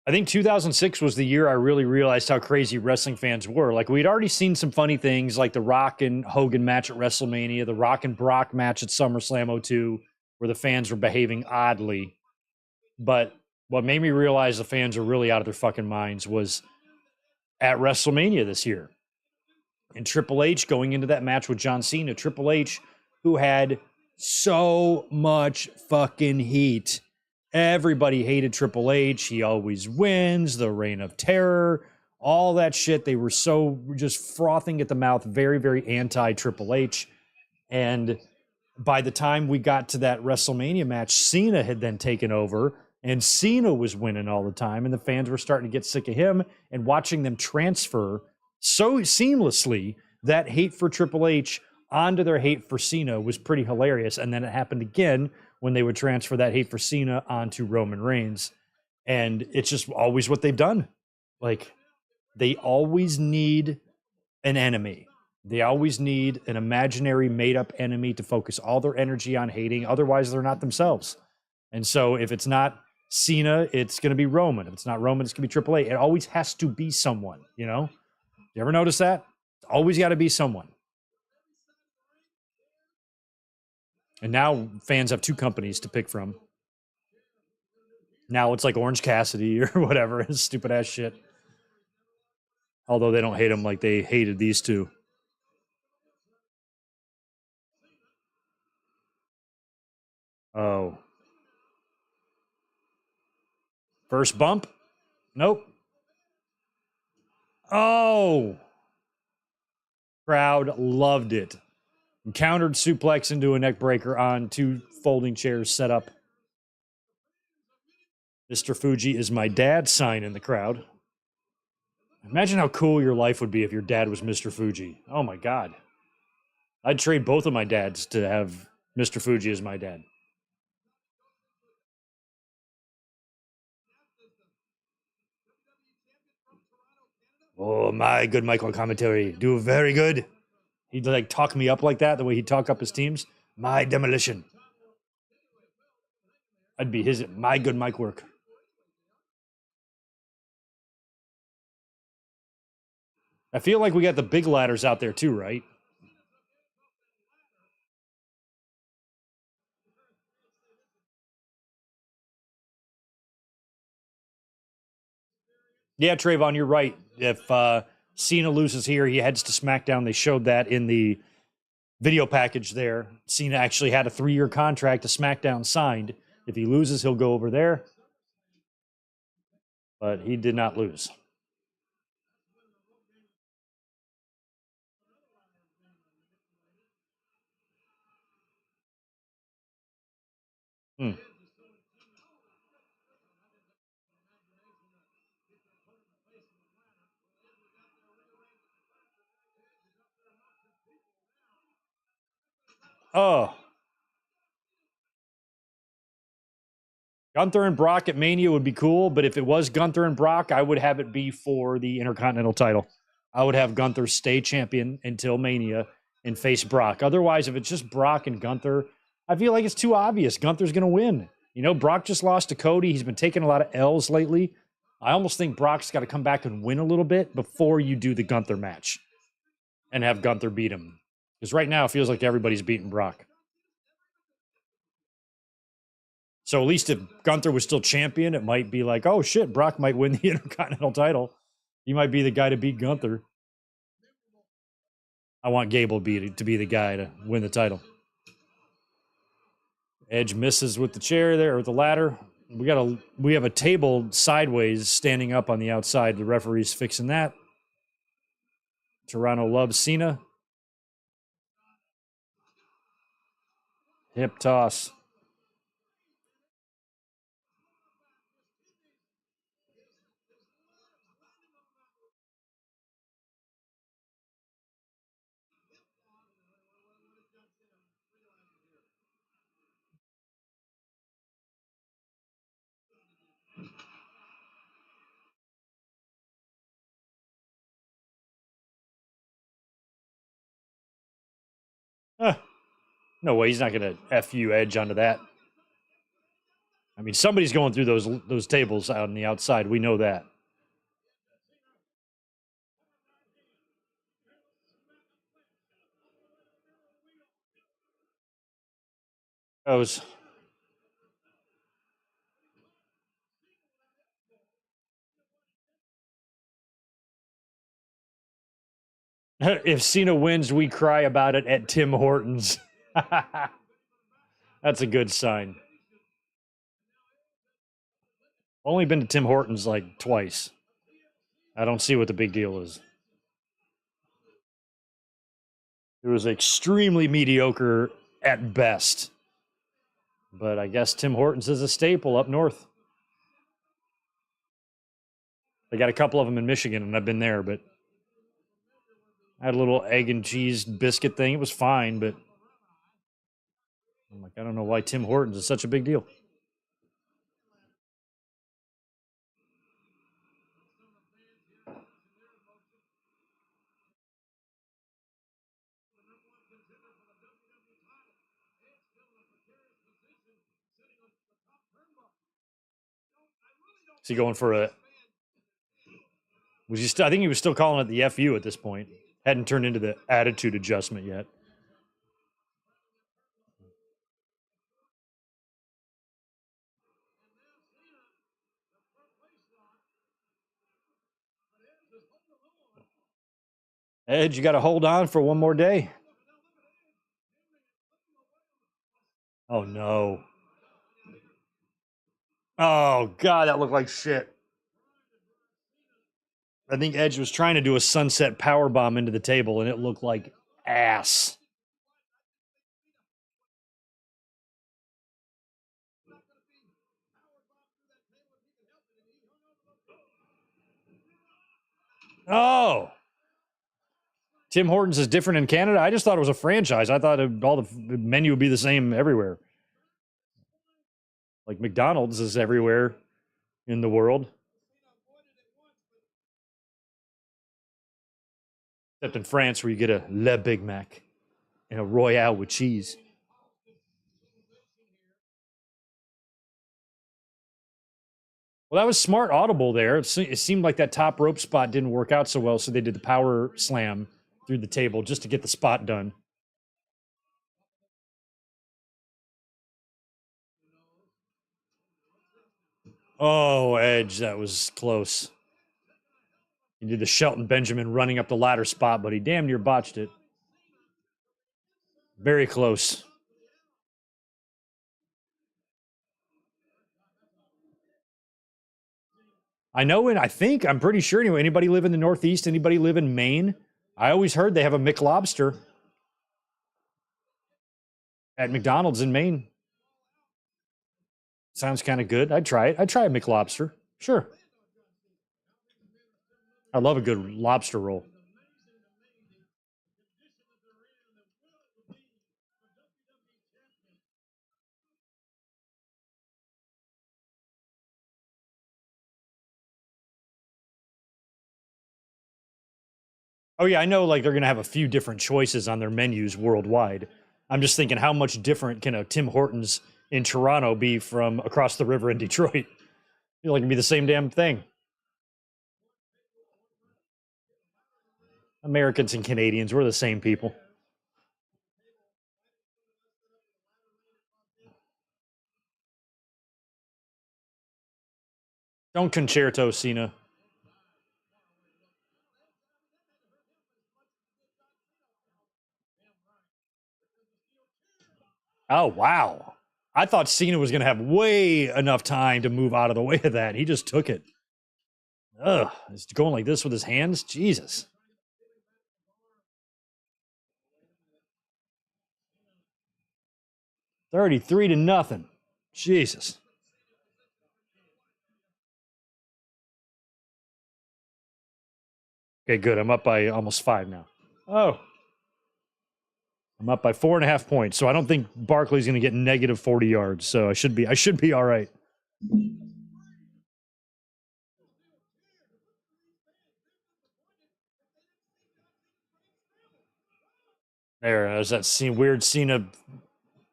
Speaker 2: I think 2006 was the year I really realized how crazy wrestling fans were. Like, we'd already seen some funny things, like the Rock and Hogan match at WrestleMania, the Rock and Brock match at SummerSlam 02, where the fans were behaving oddly. But what made me realize the fans are really out of their fucking minds was at WrestleMania this year. And Triple H going into that match with John Cena, Triple H, who had so much fucking heat. Everybody hated Triple H. He always wins, the reign of terror, all that shit. They were so just frothing at the mouth, very, very anti-Triple H. And by the time we got to that WrestleMania match, Cena had then taken over, and Cena was winning all the time, and the fans were starting to get sick of him, and watching them transfer so seamlessly that hate for Triple H onto their hate for Cena was pretty hilarious. And then it happened again when they would transfer that hate for Cena onto Roman Reigns. And it's just always what they've done. Like, they always need an enemy. They always need an imaginary made-up enemy to focus all their energy on hating. Otherwise, they're not themselves. And so if it's not Cena, it's going to be Roman. If it's not Roman, it's going to be Triple H. It always has to be someone, you know? You ever notice that? It's always got to be someone. And now fans have 2 companies to pick from. Now it's like Orange Cassidy or whatever. Stupid ass shit. Although they don't hate him like they hated these two. Oh. First bump? Nope. Oh. Crowd loved it. Countered suplex into a neck breaker on two folding chairs set up. Mr. Fuji is my dad sign in the crowd. Imagine how cool your life would be if your dad was Mr. Fuji. Oh my God. I'd trade both of my dads to have Mr. Fuji as my dad. Oh, my good Michael commentary. Do very good. He'd like talk me up like that, the way he'd talk up his teams. My demolition. I'd be his, my good mic work. I feel like we got the big ladders out there too, right? Yeah, Trayvon, you're right. If Cena loses here, he heads to SmackDown. They showed that in the video package there. Cena actually had a 3-year contract to SmackDown signed. If he loses, he'll go over there. But he did not lose. Hmm. Oh. Gunther and Brock at Mania would be cool, but if it was Gunther and Brock, I would have it be for the Intercontinental title. I would have Gunther stay champion until Mania and face Brock. Otherwise, if it's just Brock and Gunther, I feel like it's too obvious. Gunther's going to win. You know, Brock just lost to Cody. He's been taking a lot of L's lately. I almost think Brock's got to come back and win a little bit before you do the Gunther match and have Gunther beat him. Because right now it feels like everybody's beating Brock. So at least if Gunther was still champion, it might be like, oh shit, Brock might win the Intercontinental title. He might be the guy to beat Gunther. I want Gable to be the guy to win the title. Edge misses with the chair there, or the ladder. We have a table sideways standing up on the outside. The referee's fixing that. Toronto loves Cena. Hip toss. No way, he's not going to FU Edge onto that. I mean, somebody's going through those tables out on the outside. We know that. Those. If Cena wins, we cry about it at Tim Hortons. That's a good sign. Only been to Tim Hortons like twice. I don't see what the big deal is. It was extremely mediocre at best. But I guess Tim Hortons is a staple up north. They got a couple of them in Michigan, and I've been there, but I had a little egg and cheese biscuit thing. It was fine, but I'm like, I don't know why Tim Hortons is such a big deal. Is he going for a? Was he still? I think he was still calling it the FU at this point. Hadn't turned into the attitude adjustment yet. Edge, you got to hold on for one more day. Oh no! Oh, God, that looked like shit. I think Edge was trying to do a sunset power bomb into the table, and it looked like ass. Oh, Tim Hortons is different in Canada. I just thought it was a franchise. I thought all the menu would be the same everywhere. Like McDonald's is everywhere in the world, except in France, where you get a Le Big Mac and a Royale with cheese. Well, that was smart audible there. It seemed like that top rope spot didn't work out so well, so they did the power slam through the table just to get the spot done. Oh, Edge, that was close. He did the Shelton Benjamin running up the ladder spot, but he damn near botched it. Very close. I know, and I'm pretty sure anyway, anybody live in the Northeast, anybody live in Maine? I always heard they have a McLobster at McDonald's in Maine. Sounds kind of good. I'd try it. I'd try a McLobster. Sure. I love a good lobster roll. Oh yeah, I know. Like they're gonna have a few different choices on their menus worldwide. I'm just thinking, how much different can a Tim Hortons in Toronto be from across the river in Detroit? Feel like it'd be the same damn thing. Americans and Canadians, we're the same people. Don't concerto, Cena. Oh wow. I thought Cena was gonna have way enough time to move out of the way of that. He just took it. Ugh, he's going like this with his hands. Jesus. 33 to nothing. Jesus. Okay, good. I'm up by almost 5 now. Oh. I'm up by 4.5 points. So I don't think Barkley's gonna get negative 40 yards. So I should be all right. There's that weird Cena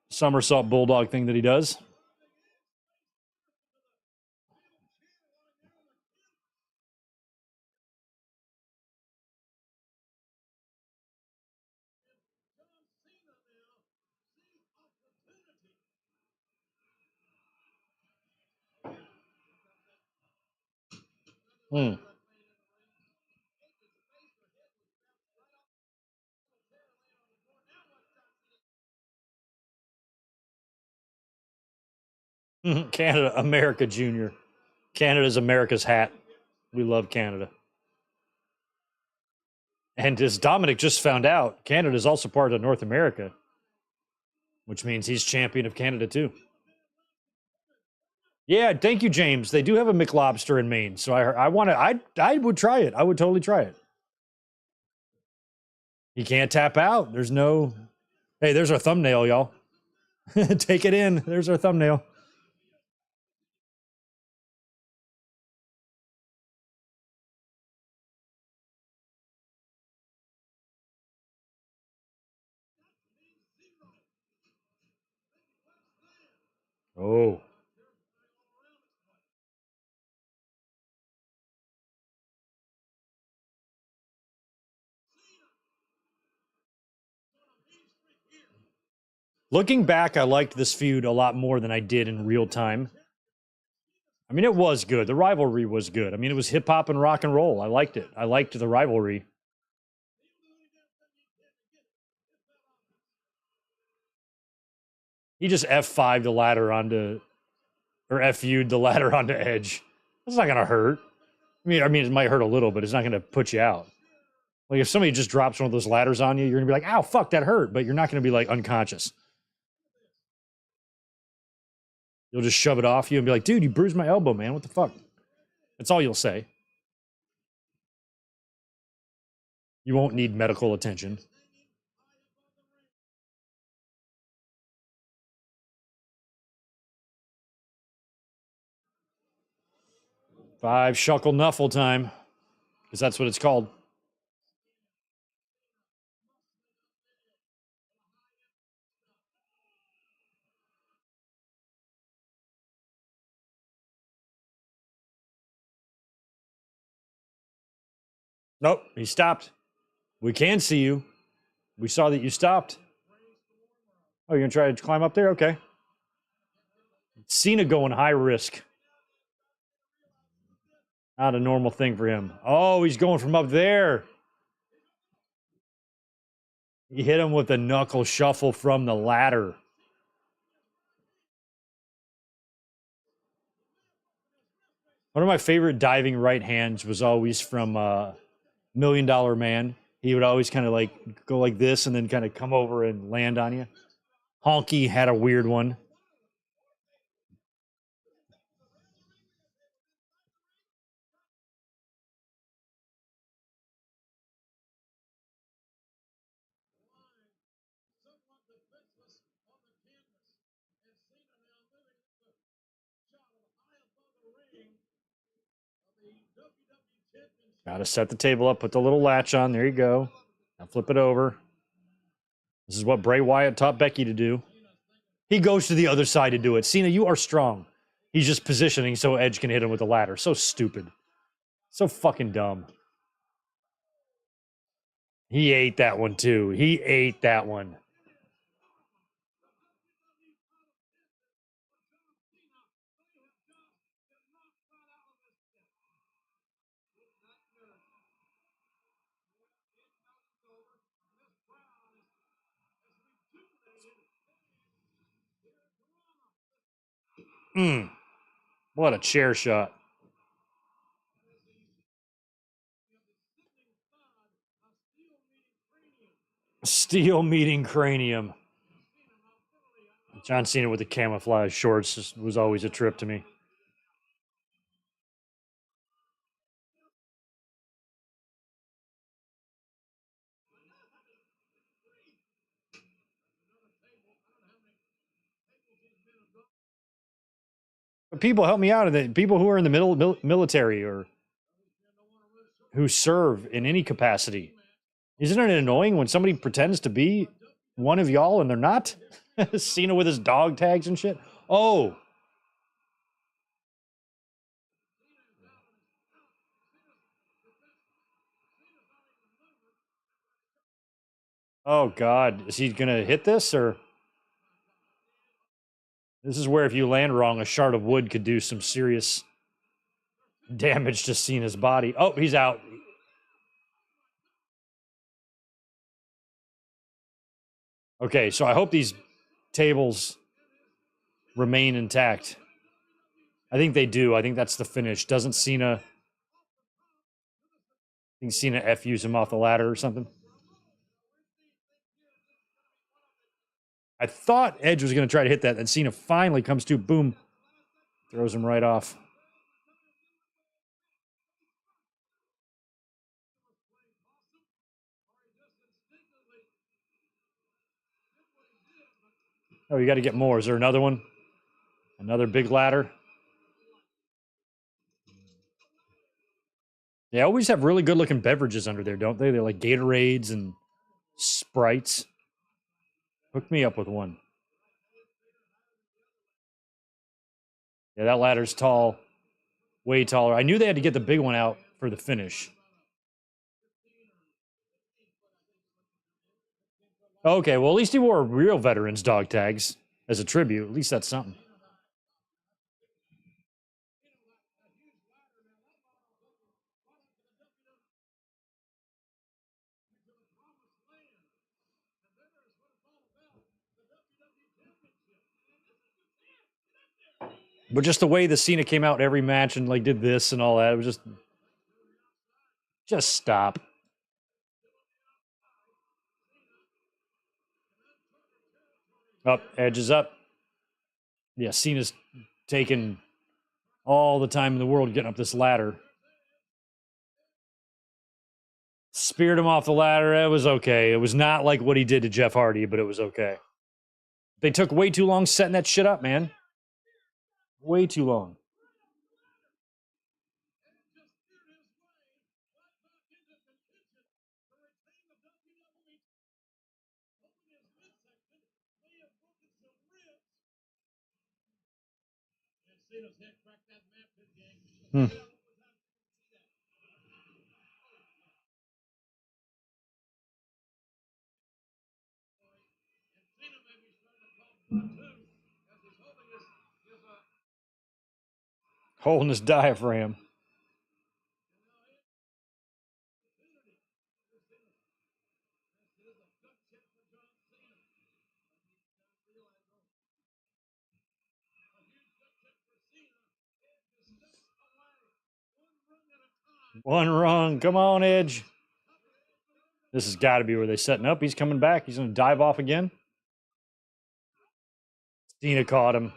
Speaker 2: somersault bulldog thing that he does. Hmm. Canada, America Junior. Canada's America's hat. We love Canada. And as Dominic just found out, Canada is also part of North America, which means he's champion of Canada too. Yeah, thank you, James. They do have a McLobster in Maine, so I want to. I would try it. I would totally try it. You can't tap out. There's no. Hey, there's our thumbnail, y'all. Take it in. There's our thumbnail. Oh. Looking back, I liked this feud a lot more than I did in real time. I mean, it was good. The rivalry was good. I mean, it was hip hop and rock and roll. I liked it. I liked the rivalry. He just F5 the ladder onto Or FU'd the ladder onto Edge. That's not gonna hurt. I mean, it might hurt a little, but it's not gonna put you out. Like if somebody just drops one of those ladders on you, you're gonna be like, "Ow, fuck, that hurt," but you're not gonna be like unconscious. You'll just shove it off you and be like, "Dude, you bruised my elbow, man. What the fuck?" That's all you'll say. You won't need medical attention. Five shuckle nuffle time, because that's what it's called. Nope, he stopped. We can see you. We saw that you stopped. Oh, you're gonna try to climb up there? Okay. Cena going high risk. Not a normal thing for him. Oh, he's going from up there. He hit him with a knuckle shuffle from the ladder. One of my favorite diving right hands was always from Million Dollar Man. He would always kind of like go like this and then kind of come over and land on you. Honky had a weird one. Got to set the table up, put the little latch on. There you go. Now flip it over. This is what Bray Wyatt taught Becky to do. He goes to the other side to do it. Cena, you are strong. He's just positioning so Edge can hit him with the ladder. So stupid. So fucking dumb. He ate that one too. He ate that one. What a chair shot. Steel meeting cranium. John Cena with the camouflage shorts was always a trip to me. But people help me out. People who are in the military or who serve in any capacity. Isn't it annoying when somebody pretends to be one of y'all and they're not? Cena with his dog tags and shit. Oh. Oh, God. Is he going to hit this or? This is where if you land wrong, a shard of wood could do some serious damage to Cena's body. Oh, he's out. Okay, so I hope these tables remain intact. I think they do. I think that's the finish. Doesn't Cena... I think Cena FUs him off the ladder or something. I thought Edge was going to try to hit that, and Cena finally comes to, boom, throws him right off. Oh, you got to get more. Is there another one? Another big ladder? They always have really good looking beverages under there, don't they? They're like Gatorades and Sprites. Hook me up with one. Yeah, that ladder's tall. Way taller. I knew they had to get the big one out for the finish. Okay, well, at least he wore real veterans dog tags as a tribute. At least that's something. But just the way the Cena came out every match and like did this and all that, it was just stop. Up, Edge is up. Yeah, Cena's taking all the time in the world getting up this ladder. Speared him off the ladder. It was okay. It was not like what he did to Jeff Hardy, but it was okay. They took way too long setting that shit up, man. Way too long. Hmm. Holding his diaphragm. One rung. Come on, Edge. This has got to be where they're setting up. He's coming back. He's going to dive off again. Cena caught him.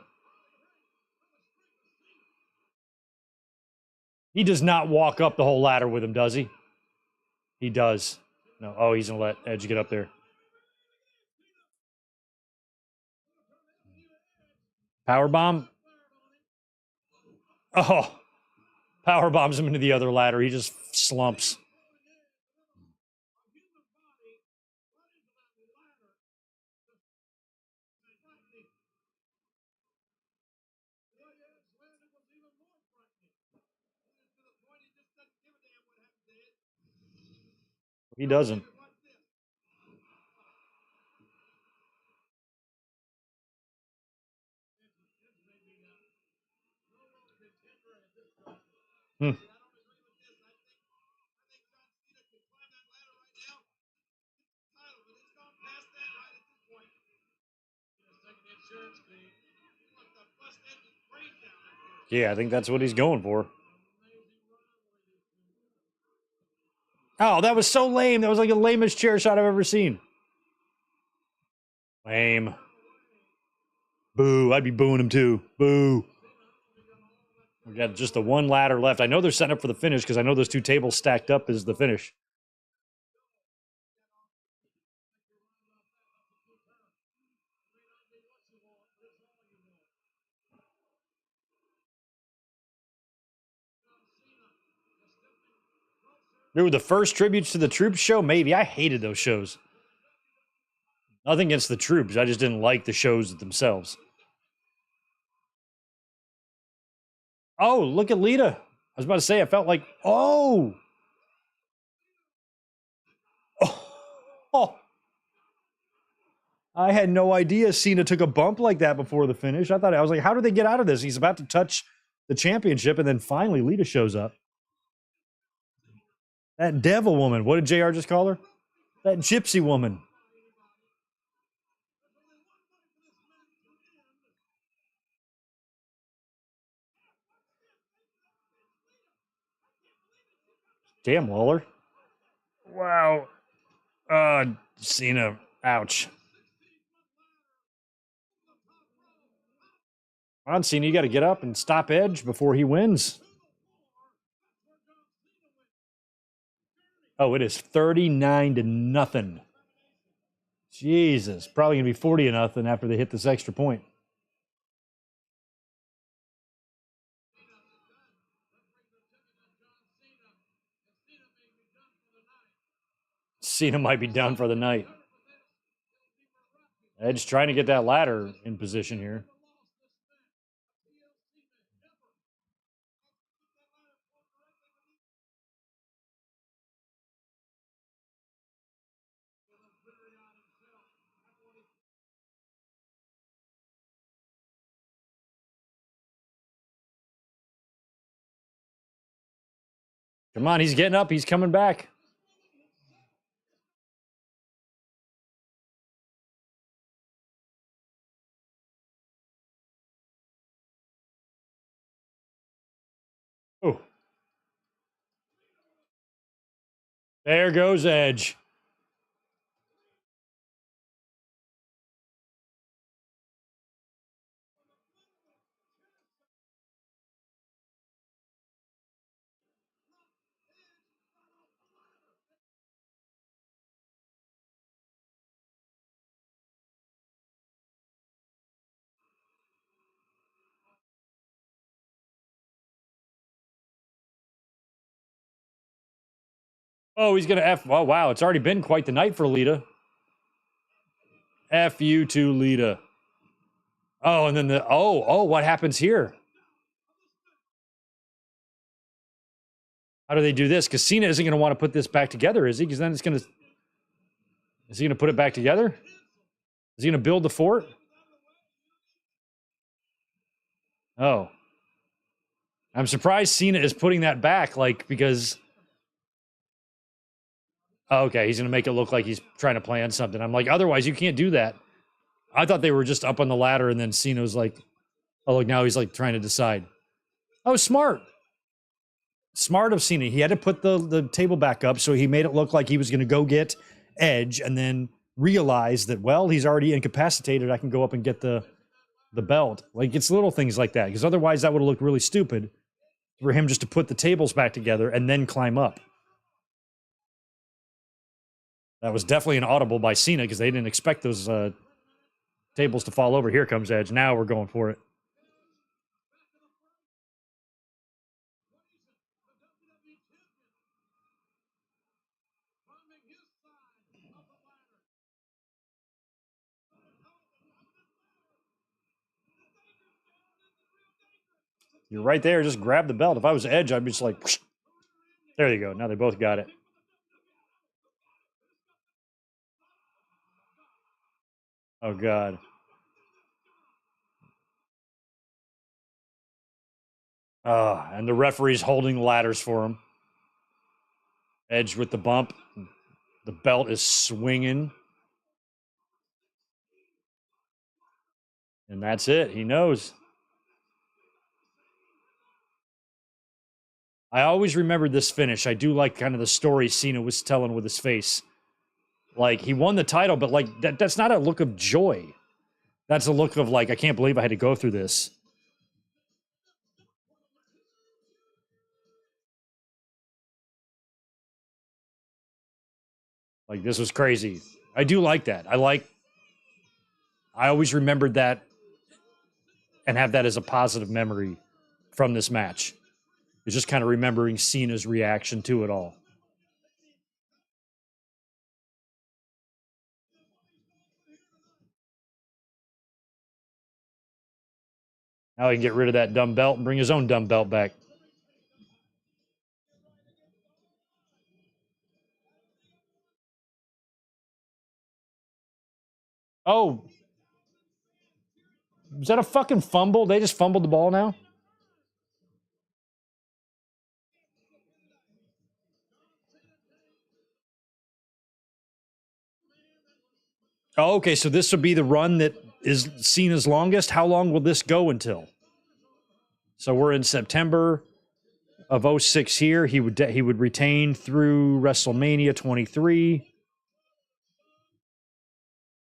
Speaker 2: He does not walk up the whole ladder with him, does he? He does. No. Oh, he's going to let Edge get up there. Powerbomb. Oh. Powerbombs him into the other ladder. He just slumps. He doesn't. Hmm. Yeah, I think that's what he's going for. Oh, that was so lame. That was like the lamest chair shot I've ever seen. Lame. Boo. I'd be booing him too. Boo. We got just the one ladder left. I know they're setting up for the finish because I know those two tables stacked up is the finish. Dude, the first tributes to the Troops show, maybe. I hated those shows. Nothing against the Troops. I just didn't like the shows themselves. Oh, look at Lita. I was about to say, I felt like, oh. Oh. I had no idea Cena took a bump like that before the finish. I was like, how do they get out of this? He's about to touch the championship, and then finally Lita shows up. That devil woman. What did JR just call her? That gypsy woman. Damn, Lawler. Wow. Cena. Ouch. Come on, Cena, you got to get up and stop Edge before he wins. Oh, it is 39-0. Jesus. Probably going to be 40-0 after they hit this extra point. Cena might be done for the night. Edge trying to get that ladder in position here. Come on, he's getting up. He's coming back. There goes Edge. Oh, he's going to F. Oh, wow. It's already been quite the night for Lita. F you to Lita. Oh, and then what happens here? How do they do this? Because Cena isn't going to want to put this back together, is he? Because then it's going to... Is he going to put it back together? Is he going to build the fort? Oh. I'm surprised Cena is putting that back, like, because... Oh, okay, he's going to make it look like he's trying to plan something. I'm like, otherwise, you can't do that. I thought they were just up on the ladder, and then Cena was like, oh, look, now he's, like, trying to decide. Oh, smart. Smart of Cena. He had to put the table back up, so he made it look like he was going to go get Edge, and then realize that, well, he's already incapacitated. I can go up and get the belt. Like, it's little things like that, because otherwise that would have looked really stupid for him just to put the tables back together and then climb up. That was definitely an audible by Cena, because they didn't expect those tables to fall over. Here comes Edge. Now we're going for it. You're right there. Just grab the belt. If I was Edge, I'd be just like, whoosh. There you go. Now they both got it. Oh, God. And the referee's holding the ladders for him. Edge with the bump. The belt is swinging. And that's it. He knows. I always remembered this finish. I do like kind of the story Cena was telling with his face. Like, he won the title, but, like, that's not a look of joy. That's a look of, like, I can't believe I had to go through this. Like, this was crazy. I do like that. I always remembered that and have that as a positive memory from this match. It's just kind of remembering Cena's reaction to it all. Now he can get rid of that dumb belt and bring his own dumb belt back. Oh. Was that a fucking fumble? They just fumbled the ball now? Oh, okay, so this would be the run that is Cena's longest. How long will this go until? So we're in September of 06 here. He would retain through WrestleMania 23,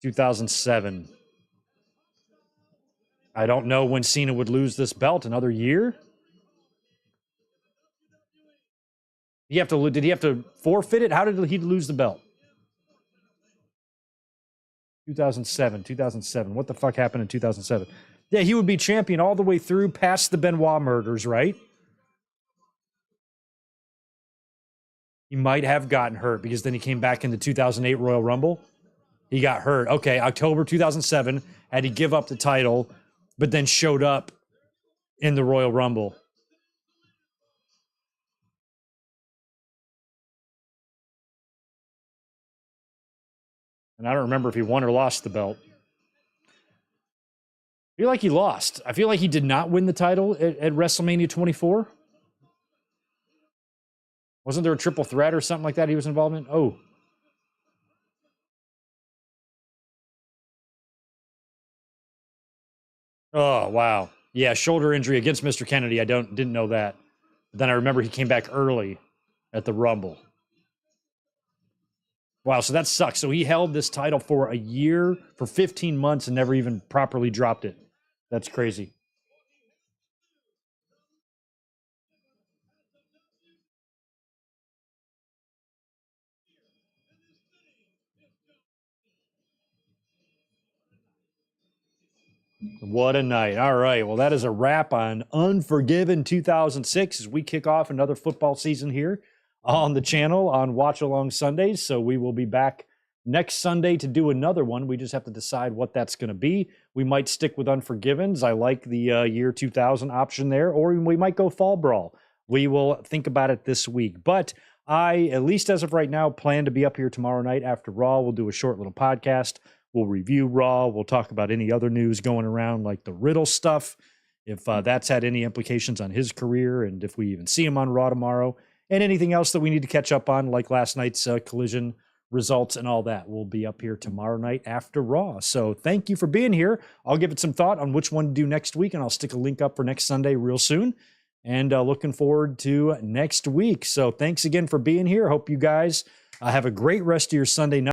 Speaker 2: 2007. I don't know when Cena would lose this belt. Another year? Did he have to forfeit it? How did he lose the belt? 2007. What the fuck happened in 2007? Yeah, he would be champion all the way through past the Benoit murders, right? He might have gotten hurt because then he came back in the 2008 Royal Rumble. He got hurt. Okay, October 2007, had to give up the title, but then showed up in the Royal Rumble. And I don't remember if he won or lost the belt. I feel like he lost. I feel like he did not win the title at WrestleMania 24. Wasn't there a triple threat or something like that he was involved in? Oh. Oh, wow. Yeah, shoulder injury against Mr. Kennedy. I didn't know that. But then I remember he came back early at the Rumble. Wow, so that sucks. So he held this title for a year, for 15 months, and never even properly dropped it. That's crazy. What a night. All right. Well, that is a wrap on Unforgiven 2006 as we kick off another football season here on the channel on Watch Along Sundays. So we will be back next Sunday to do another one. We just have to decide what that's going to be. We might stick with Unforgivens. I like the year 2000 option there, or we might go Fall Brawl. We will think about it this week. But I, at least as of right now, plan to be up here tomorrow night after Raw. We'll do a short little podcast. We'll review Raw. We'll talk about any other news going around, like the Riddle stuff, if that's had any implications on his career, and if we even see him on Raw tomorrow, and anything else that we need to catch up on, like last night's Collision results and all that. We'll be up here tomorrow night after Raw. So thank you for being here. I'll give it some thought on which one to do next week, and I'll stick a link up for next Sunday real soon. And looking forward to next week. So thanks again for being here. Hope you guys have a great rest of your Sunday night.